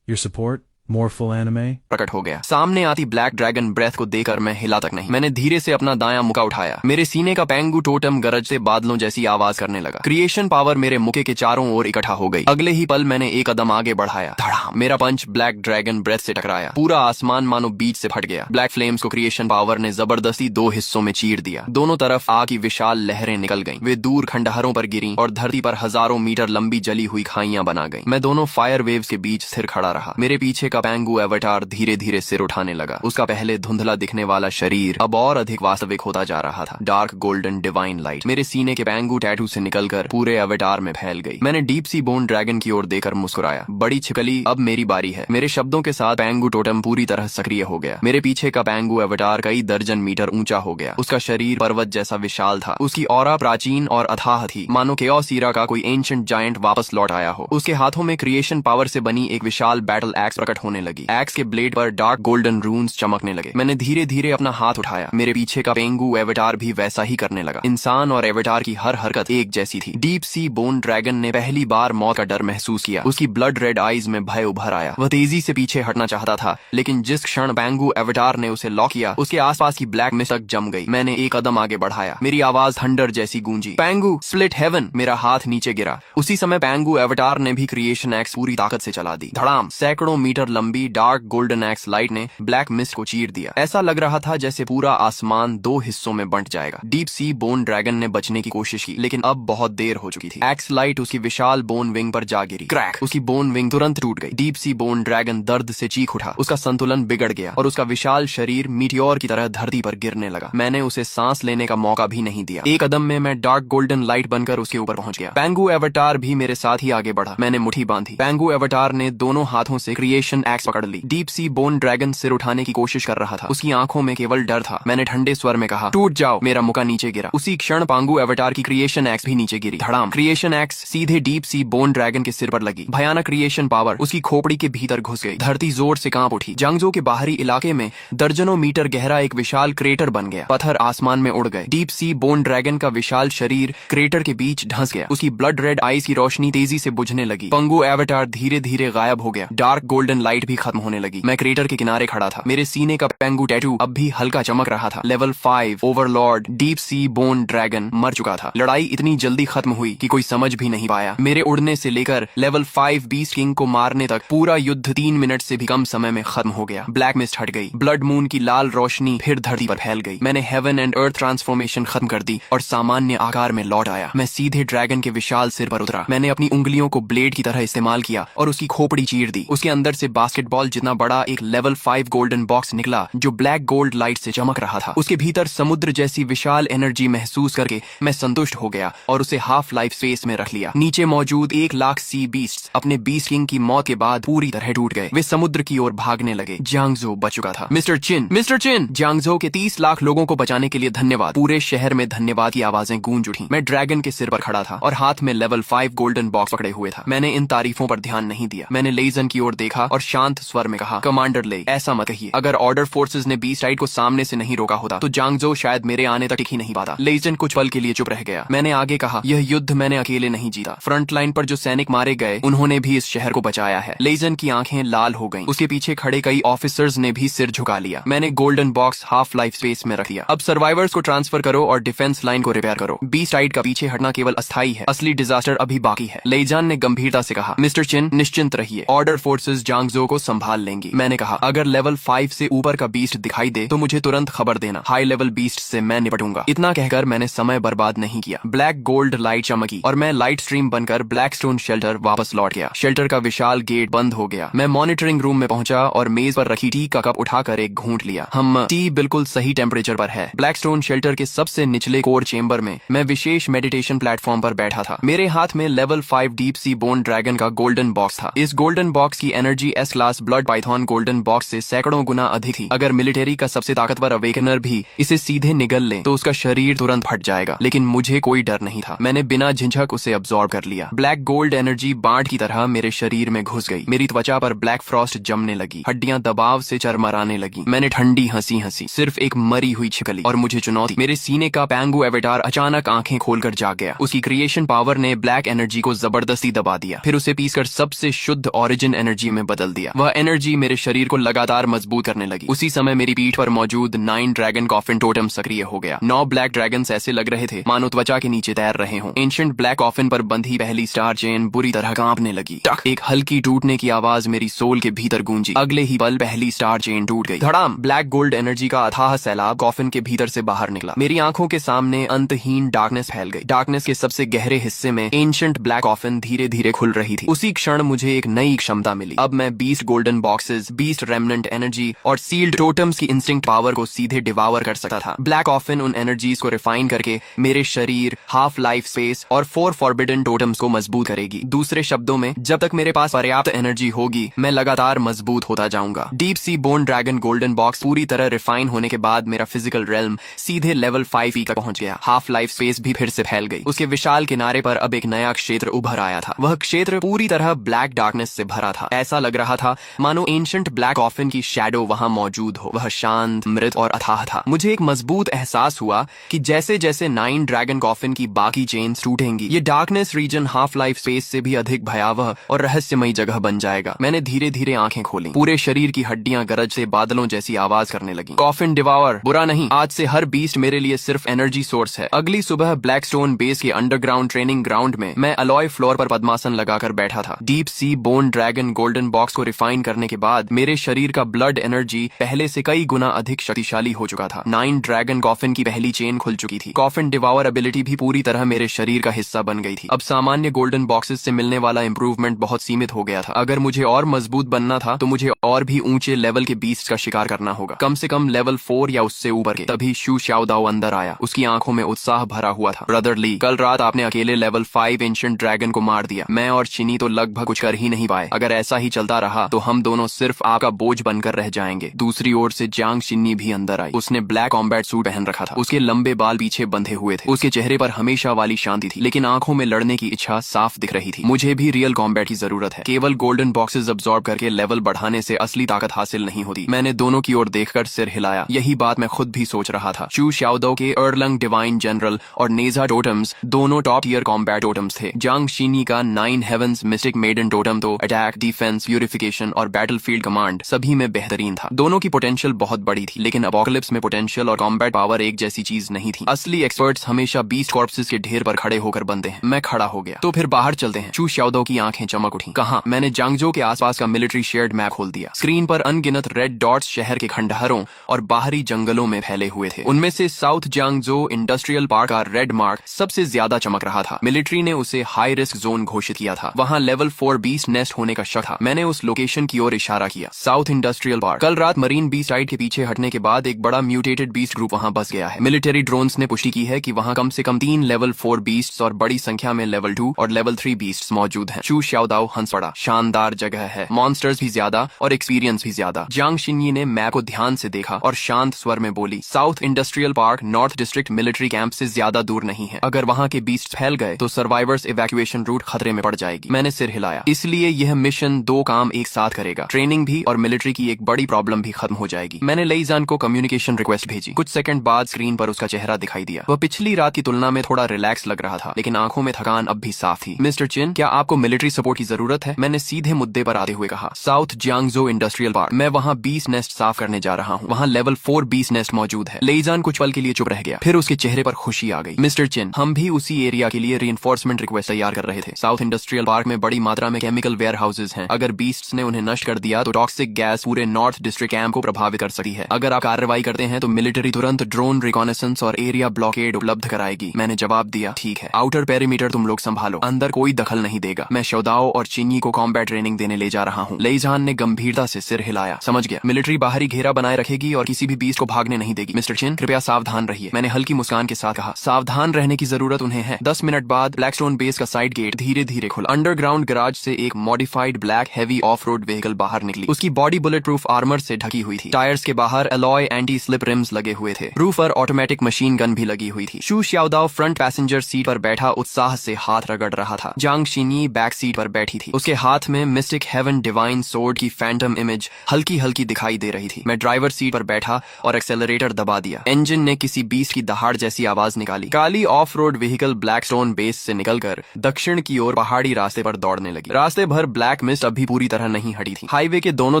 Your support? More full anime? प्रकट हो गया। सामने आती ब्लैक ड्रैगन ब्रेथ को देखकर मैं हिला तक नहीं। मैंने धीरे से अपना दायां मुका उठाया। मेरे सीने का पेंगू टोटम गरज से बादलों जैसी आवाज करने लगा। क्रिएशन पावर मेरे मुके के चारों ओर इकट्ठा हो गई। अगले ही पल मैंने एक कदम आगे बढ़ाया। धड़ाम! मेरा पंच ब्लैक ड्रैगन ब्रेथ से टकराया। पूरा आसमान मानो बीच से फट गया। ब्लैक फ्लेम्स को क्रिएशन पावर ने जबरदस्ती 2 हिस्सों में चीर दिया। दोनों तरफ आग की विशाल लहरें निकल गईं। वे दूर खंडहरों पर गिरीं और धरती पर हजारों मीटर लंबी जली हुई खाइयां बना गईं। मैं दोनों फायर वेव्स के बीच स्थिर खड़ा रहा। मेरे पीछे का पेंगू एवेटार धीरे धीरे सिर उठाने लगा। उसका पहले धुंधला दिखने वाला शरीर अब और अधिक वास्तविक होता जा रहा था। डार्क गोल्डन डिवाइन लाइट मेरे सीने के पेंगू टैटू से निकलकर पूरे एवेटार में फैल गई। मैंने डीप सी बोन ड्रैगन की ओर देखकर मुस्कुराया। बड़ी छिपकली, अब मेरी बारी है। मेरे शब्दों के साथ पेंगू टोटम पूरी तरह सक्रिय हो गया। मेरे पीछे का पेंगू एवेटार कई दर्जन मीटर ऊंचा हो गया। उसका शरीर पर्वत जैसा विशाल था। उसकी ऑरा प्राचीन और अथाह थी, मानो केओस ईरा का कोई एंशिएंट जायंट वापस लौट आया हो। उसके हाथों में क्रिएशन पावर से बनी एक विशाल बैटल एक्स प्रकट होने लगी। एक्स के ब्लेड पर डार्क गोल्डन रून्स चमकने लगे। मैंने धीरे धीरे अपना हाथ उठाया। मेरे पीछे का पेंगू एवेटार भी वैसा ही करने लगा। इंसान और एवेटार की हर हरकत एक जैसी थी। डीप सी बोन ड्रैगन ने पहली बार मौत का डर महसूस किया। उसकी ब्लड रेड आईज में भय उभर आया। वह तेजी से पीछे हटना चाहता था, लेकिन जिस क्षण पेंगू एवेटार ने उसे लॉक किया, उसके आसपास की ब्लैक मिस्ट तक जम गई। मैंने एक कदम आगे बढ़ाया। मेरी आवाज थंडर जैसी गूंजी। पेंगू स्प्लिट हेवन। मेरा हाथ नीचे गिरा। उसी समय पेंगू एवेटार ने भी क्रिएशन एक्स पूरी ताकत से चला दी। धड़ाम! सैकड़ों मीटर लंबी डार्क गोल्डन एक्स लाइट ने ब्लैक मिस्ट को चीर दिया। ऐसा लग रहा था जैसे पूरा आसमान 2 हिस्सों में बंट जाएगा। डीप सी बोन ड्रैगन ने बचने की कोशिश की, लेकिन अब बहुत देर हो चुकी थी। एक्स लाइट उसकी विशाल बोन विंग पर जा गिरी। क्रैक! उसकी बोन विंग तुरंत टूट गई। डीप सी बोन ड्रैगन दर्द से चीख उठा। उसका संतुलन बिगड़ गया और उसका विशाल शरीर मीटियोर की तरह धरती पर गिरने लगा। मैंने उसे सांस लेने का मौका भी नहीं दिया। एक कदम में मैं डार्क गोल्डन लाइट बनकर उसके ऊपर पहुंच गया। पेंगू एवेटार भी मेरे साथ ही आगे बढ़ा। मैंने मुट्ठी बांधी। पेंगू एवेटार ने दोनों हाथों से क्रिएशन एक्स पकड़ ली। डीप सी बोन ड्रैगन सिर उठाने की कोशिश कर रहा था। उसकी आंखों में केवल डर था। मैंने ठंडे स्वर में कहा, टूट जाओ। मेरा मुका नीचे गिरा। उसी क्षण पेंगू एवेटार की क्रिएशन एक्स भी नीचे गिरी। धड़ाम! क्रिएशन एक्स सीधे डीप सी बोन ड्रैगन के सिर पर लगी। भयानक क्रिएशन पावर उसकी खोपड़ी के भीतर घुस गई। धरती जोर से कांप उठी। जांगजो के बाहरी इलाके में दर्जनों मीटर गहरा एक विशाल क्रेटर बन गया। पत्थर आसमान में उड़ गए। डीप सी बोन ड्रैगन का विशाल शरीर क्रेटर के बीच धंस गया। उसकी ब्लड रेड आईज की रोशनी तेजी से बुझने लगी। पेंगू एवेटार धीरे धीरे गायब हो गया। डार्क गोल्डन लाइट लाइट भी खत्म होने लगी। मैं क्रेटर के किनारे खड़ा था। मेरे सीने का पेंगू टैटू अब भी हल्का चमक रहा था। Level 5 Overlord deep sea bone dragon मर चुका था। लड़ाई इतनी जल्दी खत्म हुई कि कोई समझ भी नहीं पाया। मेरे उड़ने से लेकर लेवल 5 बीस्ट किंग को मारने तक पूरा युद्ध 3 मिनट से भी कम समय में खत्म हो गया। ब्लैक मिस्ट हट गई। ब्लड मून की लाल रोशनी फिर धरती पर फैल गई। मैंने हेवन एंड अर्थ ट्रांसफॉर्मेशन खत्म कर दी और सामान्य आकार में लौट आया। मैं सीधे ड्रैगन के विशाल सिर पर उतरा। मैंने अपनी उंगलियों को ब्लेड की तरह इस्तेमाल किया और उसकी खोपड़ी चीर दी। उसके अंदर से बास्केटबॉल जितना बड़ा एक लेवल 5 गोल्डन बॉक्स निकला जो ब्लैक गोल्ड लाइट से चमक रहा था। उसके भीतर समुद्र जैसी विशाल एनर्जी महसूस करके मैं संतुष्ट हो गया और उसे हाफ लाइफ स्पेस में रख लिया। नीचे मौजूद 1 लाख सी बीस्ट्स अपने बीस्ट किंग की मौत के बाद पूरी तरह टूट गए। वे समुद्र की ओर भागने लगे। जियांगजो बच चुका था। मिस्टर चिन, जियांगजो के 30 लाख लोगों को बचाने के लिए धन्यवाद। पूरे शहर में धन्यवाद की आवाजें गूंज उठी। मैं ड्रैगन के सिर पर खड़ा था और हाथ में लेवल 5 गोल्डन बॉक्स पकड़े हुए था। मैंने इन तारीफों पर ध्यान नहीं दिया। मैंने लेजन की ओर देखा और शांत स्वर में कहा, कमांडर ले, ऐसा मत कहिए। अगर ऑर्डर फोर्सेस ने बीस्टाइड को सामने से नहीं रोका होता तो जियांगजो शायद मेरे आने तक टिक ही नहीं पाता। लेजन कुछ पल के लिए चुप रह गया। मैंने आगे कहा, यह युद्ध मैंने अकेले नहीं जीता। फ्रंट लाइन पर जो सैनिक मारे गए उन्होंने भी इस शहर को बचाया है। लेजन की आंखें लाल हो गईं। उसके पीछे खड़े कई ऑफिसर्स ने भी सिर झुका लिया। मैंने golden box half life space में रख दिया। अब सर्वाइवर्स को ट्रांसफर करो और डिफेंस लाइन को रिपेयर करो। बीस्टाइड का पीछे हटना केवल अस्थायी है, असली डिजास्टर अभी बाकी है। लेजान ने गंभीरता से कहा, मिस्टर चिन निश्चिंत रहिए, ऑर्डर फोर्सेस जियांगजो को संभाल लेंगी। मैंने कहा, अगर लेवल 5 से ऊपर का बीस्ट दिखाई दे तो मुझे तुरंत खबर देना। हाई लेवल बीस्ट से मैं निपटूंगा। इतना कहकर मैंने समय बर्बाद नहीं किया। ब्लैक गोल्ड लाइट चमकी और मैं लाइट स्ट्रीम बनकर ब्लैक स्टोन शेल्टर वापस लौट गया। शेल्टर का विशाल गेट बंद हो गया। मैं मॉनिटरिंग रूम में पहुंचा और मेज पर रखी टी का कप उठाकर एक घूंट लिया। टी बिल्कुल सही टेम्परेचर पर है। ब्लैक स्टोन शेल्टर के सबसे निचले कोर चेंबर में मैं विशेष मेडिटेशन प्लेटफॉर्म पर बैठा था। मेरे हाथ में लेवल 5 डीप सी बोन ड्रैगन का गोल्डन बॉक्स था। इस गोल्डन बॉक्स की energy S class blood Python golden box से सैकड़ों गुना अधिक थी। अगर मिलिट्री का सबसे ताकतवर अवेकनर भी इसे सीधे निगल ले तो उसका शरीर तुरंत फट जाएगा, लेकिन मुझे कोई डर नहीं था। मैंने बिना झिझक उसे अब्सॉर्ब कर लिया। ब्लैक गोल्ड एनर्जी बाढ़ की तरह मेरे शरीर में घुस गई। मेरी त्वचा पर ब्लैक फ्रॉस्ट जमने लगी। हड्डियां दबाव से चरमराने लगी। मैंने ठंडी हंसी हंसी। सिर्फ एक मरी हुई छिपकली और मुझे चुनौती। मेरे सीने का पैंगू एवेटार अचानक आंखें खोलकर जाग गया। उसकी क्रिएशन पावर ने ब्लैक एनर्जी को जबरदस्ती दबा दिया, फिर उसे पीसकर सबसे शुद्ध ओरिजिन एनर्जी में बदल दिया। वह एनर्जी मेरे शरीर को लगातार मजबूत करने लगी। उसी समय मेरी पीठ पर मौजूद 9 ड्रैगन कॉफिन टोटम सक्रिय हो गया। 9 ब्लैक ड्रैगन्स ऐसे लग रहे थे मानो त्वचा के नीचे तैर रहे हों। एंशिएंट ब्लैक कॉफिन पर बंधी पहली स्टार चेन बुरी तरह कांपने लगी। टक, एक हल्की टूटने की आवाज मेरी सोल के भीतर गूंजी। अगले ही पल पहली स्टार चेन टूट गई। धड़ाम, ब्लैक गोल्ड एनर्जी का अथाह सैलाब कॉफिन के भीतर से बाहर निकला। मेरी आंखों के सामने अंतहीन डार्कनेस फैल गई। डार्कनेस के सबसे गहरे हिस्से में एंशिएंट ब्लैक कॉफिन धीरे धीरे खुल रही थी। उसी क्षण मुझे एक नई क्षमता मिली। अब मैं 20 गोल्डन बॉक्सेस, 20 रेमनेंट एनर्जी और सील्ड टोटम्स की इंस्टिंक्ट पावर को सीधे डिवावर कर सकता था। ब्लैक कॉफिन उन एनर्जीज को रिफाइन करके मेरे शरीर, हाफ लाइफ स्पेस और 4 फॉरबिडन टोटम्स को मजबूत करेगी। दूसरे शब्दों में, जब तक मेरे पास पर्याप्त एनर्जी होगी मैं लगातार मजबूत होता जाऊंगा। Deep sea bone dragon golden box पूरी तरह रिफाइन होने के बाद मेरा फिजिकल रेल्म सीधे लेवल 5 तक पहुंच गया। हाफ लाइफ स्पेस भी फिर से फैल गई। उसके विशाल किनारे पर अब एक नया क्षेत्र उभर आया था। वह क्षेत्र पूरी तरह ब्लैक डार्कनेस से भरा था। ऐसा लग रहा था मानो एंशिएंट ब्लैक कॉफिन की शैडो वहां मौजूद हो। वह शांत, मृत और अथाह था। मुझे एक मजबूत एहसास हुआ कि जैसे जैसे 9 ड्रैगन कॉफिन की बाकी चेन्स टूटेंगी, ये darkness region half life space से भी अधिक भयावह और रहस्यमयी जगह बन जाएगा। मैंने धीरे धीरे आंखें खोली। पूरे शरीर की हड्डियां गरज से बादलों जैसी आवाज करने लगी। कॉफिन डिवावर, बुरा नहीं, आज से हर बीस्ट मेरे लिए सिर्फ एनर्जी सोर्स है। अगली सुबह ब्लैकस्टोन बेस के अंडरग्राउंड ट्रेनिंग ग्राउंड में मैं अलॉय फ्लोर पर पद्मासन लगाकर बैठा था। Deep sea bone dragon golden box को रिफाइन करने के बाद मेरे शरीर का ब्लड एनर्जी पहले से कई गुना अधिक शक्तिशाली हो चुका था। 9 ड्रैगन कॉफिन की पहली चेन खुल चुकी थी। कॉफिन डिवावर एबिलिटी भी पूरी तरह मेरे शरीर का हिस्सा बन गई थी। अब सामान्य गोल्डन बॉक्सेस से मिलने वाला इंप्रूवमेंट बहुत सीमित हो गया था। अगर मुझे और मजबूत बनना था तो मुझे और भी ऊंचे लेवल के बीस्ट का शिकार करना होगा, कम से कम लेवल 4 या उससे ऊपर के। तभी शू शाओदाओ अंदर आया। उसकी आंखों में उत्साह भरा हुआ था। ब्रदर ली, कल रात आपने अकेले लेवल 5 एंशिएंट ड्रैगन को मार दिया। मैं और चिनी तो लगभग कुछ कर ही नहीं पाए। अगर ऐसा ही चलता रहा तो हम दोनों सिर्फ आपका बोझ बनकर रह जाएंगे। दूसरी ओर से जांग शिन्नी भी अंदर आई। उसने ब्लैक कॉम्बैट सूट पहन रखा था। उसके लंबे बाल पीछे बंधे हुए थे। उसके चेहरे पर हमेशा वाली शांति थी, लेकिन आंखों में लड़ने की इच्छा साफ दिख रही थी। मुझे भी रियल कॉम्बैट की जरूरत है। केवल गोल्डन बॉक्सेस अब्सॉर्ब करके लेवल बढ़ाने से असली ताकत हासिल नहीं होती। मैंने दोनों की ओर देखकर सिर हिलाया। यही बात मैं खुद भी सोच रहा था। शू शाओदाओ के अर्लंग डिवाइन जनरल और नेजा टोटम्स दोनों टॉप टियर कॉम्बैट टोटम्स थे। जांग शिनी का 9 हेवंस मिस्टिक मेडन टोटम तो अटैक, डिफेंस, प्यूरिफिकेशन कम्युनिकेशन और बैटलफील्ड कमांड सभी में बेहतरीन था। दोनों की पोटेंशियल बहुत बड़ी थी, लेकिन अपोकलिप्स में पोटेंशियल और कॉम्बैट पावर एक जैसी चीज नहीं थी। असली एक्सपर्ट्स हमेशा बीस्ट कॉर्प्सेस के ढेर पर खड़े होकर बनते हैं। मैं खड़ा हो गया। तो फिर बाहर चलते हैं। चू शाओदाओ की आंखें चमक उठी। कहा? मैंने जांगजो के आसपास का मिलिट्री शेयर्ड मैप खोल दिया। स्क्रीन पर अनगिनत रेड डॉट्स शहर के खंडहरों और बाहरी जंगलों में फैले हुए थे। उनमें से साउथ जांगजो इंडस्ट्रियल पार्क का रेड मार्क सबसे ज्यादा चमक रहा था। मिलिट्री ने उसे हाई रिस्क जोन घोषित किया था। वहां लेवल 4 बीस्ट नेस्ट होने का शक था। मैंने उस लोकेशन की ओर इशारा किया। South industrial park. कल रात मरीन बीस्ट साइड के पीछे हटने के बाद एक बड़ा म्यूटेटेड बीस्ट ग्रुप वहां बस गया है। मिलिट्री ड्रोन्स ने पुष्टि की है कि वहां कम से कम 3 लेवल 4 बीस्ट्स और बड़ी संख्या में लेवल 2 और लेवल 3 बीस्ट्स मौजूद हैं। चू शाओदाओ हंस पड़ा। शानदार जगह है, मॉन्स्टर्स भी ज्यादा और एक्सपीरियंस भी ज्यादा। जांग शिन्यी ने मैप को ध्यान से देखा और शांत स्वर में बोली, south industrial park north district military camp से ज्यादा दूर नहीं है। अगर वहां के बीस्ट फैल गए तो सर्वाइवर्स इवैक्यूएशन रूट खतरे में पड़ जाएगी। मैंने सिर हिलाया। इसलिए यह मिशन 2 काम एक साथ करेगा, ट्रेनिंग भी और मिलिट्री की एक बड़ी प्रॉब्लम भी खत्म हो जाएगी। मैंने लेईजान को कम्युनिकेशन रिक्वेस्ट भेजी। कुछ सेकंड बाद स्क्रीन पर उसका चेहरा दिखाई दिया। वह पिछली रात की तुलना में थोड़ा रिलैक्स लग रहा था, लेकिन आंखों में थकान अब भी साफ थी। मिस्टर चिन, क्या आपको मिलिट्री सपोर्ट की जरूरत है? मैंने सीधे मुद्दे पर आते हुए कहा। साउथ जियांगजो इंडस्ट्रियल पार्क, मैं वहाँ बीस्ट नेस्ट साफ करने जा रहा हूँ। वहाँ लेवल 4 बीस्ट नेस्ट मौजूद है। लेईजान कुछ पल के लिए चुप रह गया, फिर उसके चेहरे पर खुशी आ गई। मिस्टर चिन, हम भी उसी एरिया के लिए रीइंफोर्समेंट रिक्वेस्ट तैयार कर रहे थे। साउथ इंडस्ट्रियल पार्क में बड़ी मात्रा में केमिकल वेयर हाउसेज हैं। अगर बीस्ट्स ने उन्हें नष्ट कर दिया तो टॉक्सिक गैस पूरे नॉर्थ डिस्ट्रिक्ट कैंप को प्रभावित कर सकती है। अगर आप कार्रवाई करते हैं तो मिलिट्री तुरंत ड्रोन रिकॉनेसेंस और एरिया ब्लॉकेड उपलब्ध कराएगी। मैंने जवाब दिया, ठीक है, आउटर पेरीमीटर तुम लोग संभालो, अंदर कोई दखल नहीं देगा। मैं शाओदाओ और चिन्नी को कॉम्बैट ट्रेनिंग देने ले जा रहा हूँ। लेईजान ने गंभीरता से सिर हिलाया। समझ गया। मिलिट्री बाहरी घेरा बनाए रखेगी और किसी भी बीस्ट को भागने नहीं देगी। मिस्टर चिन, कृपया सावधान रहिए। मैंने हल्की मुस्कान के साथ कहा। सावधान रहने की जरूरत उन्हें है। 10 मिनट बाद ब्लैकस्टोन बेस का साइड गेट धीरे धीरे खुला। अंडरग्राउंड गैराज से एक modified black heavy of road vehicle बाहर निकली। उसकी बॉडी बुलेट प्रूफ आर्मर से ढकी हुई थी। टायर्स के बाहर अलॉय एंटी स्लिप रिम्स लगे हुए थे। रूफ पर ऑटोमेटिक मशीन गन भी लगी हुई थी। चू शाओदाओ फ्रंट पैसेंजर सीट पर बैठा उत्साह से हाथ रगड़ रहा था। जांग शिन्यी बैक सीट पर बैठी थी। उसके हाथ में मिस्टिक हेवन डिवाइन सोर्ड की फैंटम इमेज हल्की हल्की दिखाई दे रही थी। मैं ड्राइवर सीट पर बैठा और एक्सेलरेटर दबा दिया। इंजन ने किसी बीस्ट की दहाड़ जैसी आवाज निकाली। काली off road vehicle Blackstone base से निकलकर दक्षिण की ओर पहाड़ी रास्ते पर दौड़ने लगी। रास्ते भर ब्लैक मिस्ट अभी पूरी तरह नहीं हटी थी। हाईवे के दोनों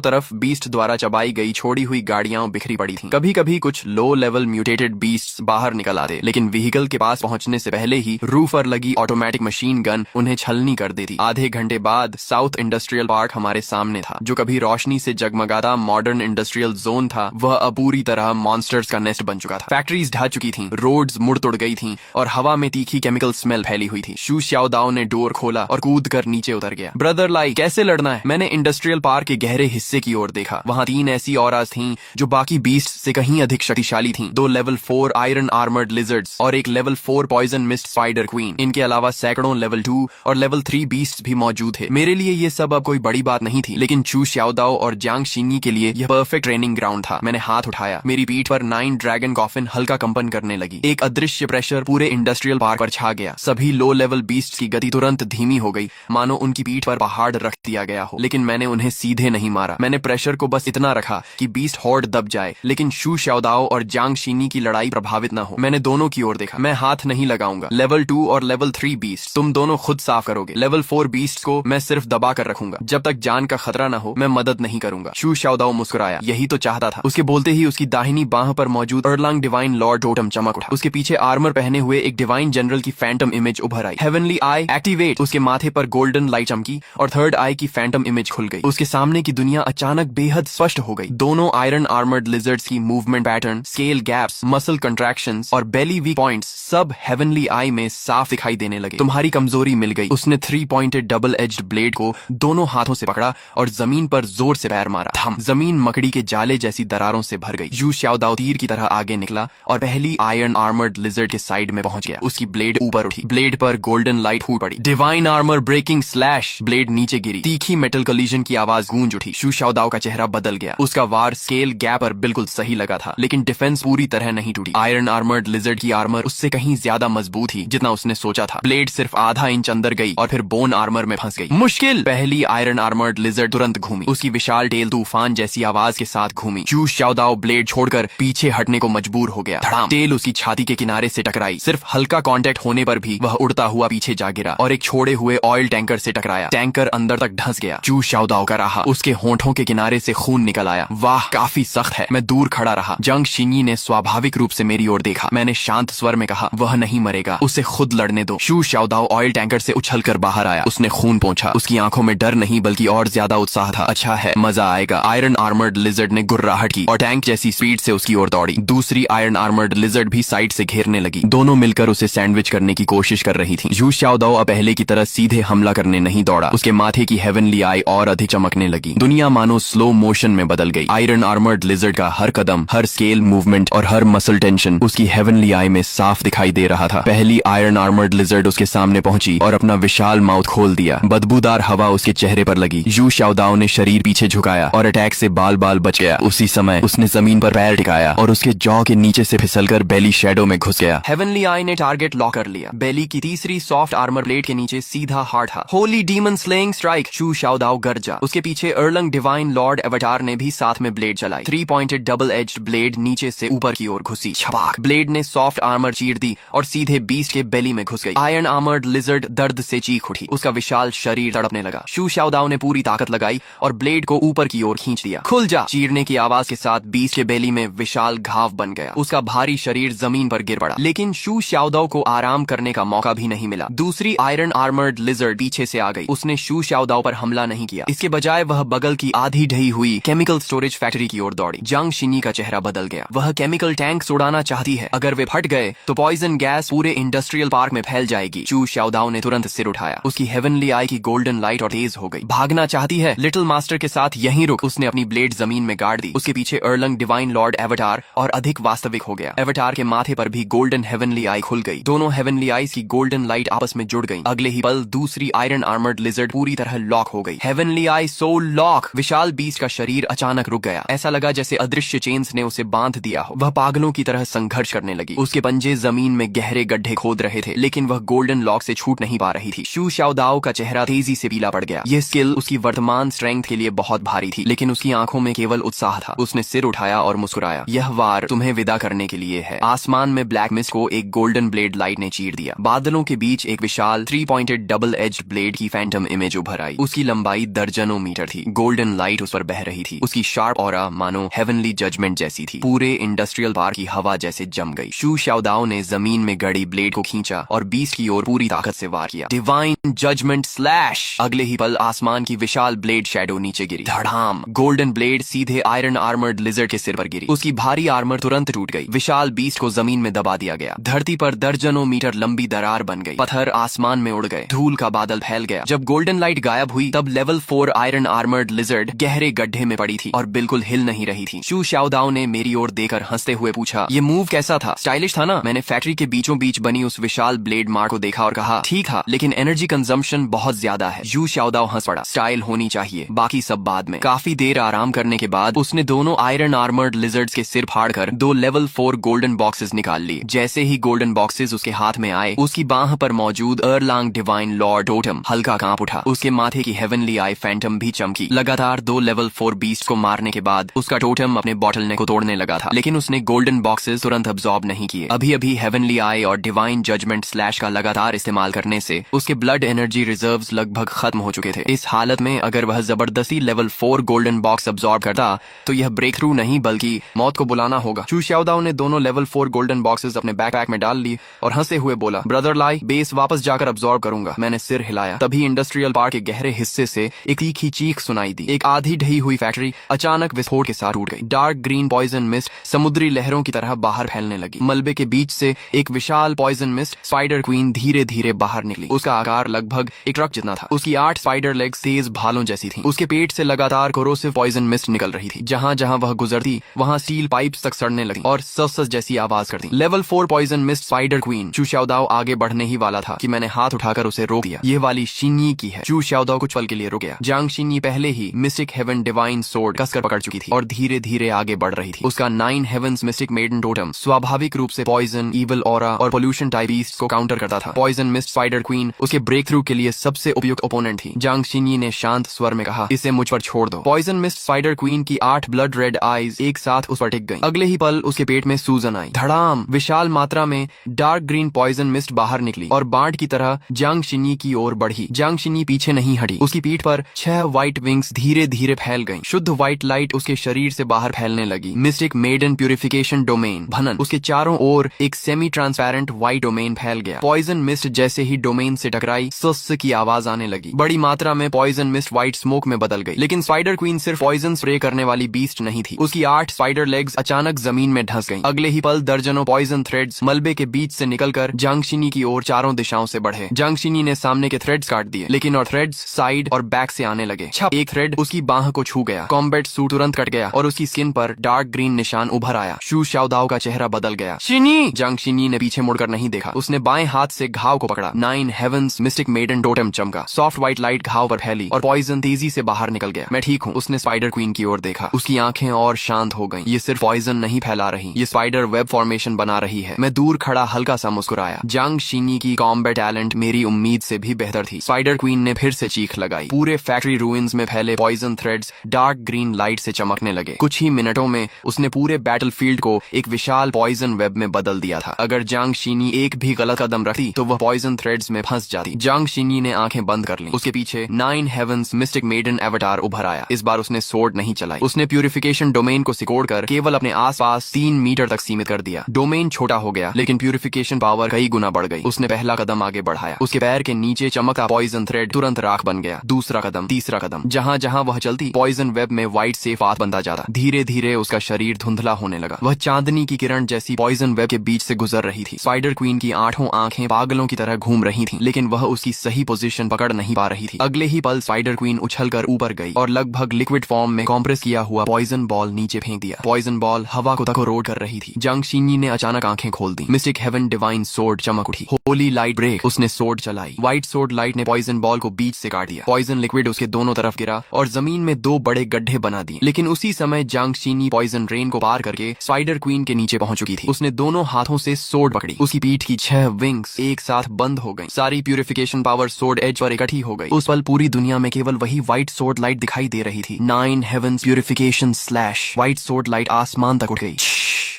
तरफ बीस्ट द्वारा चबाई गई छोड़ी हुई गाड़ियां बिखरी पड़ी थीं। कभी कभी कुछ लो लेवल म्यूटेटेड बीस्ट्स बाहर निकल आते, लेकिन व्हीकल के पास पहुंचने से पहले ही रूफ पर लगी ऑटोमेटिक मशीन गन उन्हें छलनी कर देती। आधे घंटे बाद साउथ इंडस्ट्रियल पार्क हमारे सामने था। जो कभी रोशनी से जगमगाता मॉडर्न इंडस्ट्रियल जोन था, वह अब पूरी तरह मॉन्स्टर्स का नेस्ट बन चुका था। फैक्ट्रीज ढह चुकी थीं, रोड्स मुड़ तुड़ गई थीं और हवा में तीखी केमिकल स्मेल फैली हुई थी। चू शाओदाओ ने डोर खोला और कूद कर नीचे उतर गया। ब्रदर लाई, कैसे लड़ना है? मैंने इंडस्ट्रियल पार्क के गहरे हिस्से की ओर देखा। वहां 3 ऐसी ऑरास थीं जो बाकी बीस्ट से कहीं अधिक शक्तिशाली थीं। 2 लेवल 4 आयरन आर्मर्ड लिजर्ड्स और एक level 4 poison mist spider queen. इनके अलावा सैकड़ों लेवल 2 और लेवल 3 बीस्ट भी मौजूद थे। मेरे लिए ये सब अब कोई बड़ी बात नहीं थी, लेकिन चू शाओदाओ और जांग शिन्यी के लिए यह परफेक्ट ट्रेनिंग ग्राउंड था। मैंने हाथ उठाया। मेरी पीठ पर 9 ड्रैगन कॉफिन हल्का कंपन करने लगी। एक अदृश्य प्रेशर पूरे इंडस्ट्रियल पार्क पर छा गया। सभी लो लेवल बीस्ट की गति तुरंत धीमी हो गई, मानो उनकी पीठ पर पहाड़ रख दिया गया हो। लेकिन मैंने उन्हें सीधे नहीं मारा। मैंने प्रेशर को बस इतना रखा कि बीस्ट हॉर्ड दब जाए, लेकिन चू शाओदाओ और जांग शिन्यी की लड़ाई प्रभावित न हो। मैंने दोनों की ओर देखा। मैं हाथ नहीं लगाऊंगा। लेवल 2 और लेवल 3 बीस्ट तुम दोनों खुद साफ करोगे। लेवल 4 बीस्ट को मैं सिर्फ दबा कर रखूंगा। जब तक जान का खतरा न हो, मैं मदद नहीं करूंगा। चू शाओदाओ मुस्कुराया। यही तो चाहता था। उसके बोलते ही उसकी दाहिनी बाह पर मौजूद अर्लांग डिवाइन लॉर्ड टोटम चमक उठा। उसके पीछे आर्मर पहने हुए एक डिवाइन जनरल की फैंटम इमेज उभर आई। हेवनली आई एक्टिवेट। उसके माथे पर गोल्डन लाइट चमकी और थर्ड आई की फैंटम इमेज खुल गई। उसके सामने की दुनिया अचानक बेहद स्पष्ट हो गई। दोनों आयरन आर्मर्ड लिजर्ड्स की movement pattern, scale gaps, muscle contractions और बेली वीक पॉइंट्स सब हेवनली आई में साफ दिखाई देने लगे। तुम्हारी कमजोरी मिल गई। उसने 3 पॉइंटेड डबल एज्ड ब्लेड को दोनों हाथों से पकड़ा और जमीन पर जोर से पैर मारा। थम। जमीन मकड़ी के जाले जैसी दरारों से भर गई। चू शाओदाओ तीर की तरह आगे निकला और पहली आयरन आर्मर्ड लिजर्ड के साइड में पहुंच गया। उसकी ब्लेड ऊपर उठी। ब्लेड पर गोल्डन लाइट फूट पड़ी। Divine armour breaking slash. Blade नीचे गिरी। तीखी मेटल कलीजन की आवाज गूंज उठी। चू शाओदाओ का चेहरा बदल गया। उसका वार स्केल गैप पर बिल्कुल सही लगा था, लेकिन डिफेंस पूरी तरह नहीं टूटी। आयरन आर्मर्ड लिजर्ड की आर्मर उससे कहीं ज्यादा मजबूत थी जितना उसने सोचा था। ब्लेड सिर्फ आधा इंच अंदर गई और फिर बोन आर्मर में फंस गई। मुश्किल। पहली आयरन आर्मर्ड लिजर्ड तुरंत घूमी। उसकी विशाल टेल तूफान जैसी आवाज के साथ घूमी। चू शाओदाओ ब्लेड छोड़कर पीछे हटने को मजबूर हो गया। धड़ाम। टेल उसकी छाती के किनारे से टकराई। सिर्फ हल्का कांटेक्ट होने पर भी वह उड़ता हुआ पीछे जा गिरा और एक छोड़े हुए ऑयल टैंकर से टकराया। टैंकर अंदर तक धंस गया। चू शाओदाओ का रहा। उसके होंठों के किनारे से खून निकल आया। वाह, काफी सख्त है। मैं दूर खड़ा रहा। जंग शिन्यी ने स्वाभाविक रूप से मेरी ओर देखा। मैंने शांत स्वर में कहा, वह नहीं मरेगा, उसे खुद लड़ने दो। शू शाओदाओ ऑयल टैंकर से उछलकर बाहर आया। उसने खून पोंछा। उसकी आंखों में डर नहीं बल्कि और ज्यादा उत्साह था। अच्छा है, मजा आएगा। आयरन आर्मर्ड लिजर्ड ने गुर्राहट की और टैंक जैसी स्पीड से उसकी ओर दौड़ी। दूसरी आयरन आर्मर्ड लिजर्ड भी साइड से घेरने लगी। दोनों मिलकर उसे सैंडविच करने की कोशिश कर रही थी। झू शाओदाओ अब पहले की तरह सीधे हमला करने नहीं दौड़ा। उसके माथे की हेवनली आई और अधिक चमकने लगी। दुनिया मानो स्लो मोशन में बदल गई। आयरन आर्मर्ड लिजर्ड का हर कदम, हर स्केल मूवमेंट और हर मसल टेंशन उसकी हेवनली आई में साफ दिखाई दे रहा था। पहली आयरन आर्मर्ड लिजर्ड उसके सामने पहुंची और अपना विशाल माउथ खोल दिया। बदबूदार हवा उसके चेहरे पर लगी। झू शाओदाओ ने शरीर पीछे झुकाया और अटैक से बाल बाल बच गया। उसी समय उसने जमीन पर पैर टिकाया और उसके जॉ के नीचे से फिसलकर बेली शैडो में घुस गया। हेवनली आई ने टारगेट लॉक कर लिया। बेली की तीसरी सॉफ्ट आर्मर प्लेट के नीचे सीधा हार्ट था। Holy demon slaying strike. Xu Shaodao गरजा। उसके पीछे अर्लंग डिवाइन लॉर्ड एवटार ने भी साथ में ब्लेड चलाई। 3 पॉइंटेड डबल एज्ड ब्लेड नीचे से ऊपर की ओर घुसी। छपाक, ब्लेड ने सॉफ्ट आर्मर चीर दी और सीधे बीस्ट के बेली में घुस गई। आयरन आर्मर्ड लिजर्ड दर्द से चीख उठी। उसका विशाल शरीर तड़पने लगा। शू शाओदाओ ने पूरी ताकत लगाई और ब्लेड को ऊपर की ओर खींच दिया। खुल जा। चीरने की आवाज के साथ बीस्ट के बेली में विशाल घाव बन गया। उसका भारी शरीर जमीन पर गिर पड़ा। लेकिन शू शाओदाओ को आराम करने का मौका भी नहीं मिला। दूसरी आयरन आर्मर्ड लिजर्ड पीछे से आ गई। उसने शू शाओदाओ पर हमला नहीं किया। इसके बजाय वह बगल की आधी ढही हुई केमिकल स्टोरेज फैक्ट्री की ओर दौड़ी। जंग शिन्यी का चेहरा बदल गया। वह केमिकल टैंक उड़ाना चाहती है। अगर वे फट गए तो पॉइजन गैस पूरे इंडस्ट्रियल पार्क में फैल जाएगी। शू शाओदाओ ने तुरंत सिर उठाया। उसकी हेवनली आई की गोल्डन लाइट और तेज हो गई। भागना चाहती है? लिटिल मास्टर के साथ यहीं रुक। उसने अपनी ब्लेड जमीन में गाड़ दी। उसके पीछे अर्लंग डिवाइन लॉर्ड एवटार और अधिक वास्तविक हो गया। एवटार के माथे पर भी गोल्डन हेवनली आई खुल गई। दोनों हेवनली आईज की गोल्डन लाइट आपस में जुड़ गई। अगले ही पल दूसरी आयरन आर्मर्ड लिजर्ड पूरी तरह लॉक हो गई। हेवनली आई सोल लॉक। विशाल बीस्ट का शरीर अचानक रुक गया। ऐसा लगा जैसे अदृश्य चेन्स ने उसे बांध दिया हो। वह पागलों की तरह संघर्ष करने लगी। उसके पंजे जमीन में गहरे गड्ढे खोद रहे थे, लेकिन वह गोल्डन लॉक से छूट नहीं पा रही थी। शू शाओदाओ का चेहरा तेजी से पीला पड़ गया। यह स्किल उसकी वर्तमान स्ट्रेंथ के लिए बहुत भारी थी, लेकिन उसकी आंखों में केवल उत्साह था। उसने सिर उठाया और मुस्कुराया। यह वार तुम्हें विदा करने के लिए है। आसमान में ब्लैक मिस्ट को एक गोल्डन ब्लेड लाइट ने चीर दिया। बादलों के बीच एक विशाल 3 पॉइंटेड डबल एज्ड ब्लेड की फैंटम इमेज उभर आई। उसकी लंबाई दर्जनों मीटर थी। गोल्डन लाइट उस पर बह रही थी। उसकी शार्प ऑरा मानो हेवनली जजमेंट जैसी थी। पूरे इंडस्ट्रियल पार्क की हवा जैसे जम गई। शू शाओदाओ ने जमीन में गड़ी ब्लेड को खींचा और बीस्ट की ओर पूरी ताकत से वार किया। Divine judgement slash. अगले ही पल आसमान की विशाल ब्लेड शैडो नीचे गिरी। धड़ाम। गोल्डन ब्लेड सीधे आयरन आर्मर्ड लिजर्ड के सिर पर गिरी। उसकी भारी आर्मर तुरंत टूट गई। विशाल बीस्ट को जमीन में दबा दिया गया। धरती पर दर्जनों मीटर लंबी दरार बन गई। पत्थर आसमान में उड़ गए। धूल का बादल फैल गया। जब गोल्डन लाइट गायब हुई तब लेवल 4 आयरन आर्मर्ड लिजर्ड गहरे गड्ढे में पड़ी थी और बिल्कुल हिल नहीं रही थी। शू शाओदाओ ने मेरी ओर देकर हंसते हुए पूछा, ये मूव कैसा था? स्टाइलिश था ना? मैंने फैक्ट्री के बीचों बीच बनी उस विशाल ब्लेड मार को देखा और कहा, ठीक था, लेकिन एनर्जी कंजम्पशन बहुत ज्यादा है। शू शाओदाओ हंस पड़ा। स्टाइल होनी चाहिए, बाकी सब बाद में। काफी देर आराम करने के बाद उसने दोनों आयरन आर्मर्ड लिजर्ड्स के सिर फाड़कर 2 लेवल 4 गोल्डन बॉक्सेस निकाल लिए। जैसे ही गोल्डन बॉक्सेस उसके हाथ में आए, उसकी बाह पर मौजूद अर्लांग डिवाइन लॉर्ड टोटम हल्का कांप उठा। उसके माथे की हेवनली आई फैंटम भी चमकी। लगातार 2 लेवल 4 बीस्ट को मारने के बाद उसका टोटम अपने बॉटल नेक को तोड़ने लगा था, लेकिन उसने गोल्डन बॉक्सेस तुरंत अब्सॉर्ब नहीं किए। अभी अभी हेवनली आई और डिवाइन जजमेंट स्लैश का लगातार इस्तेमाल करने से उसके ब्लड एनर्जी रिजर्व्स लगभग खत्म हो चुके थे। इस हालत में अगर वह जबरदस्ती लेवल 4 गोल्डन बॉक्स अब्सॉर्ब करता तो यह ब्रेक थ्रू नहीं बल्कि मौत को बुलाना होगा। शू शाओदाओ ने दोनों लेवल 4 गोल्डन बॉक्सेस अपने बैकपैक में डाल ली और हंसते हुए बोला, ब्रदर लाई, बेस वापस जाकर अब्सॉर्ब करूंगा। मैंने सिर हिलाया। तभी इंडस्ट्रियल पार्क के गहरे हिस्से से एक तीखी चीख सुनाई दी। एक आधी ढही हुई फैक्ट्री अचानक विस्फोट के साथ टूट गई। डार्क ग्रीन पॉइजन मिस्ट समुद्री लहरों की तरह बाहर फैलने लगी। मलबे के बीच से एक विशाल पॉइजन मिस्ट स्पाइडर क्वीन धीरे धीरे बाहर निकली। उसका आकार लगभग एक ट्रक जितना था। उसकी 8 स्पाइडर लेग्स तेज भालों जैसी थी। उसके पेट से लगातार कोरोसिव पॉइजन मिस्ट निकल रही थी। जहां जहां वह गुजरती वहां स्टील पाइप्स तक सड़ने लगी और सस जैसी आवाज करती। Level 4 poison mist spider queen. Xu Shaodao आगे बढ़ने ही वाला था कि मैंने हाथ उठाकर उसे रोक दिया। ये वाली शिन्यी की है। शू शाओदाओ कुछ पल के लिए रुक गया। जांग शिन्यी पहले ही मिस्टिक हेवन डिवाइन सोर्ड कसकर पकड़ चुकी थी और धीरे धीरे आगे बढ़ रही थी। उसका 9 हेवंस मिस्टिक मेडन टोटम स्वाभाविक रूप से पॉइजन, ईविल ऑरा और पोल्यूशन टाइप बीस्ट्स को काउंटर करता था। पॉइजन मिस्ट स्पाइडर क्वीन उसके ब्रेक थ्रू के लिए सबसे उपयुक्त ओपोनेंट थी। जांग शिन्यी ने शांत स्वर में कहा, इसे मुझ पर छोड़ दो। पॉइजन मिस्ट स्पाइडर क्वीन की 8 ब्लड रेड आईज एक साथ उस पर टिक गईं। अगले ही पल उसके पेट में सूजन आई। धड़ाम। विशाल मात्रा में डार्क ग्रीन पॉइजन मिस्ट बाहर निकली और बाढ़ की तरह जांग शिन्यी की ओर बढ़ी। जांग शिन्यी पीछे नहीं हटी। उसकी पीठ पर पर 6 व्हाइट विंग्स धीरे धीरे फैल गईं। शुद्ध व्हाइट लाइट उसके शरीर से बाहर फैलने लगी। मिस्टिक मेडन प्यूरिफिकेशन डोमेन भनन उसके चारों ओर एक सेमी ट्रांसपेरेंट व्हाइट डोमेन फैल गया। पॉइजन मिस्ट जैसे ही डोमेन से टकराई सस्स की आवाज आने लगी। बड़ी मात्रा में पॉइजन मिस्ट व्हाइट स्मोक में बदल गई। लेकिन स्पाइडर क्वीन सिर्फ पॉइजन स्प्रे करने वाली बीस्ट नहीं थी। उसकी 8 स्पाइडर लेग्स अचानक जमीन में धंस गईं। अगले ही पल दर्जनों पॉइजन थ्रेड्स मलबे के बीच से निकलकर जांगशिनी की ओर चारों दिशाओं से बढ़े। जांगशिनी ने सामने के थ्रेड्स काट दिए, लेकिन और थ्रेड्स साइड और बैक से आने लगे। छप एक थ्रेड उसकी बाह को छू गया। कॉम्बैट सूट तुरंत कट गया और उसकी स्किन पर डार्क ग्रीन निशान उभर आया। शू शाओदाओ का चेहरा बदल गया। शिनी! जांगशिनी ने पीछे मुड़कर नहीं देखा। उसने बाएं हाथ से घाव को पकड़ा। 9 हेवंस मिस्टिक मेडन टोटेम चमका। सॉफ्ट व्हाइट लाइट घाव पर फैली और पॉइजन तेजी से बाहर निकल गया। मैं ठीक हूँ। उसने स्पाइडर क्वीन की ओर देखा। उसकी आंखें और शांत हो गईं। ये सिर्फ पॉइजन नहीं फैला रही, ये स्पाइडर वेब फॉर्मेशन बना रही है। मैं दूर खड़ा हल्का सा मुस्कुराया। जांगशिनी की कॉम्बैट टैलेंट मेरी उम्मीद से भी बेहतर थी। स्पाइडर क्वीन ने फिर से चीख लगाई। पूरे फैक्ट्री रूइंस में फैले poison threads dark green light से चमकने लगे। कुछ ही मिनटों में उसने पूरे बैटलफील्ड को एक विशाल पॉइजन वेब में बदल दिया था। अगर जांगशिनी एक भी गलत कदम रखती तो वह पॉइजन थ्रेड्स में फंस जाती। जांगशिनी ने आंखें बंद कर लीं। उसके पीछे 9 हेवंस मिस्टिक मेडन एवटार उभर आया। इस बार उसने स्वॉर्ड नहीं चलाई। उसने प्यूरिफिकेशन डोमेन को सिकोड़कर केवल अपने आसपास 3 मीटर तक सीमित कर दिया। डोमेन छोटा हो गया, लेकिन प्यूरिफिकेशन पावर कई गुना बढ़ गई। उसने पहला कदम आगे बढ़ाया। उसके पैर के नीचे चमकता पॉइजन थ्रेड तुरंत राख बन गया। दूसरा कदम, तीसरा कदम, जहां जहां वह चलती पॉइजन वेब में व्हाइट से पाथ बनता जाता। धीरे धीरे उसका शरीर धुंधला होने लगा। वह चांदनी की किरण जैसी पॉइजन वेब के बीच से गुजर रही थी। स्पाइडर क्वीन की 8 आंखें पागलों की तरह घूम रही थीं, लेकिन वह उसकी सही पोजीशन पकड़ नहीं पा रही थी। अगले ही पल स्पाइडर क्वीन उछलकर ऊपर गई और लगभग लिक्विड फॉर्म में कॉम्प्रेस किया हुआ पॉइजन बॉल नीचे फेंक दिया। पॉइजन बॉल हवा को तकोरोड कर रही थी। जांगशिनी ने अचानक आंखें खोल दी। मिस्टिक हेवन डिवाइन सोर्ड चमक उठी। Holy light break. उसने सोर्ड चलाई। व्हाइट सोर्ड लाइट ने पॉइजन बॉल को बीच से काट दिया। पॉइजन लिक्विड उसके दोनों तरफ गिरा और जमीन में 2 बड़े गड्ढे बना दिए। लेकिन उसी समय जांगशिनी पॉइजन रेन को पार करके स्पाइडर क्वीन के नीचे पहुंच चुकी थी। उसने दोनों हाथों से सोर्ड पकड़ी। उसकी पीठ की 6 विंग्स एक साथ बंद हो गईं। सारी purification power sword as per इकट्ठी हो गई। उस पल पूरी दुनिया में केवल वही व्हाइट सोर्ड लाइट दिखाई दे रही थी। 9 heavens purification slash. White sword light आसमान तक उठ गई।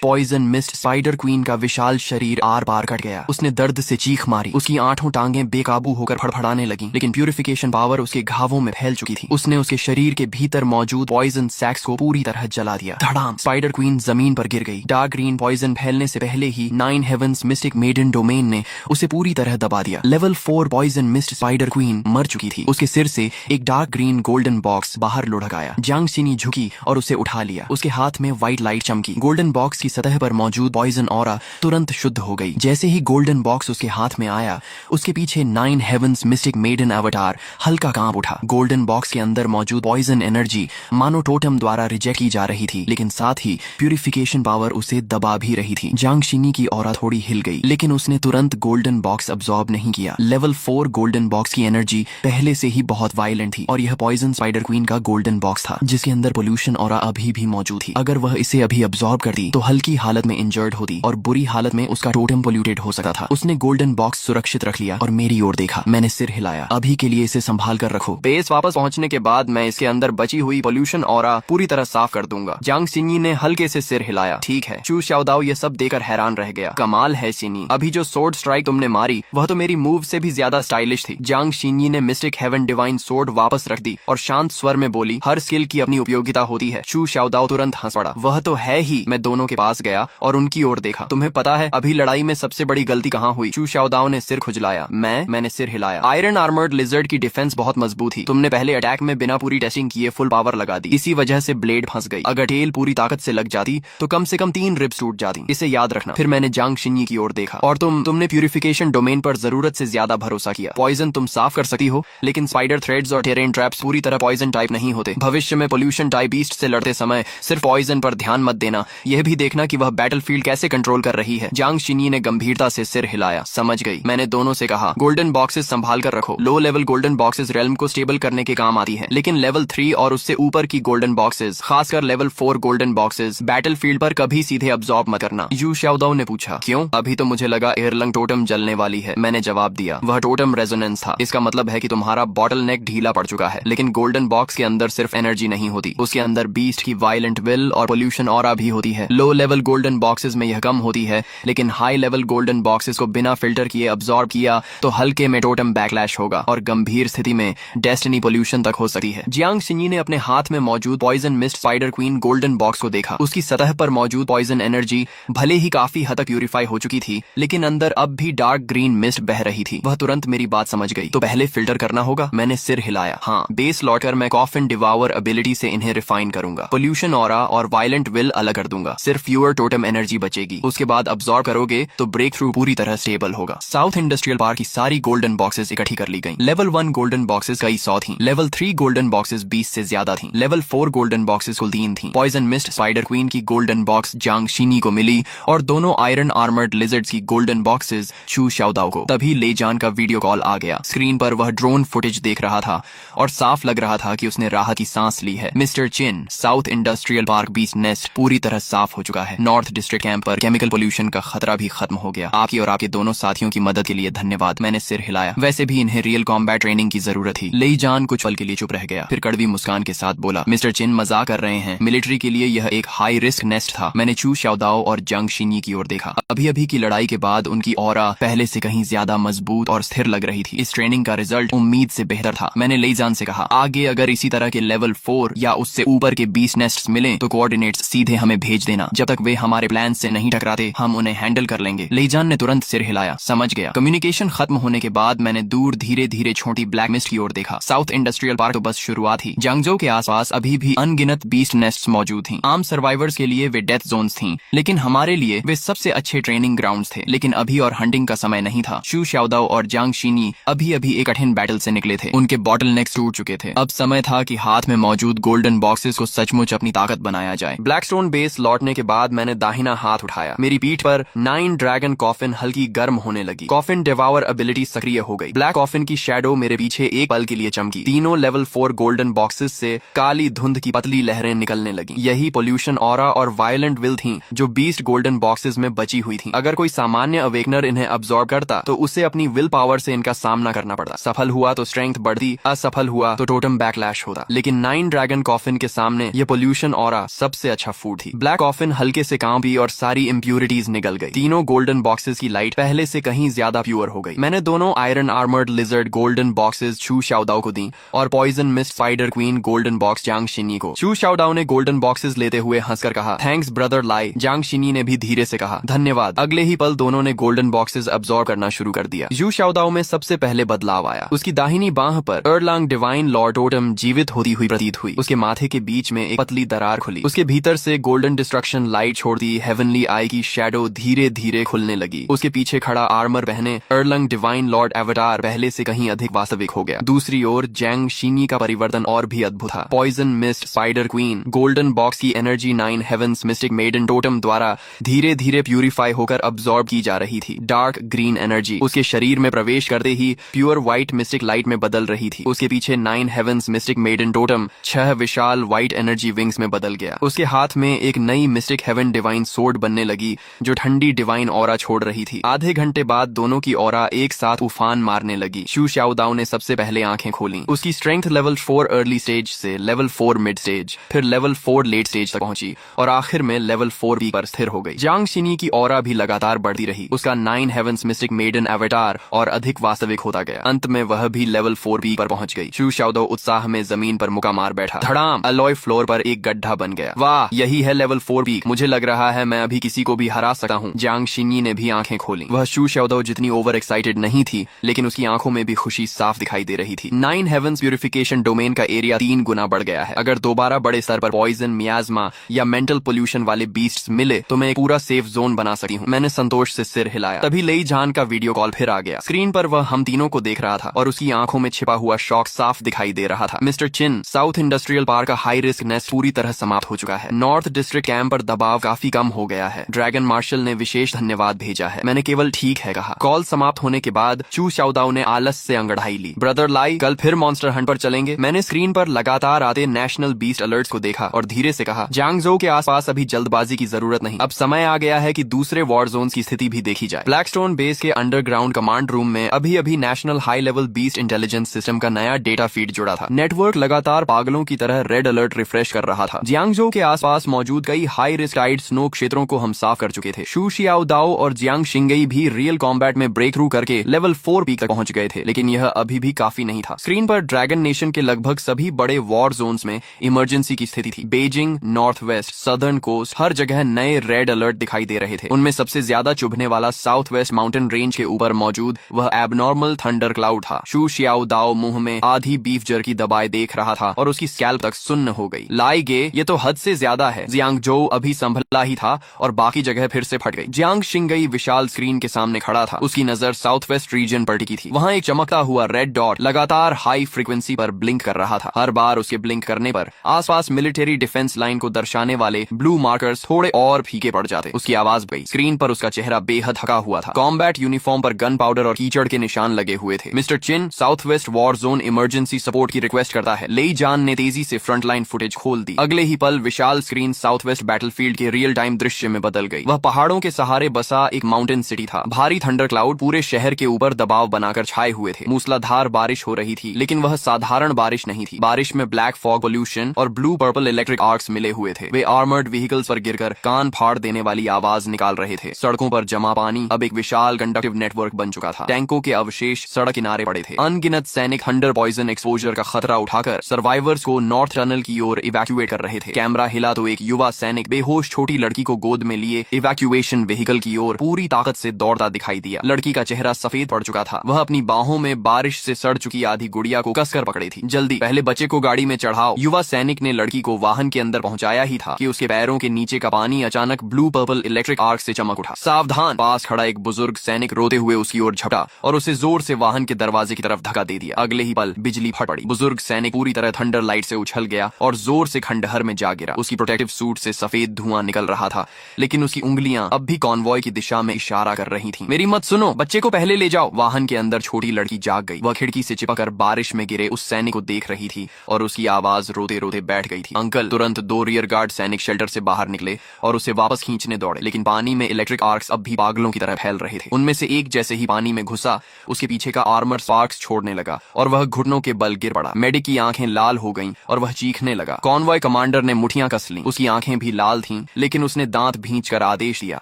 पॉइजन मिस्ट स्पाइडर क्वीन का विशाल शरीर आर पार कट गया। उसने दर्द से चीख मारी। उसकी 8 टांगें बेकाबू होकर फड़फड़ाने लगीं, लेकिन प्यूरिफिकेशन पावर उसके घावों में फैल चुकी थी। उसने उसके शरीर के भीतर मौजूद पॉइजन सैक्स को पूरी तरह जला दिया। धड़ाम! स्पाइडर क्वीन जमीन पर गिर गई। डार्क ग्रीन पॉइजन फैलने से पहले ही 9 हेवंस मिस्टिक मेडन डोमेन ने उसे पूरी तरह दबा दिया। Level 4 poison mist spider queen मर चुकी थी। उसके सिर से एक डार्क ग्रीन गोल्डन बॉक्स बाहर लुढ़क आया। जांगशिनी झुकी और उसे उठा लिया। उसके हाथ में व्हाइट लाइट चमकी। गोल्डन बॉक्स की सतह पर मौजूद पॉइजन ऑरा तुरंत शुद्ध हो गई। जैसे ही गोल्डन बॉक्स उसके हाथ में आया, उसके पीछे 9 हेवंस मिस्टिक मेडन अवतार हल्का कांप उठा। गोल्डन बॉक्स के अंदर मौजूद पॉइजन एनर्जी मानो टोटम द्वारा रिजेक्ट की जा रही थी, लेकिन साथ ही प्यूरिफिकेशन पावर उसे दबा भी रही थी। जांगशिनी की ऑरा थोड़ी हिल गई, लेकिन उसने तुरंत गोल्डन बॉक्स अब्सॉर्ब नहीं किया। लेवल 4 गोल्डन बॉक्स की एनर्जी पहले से ही बहुत वायलेंट थी और यह पॉइजन स्पाइडर क्वीन का गोल्डन बॉक्स था, जिसके अंदर पोल्यूशन ऑरा अभी भी मौजूद थी। अगर वह इसे अभी अब्सॉर्ब करती तो हल्की हालत में इंजर्ड होती और बुरी हालत में उसका टोटम पोल्यूटेड हो सकता था। उसने गोल्डन बॉक्स सुरक्षित रख लिया और मेरी ओर देखा। मैंने सिर हिलाया। अभी के लिए इसे संभाल कर रखो। बेस वापस पहुंचने के बाद मैं इसके अंदर बची हुई पोल्यूशन ऑरा पूरी तरह साफ कर दूंगा। जांगशिनी ने हल्के से सिर हिलाया। ठीक है। चू शाओदाओ ये सब देकर हैरान रह गया। कमाल है शिनी, अभी जो सोर्ड स्ट्राइक तुमने मारी वह तो मेरी मूव से भी ज्यादा स्टाइलिश थी। जांगशिनी ने मिस्टिक हेवन डिवाइन सोर्ड वापस रख दी और शांत स्वर में बोली, हर स्किल की अपनी उपयोगिता होती है। चू शाओदाओ तुरंत हंस पड़ा। वह तो है ही। मैं दोनों के पास गया और उनकी ओर देखा। तुम्हें पता है अभी लड़ाई में सबसे बड़ी गलती कहाँ हुई? चू शाओदाओ ने सिर खुजलाया। मैंने सिर हिलाया। आयरन आर्मर्ड लिजर्ड की डिफेंस बहुत मजबूत थी। तुमने पहले अटैक में बिना पूरी टेस्टिंग किए फुल पावर लगा दी। इसी वजह से ब्लेड फंस गई। अगर टेल पूरी ताकत से लग जाती तो कम से कम 3 रिब्स टूट जाती। इसे याद रखना। फिर मैंने जांगशिनी की ओर देखा। और तुमने प्यूरिफिकेशन डोमेन पर जरूरत से ज्यादा भरोसा किया। पॉइजन तुम साफ कर सकती हो, लेकिन स्पाइडर थ्रेड्स और टेरेन ट्रैप्स पूरी तरह पॉइजन टाइप नहीं होते। भविष्य में पोल्यूशन टाइप बीस्ट से लड़ते समय सिर्फ पॉइजन पर ध्यान मत देना, यह भी देखना कि वह बैटलफील्ड कैसे कंट्रोल कर रही है। जांगशिनी ने गंभीरता से सिर हिलाया। समझ गई। मैंने दोनों से कहा, गोल्डन बॉक्सेस संभाल कर रखो। Low level golden boxes realm को स्टेबल करने के काम आती है, लेकिन लेवल 3 और उससे ऊपर की गोल्डन बॉक्सेस, खासकर लेवल 4 गोल्डन बॉक्सेस, बैटलफील्ड पर कभी सीधे अब्सॉर्ब मत करना। यू शाओदाओ ने पूछा, क्यों? अभी तो मुझे लगा एयरलंग टोटम जलने वाली है। मैंने जवाब दिया, वह टोटम रेजोनेंस था। इसका मतलब है कि तुम्हारा बॉटल नेक ढीला पड़ चुका है। लेकिन गोल्डन बॉक्स के अंदर सिर्फ एनर्जी नहीं होती, उसके अंदर बीस्ट की वायलेंट विल और पोल्यूशन ऑरा भी होती है। लो लेवल गोल्डन बॉक्सेस में यह कम होती है, लेकिन हाई लेवल गोल्डन बॉक्सेस को बिना फिल्टर किए अब्सॉर्ब किया तो हल्के में टोटम बैकलैश होगा और गंभीर स्थिति में डेस्टिनी पोल्यूशन तक हो सकती है। जियांग शिन्यी ने अपने हाथ में मौजूद poison mist spider queen golden box को देखा। उसकी सतह पर मौजूद पॉइजन एनर्जी भले ही काफी हद तक प्यूरिफाई हो चुकी थी, लेकिन अंदर अब भी डार्क ग्रीन मिस्ट बह रही थी। वह तुरंत मेरी बात समझ गई। तो पहले फिल्टर करना होगा। मैंने सिर हिलाया। हाँ, बेस लौटकर मैं कॉफिन डिवावर एबिलिटी से इन्हें रिफाइन करूंगा। पोल्यूशन ऑरा और वायलेंट विल अलग कर दूंगा। सिर्फ प्योर टोटम एनर्जी बचेगी। उसके बाद अब्सॉर्ब करोगे तो ब्रेक थ्रू पूरी तरह स्टेबल होगा। साउथ इंडस्ट्रियल पार्क की सारी गोल्डन बॉक्सेस इकट्ठी कर ली गई। लेवल 1 गोल्डन बॉक्सेस कई 100 थी। लेवल 3 गोल्डन बॉक्सेस 20 से ज्यादा थी। लेवल 4 गोल्डन बॉक्सेस कुल 3 थी। पॉइजन मिस्ट स्पाइडर क्वीन की गोल्डन बॉक्स जियांग शिन्यी को मिली और दोनों आयरन आर्मर्ड लिजर्ड्स की गोल्डन बॉक्सेस चू शाओदाओ को। तभी ले जान का वीडियो कॉल आ गया। स्क्रीन पर वह ड्रोन फुटेज देख रहा था और साफ लग रहा था कि उसने राहत की सांस ली है। Mister Chin, south industrial park beast nest पूरी तरह साफ हो चुका है। नॉर्थ डिस्ट्रिक्ट कैंप पर केमिकल पोल्यूशन का खतरा भी खत्म हो गया। आपकी और आपके दोनों साथियों की मदद के लिए धन्यवाद। मैंने सिर हिलाया। वैसे भी इन्हें रियल कॉम्बैट ट्रेनिंग की जरूरत थी। लेई जान कुछ पल के लिए चुप रह गया, फिर कड़वी मुस्कान के साथ बोला, मिस्टर चिन मजाक कर रहे हैं। मिलिट्री के लिए यह एक हाई रिस्क नेस्ट था। मैंने चू शाओदाओ और जियांग शिन्यी की ओर देखा। अभी अभी की लड़ाई के बाद उनकी ऑरा पहले से कहीं ज्यादा मजबूत और स्थिर लग रही थी। इस ट्रेनिंग का रिजल्ट उम्मीद से बेहतर था। मैंने लेई जान से कहा, आगे अगर इसी तरह के लेवल 4 या उससे ऊपर के 20 नेस्ट्स मिलें तो कोऑर्डिनेट्स सीधे हमें भेज देना। जब तक वे हमारे प्लान से नहीं टकराते हम उन्हें हैंडल कर लेंगे। लेई जान ने तुरंत सिर हिलाया। समझ गया। कम्युनिकेशन खत्म होने के बाद मैंने दूर धीरे धीरे छोटी ब्लैक मिस्ट की ओर देखा। साउथ इंडस्ट्रियल पार्क तो बस शुरुआत ही। जियांगजो के आसपास अभी भी अनगिनत बीस्ट नेस्ट्स मौजूद थीं। आम सर्वाइवर्स के लिए वे डेथ जोन्स थीं, लेकिन हमारे लिए वे सबसे अच्छे ट्रेनिंग ग्राउंड्स थे। लेकिन अभी और हंटिंग का समय नहीं था। चू शाओदाओ और जियांग शिन्यी अभी अभी एक कठिन बैटल से निकले थे। उनके बॉटल नेक्स टूट चुके थे। अब समय था कि हाथ में मौजूद गोल्डन बॉक्सेस को सचमुच अपनी ताकत बनाया जाए। ब्लैकस्टोन बेस लौटने के बाद मैंने दाहिना हाथ उठाया। मेरी पीठ पर 9 ड्रैगन कॉफिन हल्की गर्म होने लगी। कॉफिन डिवावर एबिलिटी सक्रिय हो गई। ब्लैक कॉफिन की शैडो मेरे पीछे एक पल के लिए चमकी। तीनों लेवल 4 गोल्डन बॉक्सेस से काली धुंध की पतली लहरें निकलने लगी। यही पोल्यूशन ऑरा और वायलेंट विल थी जो बीस्ट गोल्डन बॉक्सेस में बची हुई थी। अगर कोई सामान्य अवेकनर इन्हें अब्सॉर्ब करता तो उसे अपनी विल पावर से इनका सामना करना पड़ता। सफल हुआ तो स्ट्रेंथ बढ़ती, असफल हुआ तो टोटम बैकलैश होता। लेकिन 9 ड्रैगन कॉफिन के सामने ये पोल्यूशन ऑरा सबसे अच्छा फूड थी। ब्लैक कॉफिन हल्के से कांपी और सारी इम्प्यूरिटीज निकल गई। तीनों गोल्डन बॉक्सेस की लाइट पहले से कहीं ज्यादा प्योर हो गई। मैंने दोनों iron armored lizard golden boxes Chu Shaodao को दी और poison mist spider queen golden box Jiang Xinyi को। चू शाओदाओ ने गोल्डन बॉक्सेस लेते हुए हंसकर कहा, थैंक्स ब्रदर लाई। जियांग शिन्यी ने भी धीरे से कहा, धन्यवाद। अगले ही पल दोनों ने गोल्डन बॉक्सेस अब्सॉर्ब करना शुरू कर दिया। चू शाओदाओ में सबसे पहले बदलाव आया। उसकी दाहिनी बांह पर एरलांग डिवाइन लॉर्ड टोटम जीवित होती हुई प्रतीत हुई। उसके माथे के बीच में एक पतली दरार खुली। उसके भीतर से गोल्डन डिस्ट्रक्शन लाइट छोड़ती हेवनली आई की शैडो धीरे धीरे खुलने लगी। उसके पीछे खड़ा आर्मर पहने एरलंग डिवाइन लॉर्ड एवटार पहले से कहीं अधिक वास्तविक हो गया। दूसरी ओर जियांग शिन्यी का परिवर्तन और भी अद्भुत था। Poison mist spider queen golden box की energy 9 heavens mystic maiden totem द्वारा धीरे धीरे प्यूरिफाई होकर अब्सॉर्ब की जा रही थी। डार्क ग्रीन एनर्जी उसके शरीर में प्रवेश करते ही प्योर व्हाइट मिस्टिक लाइट में बदल रही थी। उसके पीछे 9 हेवंस मिस्टिक मेडन टोटम 6 विशाल व्हाइट एनर्जी विंग्स में बदल गया। उसके हाथ में एक नई मिस्टिक हेवन डिवाइन सोर्ड बनने लगी जो ठंडी डिवाइन ऑरा छोड़ रही थी। आधे घंटे बाद दोनों की ऑरा एक साथ उफान मारने लगी। चू शाओदाओ ने सबसे पहले आंखें खोली। उसकी स्ट्रेंथ लेवल 4 अर्ली स्टेज से लेवल 4 मिड स्टेज, फिर लेवल 4 लेट स्टेज तक पहुंची और आखिर में लेवल 4 पीक पर स्थिर हो गई। जियांग शिन्यी की ऑरा भी लगातार बढ़ती रही। उसका 9 हेवंस मिस्टिक मेडन एवटार और अधिक वास्तविक होता गया। अंत में वह भी लेवल 4 पीक पर पहुंच गई। चू शाओदाओ उत्साह में जमीन पर मुका मार बैठा। धड़ाम, अलॉय फ्लोर पर एक गड्ढा बन गया। वाह, यही है लेवल 4 पीक। मुझे लग रहा है मैं अभी किसी को भी हरा सकता हूँ। जियांग शिन्यी ने भी आंखें खोली। वह चू शाओदाओ जितनी ओवर एक्साइटेड नहीं थी, लेकिन उसकी आंखों में भी खुशी साफ दिखाई दे रही थी। 9 हेवंस प्यूरिफिकेशन डोमेन का एरिया 3 गुना बढ़ गया है। अगर दोबारा बड़े स्तर पर पॉइजन, मियाज्मा या मेंटल पोल्यूशन वाले बीस्ट्स मिले तो मैं एक पूरा सेफ जोन बना सकती हूँ। मैंने संतोष से सिर हिलाया। तभी लेई जान का वीडियो कॉल फिर आ गया। स्क्रीन पर वह हम तीनों को देख रहा था और उसकी आंखों में छिपा हुआ शौक साफ दिखाई दे रहा था। Mister Chin, south industrial park का हाई रिस्क नेस्ट पूरी तरह समाप्त हो चुका है। नॉर्थ डिस्ट्रिक्ट कैंप पर दबाव काफी कम हो गया है। ड्रैगन मार्शल ने विशेष धन्यवाद भेजा है। मैंने केवल ठीक है कहा। कॉल समाप्त होने के बाद चू शाओदाओ ने आलस से अंगड़ाई ली। ब्रदर लाई, कल फिर मॉन्स्टर हंट पर चलेंगे। मैंने स्क्रीन पर लगातार आते नेशनल बीस्ट अलर्ट्स को देखा और धीरे से कहा, जियांगजो के आसपास अभी जल्दबाजी की जरूरत नहीं। अब समय आ गया है कि दूसरे वॉर जोन्स की स्थिति भी देखी जाए। ब्लैकस्टोन बेस के अंडरग्राउंड कमांड रूम में अभी अभी national high level beast intelligence system का नया डेटा फीड जुड़ा था। नेटवर्क लगातार पागलों की तरह रेड अलर्ट रिफ्रेश कर रहा था। जियांगजो के आसपास मौजूद कई high risk southwest tide snow क्षेत्रों को हम साफ कर चुके थे। शू शियाओ दाओ और जियांग शिंगई भी रियल कॉम्बैट में ब्रेक थ्रू करके लेवल 4 पीक तक पहुंच गए थे, लेकिन यह अभी भी काफी नहीं था। स्क्रीन पर ड्रैगन नेशन के लगभग सभी बड़े वॉर जोन्स में इमरजेंसी की स्थिति थी। Beijing, north west, southern coast, हर जगह नए रेड अलर्ट दिखाई दे रहे थे। उनमें सबसे ज्यादा चुभने वाला साउथ वेस्ट माउंटेन रेंज के ऊपर मौजूद वह एबनॉर्मल थंडर क्लाउड था। शू शियाओ दाओ मुंह में आधी बीफ जर्की दबाए देख रहा था और उसकी स्कैल्प तक सुन्न हो गई। लाई गे, ये तो हद से ज्यादा है। जियांग जो अभी संभला ही था और बाकी जगह फिर से फट गई। जियांग शिंगई विशाल स्क्रीन के सामने खड़ा था। उसकी नजर साउथ वेस्ट रीजन पर टिकी थी। वहां एक चमकता हुआ रेड डॉट लगातार हाई फ्रीक्वेंसी पर ब्लिंक कर रहा था। हर बार उसके ब्लिंक करने पर आसपास मिलिट्री डिफेंस लाइन को दर्शाने वाले ब्लू मार्कर्स थोड़े और फीके पड़ जाते। उसकी आवाज गई। स्क्रीन पर उसका चेहरा बेहद थका हुआ था। कॉम्बैट यूनिफॉर्म पर गन पाउडर और कीचड़ के निशान लगे हुए थे। Mister Chin, south west war zone emergency support की रिक्वेस्ट करता है। लेई जान ने तेजी से फ्रंटलाइन फुटेज खोल दी। अगले ही पल विशाल स्क्रीन साउथ वेस्ट बैटलफील्ड के रियल टाइम दृश्य में बदल गई। वह पहाड़ों के सहारे बसा एक माउंटेन सिटी था। भारी थंडर क्लाउड पूरे शहर के ऊपर दबाव बनाकर छाए हुए थे। मूसलाधार बारिश हो रही थी, लेकिन वह साधारण बारिश नहीं थी। बारिश में ब्लैक फॉग, पोल्यूशन और ब्लू पर्पल इलेक्ट्रिक आर्क्स मिले हुए थे। वे आर्मर्ड व्हीकल्स पर गिरकर कान फाड़ देने वाली आवाज निकाल रहे थे। सड़कों पर जमा पानी अब एक विशाल कंडक्टिव नेटवर्क बन चुका था। टैंकों के अवशेष सड़क किनारे पड़े थे। अनगिनत सैनिक थंडर पॉइजन एक्सपोजर का खतरा उठाकर सर्वाइवर्स को नॉर्थ टनल की ओर इवैक्यूएट कर रहे थे। कैमरा हिला तो एक युवा सैनिक बेहोश छोटी लड़की को गोद में लिए इवैक्यूएशन व्हीकल की ओर पूरी ताकत से दौड़ता दिखाई दिया। लड़की का चेहरा सफेद पड़ चुका था। वह अपनी बाहों में बारिश से सड़ चुकी आधी गुड़िया को कसकर पकड़ी थी। जल्दी, पहले बच्चे को गाड़ी में चढ़ाओ। युवा सैनिक ने लड़की को वाहन के अंदर पहुंचाया ही था कि उसके पैरों के नीचे का पानी अचानक ब्लू पर्पल इलेक्ट्रिक आर्क से चमक उठा। सावधान! पास खड़ा एक बुजुर्ग सैनिक रोते हुए उसकी ओर झपटा और उसे जोर से वाहन के दरवाजे की तरफ धक्का दे दिया। अगले ही पल बिजली फट पड़ी। बुजुर्ग सैनिक पूरी तरह थंडर लाइट से उछल गया और जोर से खंडहर में जा गिरा। उसकी प्रोटेक्टिव सूट से सफेद धुआं निकल रहा था, लेकिन उसकी उंगलियां अब भी कॉन्वॉय की दिशा में इशारा कर रही थीं। मेरी मत सुनो, बच्चे को पहले ले जाओ। वाहन के अंदर छोटी लड़की जाग गई। वह खिड़की से चिपकर बारिश में गिरे उस सैनिक को देख रही थी और उसकी आवाज रोते रोते बैठ गई थी। अंकल! तुरंत 2 रियर गार्ड सैनिक शेल्टर से बाहर निकले और उसे वापस खींचने दौड़े, लेकिन पानी में इलेक्ट्रिक आर्क्स अब भी पागलों की तरह फैल रहे थे। उनमें से एक जैसे ही पानी में घुसा, उसके पीछे का आर्मर स्पार्क्स छोड़ने लगा और वह घुटनों के बल गिर पड़ा। मेडिक की आंखें लाल हो गईं और वह चीखने लगा। कॉन्वॉय कमांडर ने मुठियां कस लीं। उसकी आंखें भी लाल थीं, लेकिन उसने दांत भींचकर आदेश दिया,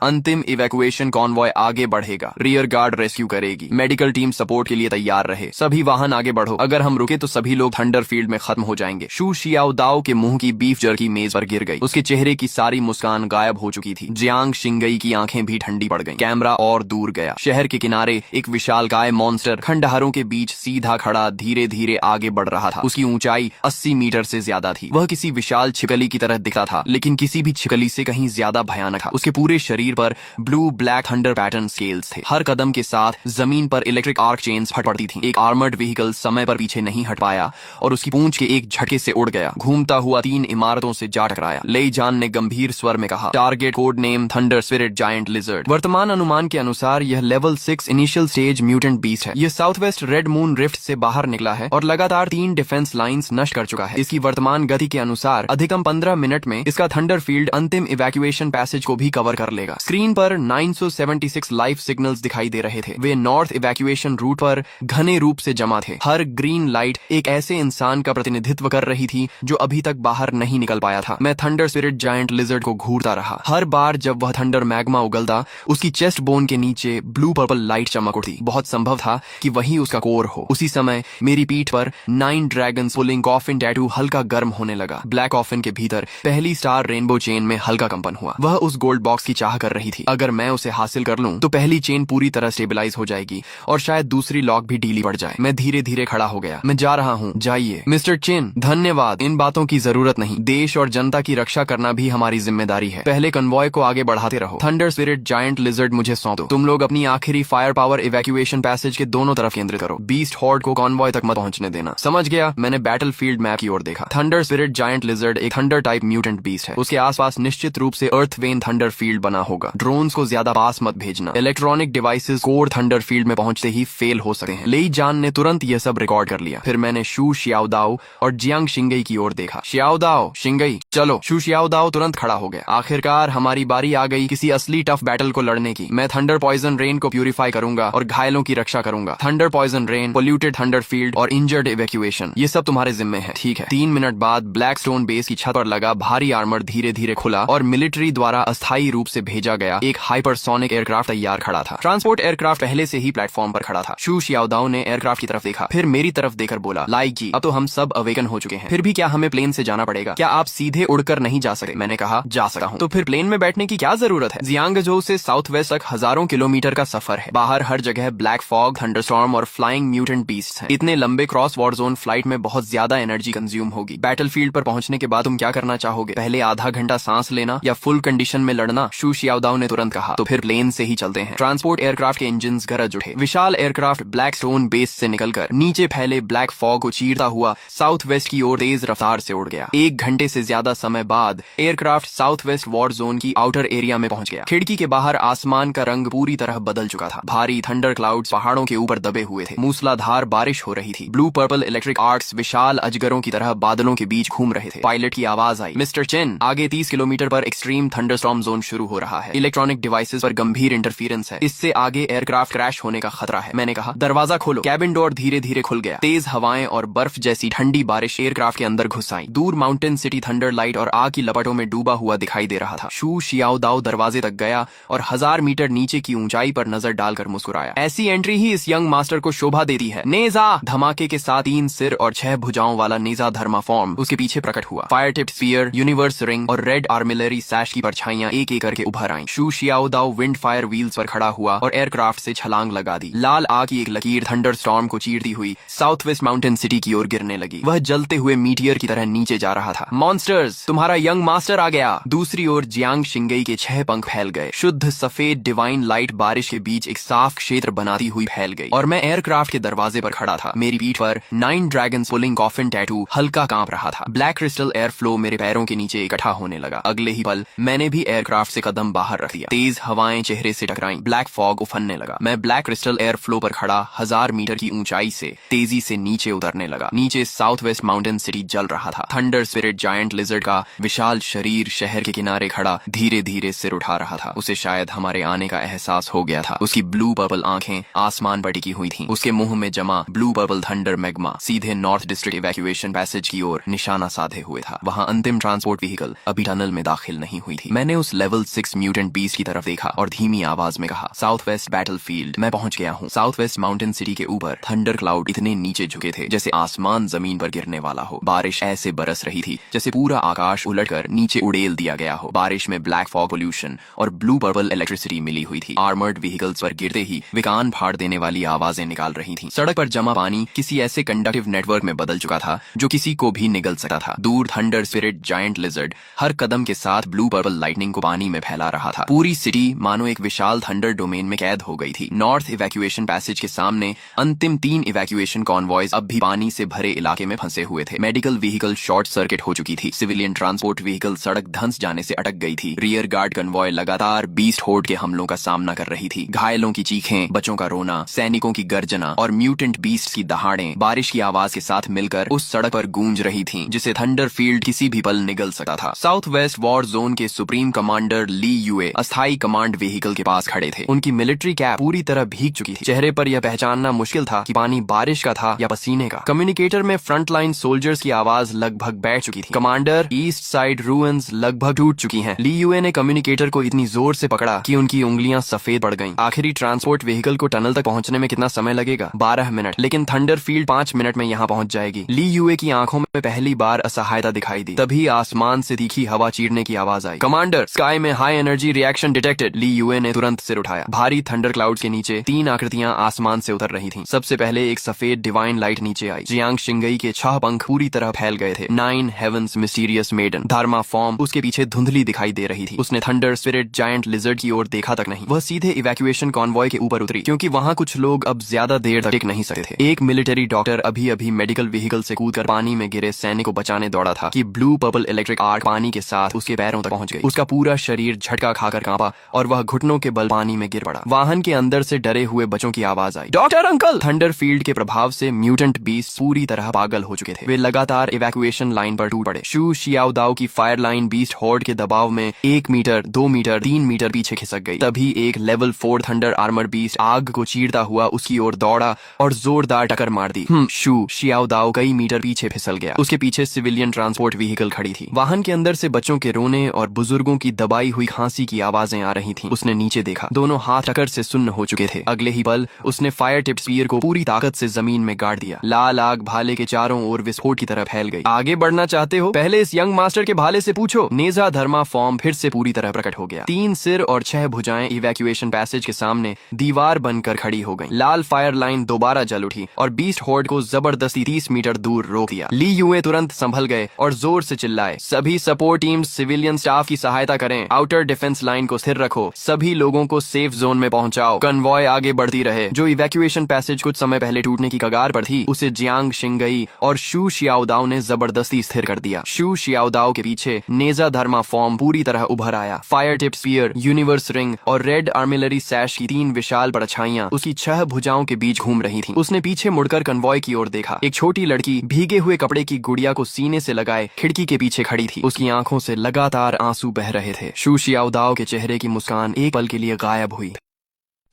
अंतिम इवैक्यूएशन कॉन्वॉय आगे बढ़ेगा। रियर गार्ड रेस्क्यू करेगी। मेडिकल टीम सपोर्ट के लिए तैयार रहे। सभी वाहन आगे बढ़ो। अगर हम रुके तो सभी लोग थंडर फील्ड में खत्म हो जाएंगे। शू शियाओ दाओ के मुंह की बीफ जर्की मेज पर गिर गई। उसके चेहरे की सारी मुस्कान गायब हो चुकी थी। जियांग शिंगई की आंखें भी ठंडी पड़ गईं। कैमरा और दूर गया। शहर के किनारे एक विशालकाय मॉन्स्टर खंडहरों के बीच सीधा खड़ा धीरे धीरे आगे बढ़ रहा था। उसकी ऊंचाई 80 मीटर से ज्यादा थी। वह किसी विशाल छिपकली की तरह दिखता था, लेकिन किसी भी छिपकली से कहीं ज्यादा भयानक था। उसके पूरे शरीर पर blue black thunder pattern scales थे। हर कदम के साथ जमीन पर इलेक्ट्रिक आर्क चेन्स फट पड़ती थी। एक आर्मर्ड व्हीकल समय पर पीछे नहीं हट पाया और उसकी पूंछ के एक झटके से उड़ गया। घूमता हुआ 3 इमारतों से जा टकराया। लेई जान ने गंभीर स्वर में कहा, target code name thunder spirit giant lizard. वर्तमान अनुमान के अनुसार यह level 6 initial stage mutant beast है। यह south west red moon rift से बाहर निकला है और लगातार 3 डिफेंस लाइंस नष्ट कर चुका है। इसकी वर्तमान गति के अनुसार अधिकतम 15 मिनट में इसका थंडर फील्ड अंतिम इवैक्यूएशन पैसेज को भी कवर कर लेगा। स्क्रीन पर 976 लाइफ सिग्नल्स दिखाई दे रहे थे। वे नॉर्थ इवैक्यूएशन रूट पर घने रूप से जमा थे। हर ग्रीन लाइट एक ऐसे इंसान का प्रतिनिधित्व कर रही थी जो अभी तक बाहर नहीं निकल पाया था। मैं थंडर स्पिरिट जायंट लिजर्ड को घूरता रहा। हर बार जब वह थंडर मैग्मा उगलता, उसकी चेस्ट बोन के नीचे ब्लू पर्पल लाइट चमक उठती। बहुत संभव था कि वही उसका कोर हो। उसी समय मेरी पीठ पर 9 ड्रैगन्स पुलिंग कॉफिन टैटू हल्का गर्म होने लगा। ब्लैक कॉफिन के भीतर पहली स्टार रेनबो चेन में हल्का कंपन हुआ। वह उस गोल्ड बॉक्स की चाह कर रही थी। अगर मैं उसे हासिल कर लूं तो पहली चेन पूरी तरह स्टेबलाइज हो जाएगी और शायद दूसरी लॉक भी ढीली पड़ जाए। मैं धीरे धीरे खड़ा हो गया। मैं जा रहा हूँ, जाइए। मिस्टर चिन, धन्यवाद। इन बातों की जरूरत नहीं। देश और जनता की रक्षा करना भी हमारी जिम्मेदारी है। पहले कन्वॉय को आगे बढ़ाते रहो। थंडर स्पिरिट जायंट लिजर्ड मुझे सौंपो। तुम लोग अपनी आखिरी फायर पावर इवैक्यूएशन पैसेज के दोनों तरफ केंद्रित करो। बीस्ट हॉर्ड को कॉन्वॉय तक मत पहुंचने देना। समझ गया। मैंने बैटलफील्ड मैप की ओर देखा। थंडर स्पिरिट जायंट लिजर्ड एक थंडर टाइप म्यूटेंट बीस्ट है। उसके आसपास निश्चित रूप से अर्थ वेन थंडर फील्ड बना होगा। ड्रोन्स को ज्यादा पास मत भेजना। Electronic devices core thunder field में पहुंचते ही फेल हो सकते हैं। लेई जान ने तुरंत यह सब रिकॉर्ड कर लिया। फिर मैंने शू शियाओ दाओ और जियांग शिंगई की ओर देखा। शियाओ दाओ, शिंगई, चलो। शू शियाओ दाओ तुरंत खड़ा हो गया। आखिरकार हमारी बारी आ गई किसी असली टफ बैटल को लड़ने की। मैं थंडर पॉइजन रेन को प्यूरिफाई करूंगा और घायलों की रक्षा करूंगा। Thunder poison rain, polluted thunder field और इंजर्ड इवैक्यूएशन, ये सब तुम्हारे जिम्मे है। ठीक है। 3 मिनट बाद ब्लैक स्टोन बेस की छत पर लगा भारी आर्मर धीरे धीरे खुला खुला और मिलिट्री द्वारा अस्थायी रूप से भेजा गया एक हाइपरसोनिक एयरक्राफ्ट तैयार खड़ा था। ट्रांसपोर्ट एयरक्राफ्ट पहले से ही प्लेटफॉर्म पर खड़ा था। शू शियाओदाओ ने एयरक्राफ्ट की तरफ देखा, फिर मेरी तरफ देखकर बोला, लाइक जी, अब तो हम सब अवेकन हो चुके हैं, फिर भी क्या हमें प्लेन से जाना पड़ेगा? क्या आप सीधे उड़कर नहीं जा सकते? मैंने कहा, जा सकता हूँ। तो फिर प्लेन में बैठने की क्या जरूरत है? जियांगजो से साउथ वेस्ट तक हजारों किलोमीटर का सफर है। बाहर हर जगह ब्लैक फॉग, थंडरस्टॉर्म और फ्लाइंग म्यूटेंट बीस्ट्स हैं। इतने लंबे क्रॉस वॉर जोन फ्लाइट में बहुत ज्यादा एनर्जी कंज्यूम होगी। बैटलफील्ड पर पहुंचने के बाद तुम क्या करना चाहोगे? पहले आधा घंटा सांस लेना या फुल कंडीशन में लड़ना? शू शियाओदाओ ने तुरंत कहा, तो फिर प्लेन से ही चलते हैं। ट्रांसपोर्ट एयरक्राफ्ट के इंजन गरज उठे। विशाल एयरक्राफ्ट ब्लैक स्टोन बेस से निकलकर नीचे फैले ब्लैक फॉग को चीरता हुआ साउथ वेस्ट की ओर तेज रफ्तार से उड़ गया। 1 घंटे से ज्यादा समय बाद aircraft south west war zone की आउटर एरिया में पहुंच गया। खिड़की के बाहर आसमान का रंग पूरी तरह बदल चुका था। भारी थंडर क्लाउड्स पहाड़ों के ऊपर दबे हुए थे। मूसलाधार बारिश हो रही थी। ब्लू पर्पल इलेक्ट्रिक आर्क्स विशाल अजगरों की तरह बादलों के बीच घूम रहे थे। पायलट की आवाज आई, मिस्टर चेन, आगे 30 किलोमीटर पर एक्सट्रीम थंडरस्टॉर्म जोन शुरू हो रहा है। इलेक्ट्रॉनिक डिवाइसेस पर गंभीर इंटरफेरेंस है। इससे आगे एयरक्राफ्ट क्रैश होने का खतरा है। मैंने कहा, दरवाजा खोलो। कैबिन डोर धीरे धीरे खुल गया। तेज हवाएं और बर्फ जैसी ठंडी बारिश एयरक्राफ्ट के अंदर घुस आई। दूर माउंटेन सिटी थंडर लाइट और आग की लपटों में डूबा हुआ दिखाई दे रहा था। शू शियाओदाओ दरवाजे तक गया और 1000 मीटर नीचे की ऊंचाई पर नजर डालकर मुस्कुराया। ऐसी एंट्री ही इस यंग मास्टर को शोभा देती है। नेजा! धमाके के साथ 3 सिर और 6 भुजाओं वाला नेजा धर्माफॉर्म उसके पीछे प्रकट हुआ। Fire tipped sphere, universe ring और रेड आर्मिलरी सैश की परछाइयां एक एक करके उभर आईं। शू शियाओदाओ विंड फायर व्हील्स पर खड़ा हुआ और एयरक्राफ्ट से छलांग लगा दी। लाल आग की एक लकीर थंडर स्टॉर्म को चीरती हुई साउथ वेस्ट माउंटेन सिटी की ओर गिरने लगी। वह जलते हुए मीटियर की तरह नीचे जा रहा था। मॉन्स्टर्स, तुम्हारा यंग मास्टर आ गया। दूसरी ओर जियांग शिंगई के 6 पंख फैल गए। शुद्ध सफेद डिवाइन लाइट बारिश के बीच एक साफ क्षेत्र बनाती हुई फैल गई और मैं एयरक्राफ्ट के दरवाजे पर खड़ा था। मेरी पीठ पर 9 ड्रैगन्स पुलिंग कॉफिन टैटू हल्का कांप रहा था। ब्लैक क्रिस्टल एयर फ्लो मेरे पैरों के नीचे इकट्ठा होने लगा। अगले ही पल मैंने भी एयरक्राफ्ट से कदम बाहर रख दिया। तेज हवाएं चेहरे से टकराईं। ब्लैक फॉग उफनने लगा। मैं ब्लैक क्रिस्टल एयर फ्लो पर खड़ा 1000 मीटर की ऊंचाई से तेजी से नीचे उतरने लगा। नीचे साउथ वेस्ट माउंटेन सिटी जल रहा था। थंडर स्पिरिट जायंट लिजर्ड का विशाल शरीर शहर के किनारे खड़ा धीरे धीरे सिर उठा रहा था। उसे शायद हमारे आने का एहसास हो गया था। उसकी ब्लू पर्पल आंखें आसमान पर टिकी हुई थीं। उसके मुंह में जमा ब्लू पर्पल थंडर मैग्मा सीधे नॉर्थ डिस्ट्रिक्ट इवैक्यूएशन पैसेज की ओर निशाना साधे हुए था। वहां अंतिम ट्रांसपोर्ट व्हीकल अभी टनल में दाखिल नहीं हुई थी। मैंने उस लेवल 6 म्यूटेंट बीस्ट की तरफ देखा और धीमी आवाज में कहा, साउथ वेस्ट बैटलफील्ड, मैं पहुंच गया हूँ। साउथ वेस्ट माउंटेन सिटी के ऊपर थंडर क्लाउड इतने नीचे झुके थे जैसे आसमान जमीन पर गिरने वाला हो। बारिश ऐसे बरस रही थी जैसे पूरा आकाश उलटकर नीचे उड़ेल दिया गया हो। बारिश में ब्लैक फॉग पोल्यूशन और ब्लू पर्पल इलेक्ट्रिसिटी मिली हुई थी। आर्मर्ड व्हीकल्स पर गिरते ही वे कान फाड़ देने वाली आवाजें निकाल रही थीं। सड़क पर जमा पानी किसी ऐसे कंडक्टिव नेटवर्क में बदल चुका था जो किसी को भी निगल सकता था। दूर थंडर स्पिरिट जायंट लिजर्ड हर कदम के साथ ब्लू पर्पल लाइटनिंग को पानी में फैला रहा था। पूरी सिटी मानो एक विशाल थंडर डोमेन में कैद हो गई थी। नॉर्थ इवैक्यूएशन पैसेज के सामने अंतिम 3 इवैक्यूएशन कॉन्वॉयज अब भी पानी से भरे इलाके में फंसे हुए थे। मेडिकल व्हीकल शॉर्ट सर्किट हो चुकी थी। सिविलियन ट्रांसपोर्ट व्हीकल सड़क धंस जाने से अटक गई थी। रियर गार्ड कन्वॉय लगातार बीस्ट होर्ड के हमलों का सामना कर रही थी। घायलों की चीखें, बच्चों का रोना, सैनिकों की गर्जना और म्यूटेंट बीस्ट की दहाड़ें बारिश की आवाज के साथ मिलकर उस सड़क पर गूंज रही थीं, जिसे थंडर फील्ड किसी भी पल निगल सकता था। साउथ वेस्ट वॉर जोन के सुप्रीम कमांडर ली यूए अस्थायी कमांड व्हीकल के पास खड़े थे। उनकी मिलिट्री कैप पूरी तरह भीग चुकी थी। चेहरे पर यह पहचानना मुश्किल था कि पानी बारिश का था या पसीने का। कम्युनिकेटर में फ्रंट लाइन सोल्जर्स की आवाज लगभग बैठ चुकी थी। कमांडर, ईस्ट साइड रूइंस लगभग टूट चुकी हैं। ली यूए ने कम्युनिकेटर को इतनी जोर से पकड़ा कि उनकी उंगलियां सफेद पड़ गईं। आखिरी ट्रांसपोर्ट व्हीकल को टनल तक पहुंचने में कितना समय लगेगा? 12 मिनट, लेकिन थंडर फील्ड 5 मिनट में यहाँ पहुंच जाएगी। ली यूए की आंखों में पहली बार असहायता दिखाई दी। तभी आसमान से तीखी हवा चीरने की आवाज आई। कमांडर, स्काई में हाई एनर्जी रिएक्शन डिटेक्टेड। ली यूए ने तुरंत सिर उठाया। भारी थंडर क्लाउड्स के नीचे 3 आकृतियां आसमान से उतर रही थीं। सबसे पहले एक सफेद डिवाइन लाइट नीचे आई। जियांग शिंगई के 6 पंख पूरी तरह फैल गए थे। 9 हेवंस मिस्टीरियस मेडन धार्मा फॉर्म उसके पीछे धुंधली दिखाई दे रही थी। उसने थंडर स्पिरिट जायंट लिजर्ड की ओर देखा तक नहीं। वह सीधे इवैक्यूएशन कॉन्वॉय के ऊपर उतरी, क्योंकि वहां कुछ लोग अब ज्यादा देर तक टिक नहीं सकते थे। एक मिलिट्री डॉक्टर अभी अभी मेडिकल व्हीकल से कूदकर पानी में गिरे सैनिक को बचाने दौड़ा था कि ब्लू पर्पल इलेक्ट्रिक आर्क पानी के साथ उसके पैरों तक पहुंच गई। उसका पूरा शरीर झटका खाकर कांपा और वह घुटनों के बल पानी में गिर पड़ा। वाहन के अंदर से डरे हुए बच्चों की आवाज आई, डॉक्टर अंकल! थंडर फील्ड के प्रभाव से म्यूटेंट बीस्ट पूरी तरह पागल हो चुके थे। वे लगातार इवैक्यूएशन लाइन पर टूट पड़े। शू शियाओदाओ की फायर लाइन बीस्ट हॉर्ड के दबाव में 1 मीटर, 2 मीटर, 3 मीटर पीछे खिसक गई। तभी एक लेवल 4 थंडर आर्मर बीस्ट आग को चीरता हुआ उसकी ओर दौड़ा और जोरदार टक्कर मार दी। शू शियाओदाओ कई मीटर पीछे फिसल गया। उसके पीछे सिविलियन ट्रांसपोर्ट व्हीकल खड़ी थी। वाहन के अंदर से बच्चों के के रोने और बुजुर्गों की दबाई हुई खांसी की आवाजें आ रही थीं। उसने नीचे देखा, दोनों हाथ टक्कर से सुन्न हो चुके थे। अगले ही पल उसने फायर टिप स्पीयर को पूरी ताकत से जमीन में गाड़ दिया। लाल आग भाले के चारों ओर विस्फोट की तरह फैल गई। आगे बढ़ना चाहते हो? पहले इस यंग मास्टर के भाले से पूछो। नेजा धर्मा फॉर्म फिर से पूरी तरह प्रकट हो गया। 3 सिर और 6 भुजाएं इवैक्यूएशन पैसेज के सामने दीवार बनकर खड़ी हो गईं। लाल फायर लाइन दोबारा जल उठी और बीस्ट हॉर्ड को जबरदस्ती 30 मीटर दूर रोक दिया। ली यूए तुरंत संभल गए और जोर से चिल्लाए, सभी सपोर्ट टीम सिविलियन स्टाफ की सहायता करें। आउटर डिफेंस लाइन को स्थिर रखो। सभी लोगों को सेफ जोन में पहुंचाओ। कन्वॉय आगे बढ़ती रहे। जो इवैक्यूएशन पैसेज कुछ समय पहले टूटने की कगार पर थी, उसे जियांग शिंगई और शू शियाओदाओ ने जबरदस्ती स्थिर कर दिया। शू शियाओदाओ के पीछे नेजा धर्मा फॉर्म पूरी तरह उभर आया। Fire tip spear, universe ring और रेड आर्मिलरी सैश की 3 विशाल परछाइयां उसकी 6 भुजाओं के बीच घूम रही थीं। उसने पीछे मुड़कर कन्वॉय की ओर देखा। एक छोटी लड़की भीगे हुए कपड़े की गुड़िया को सीने से लगाए खिड़की के पीछे खड़ी थी। उसकी आंखों से लगातार आंसू बह रहे थे। शू शियाओदाओ के चेहरे की मुस्कान एक पल के लिए गायब हुई।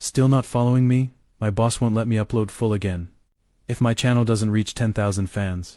Still not following me? My boss won't let me upload full again. If my channel doesn't reach 10,000 fans,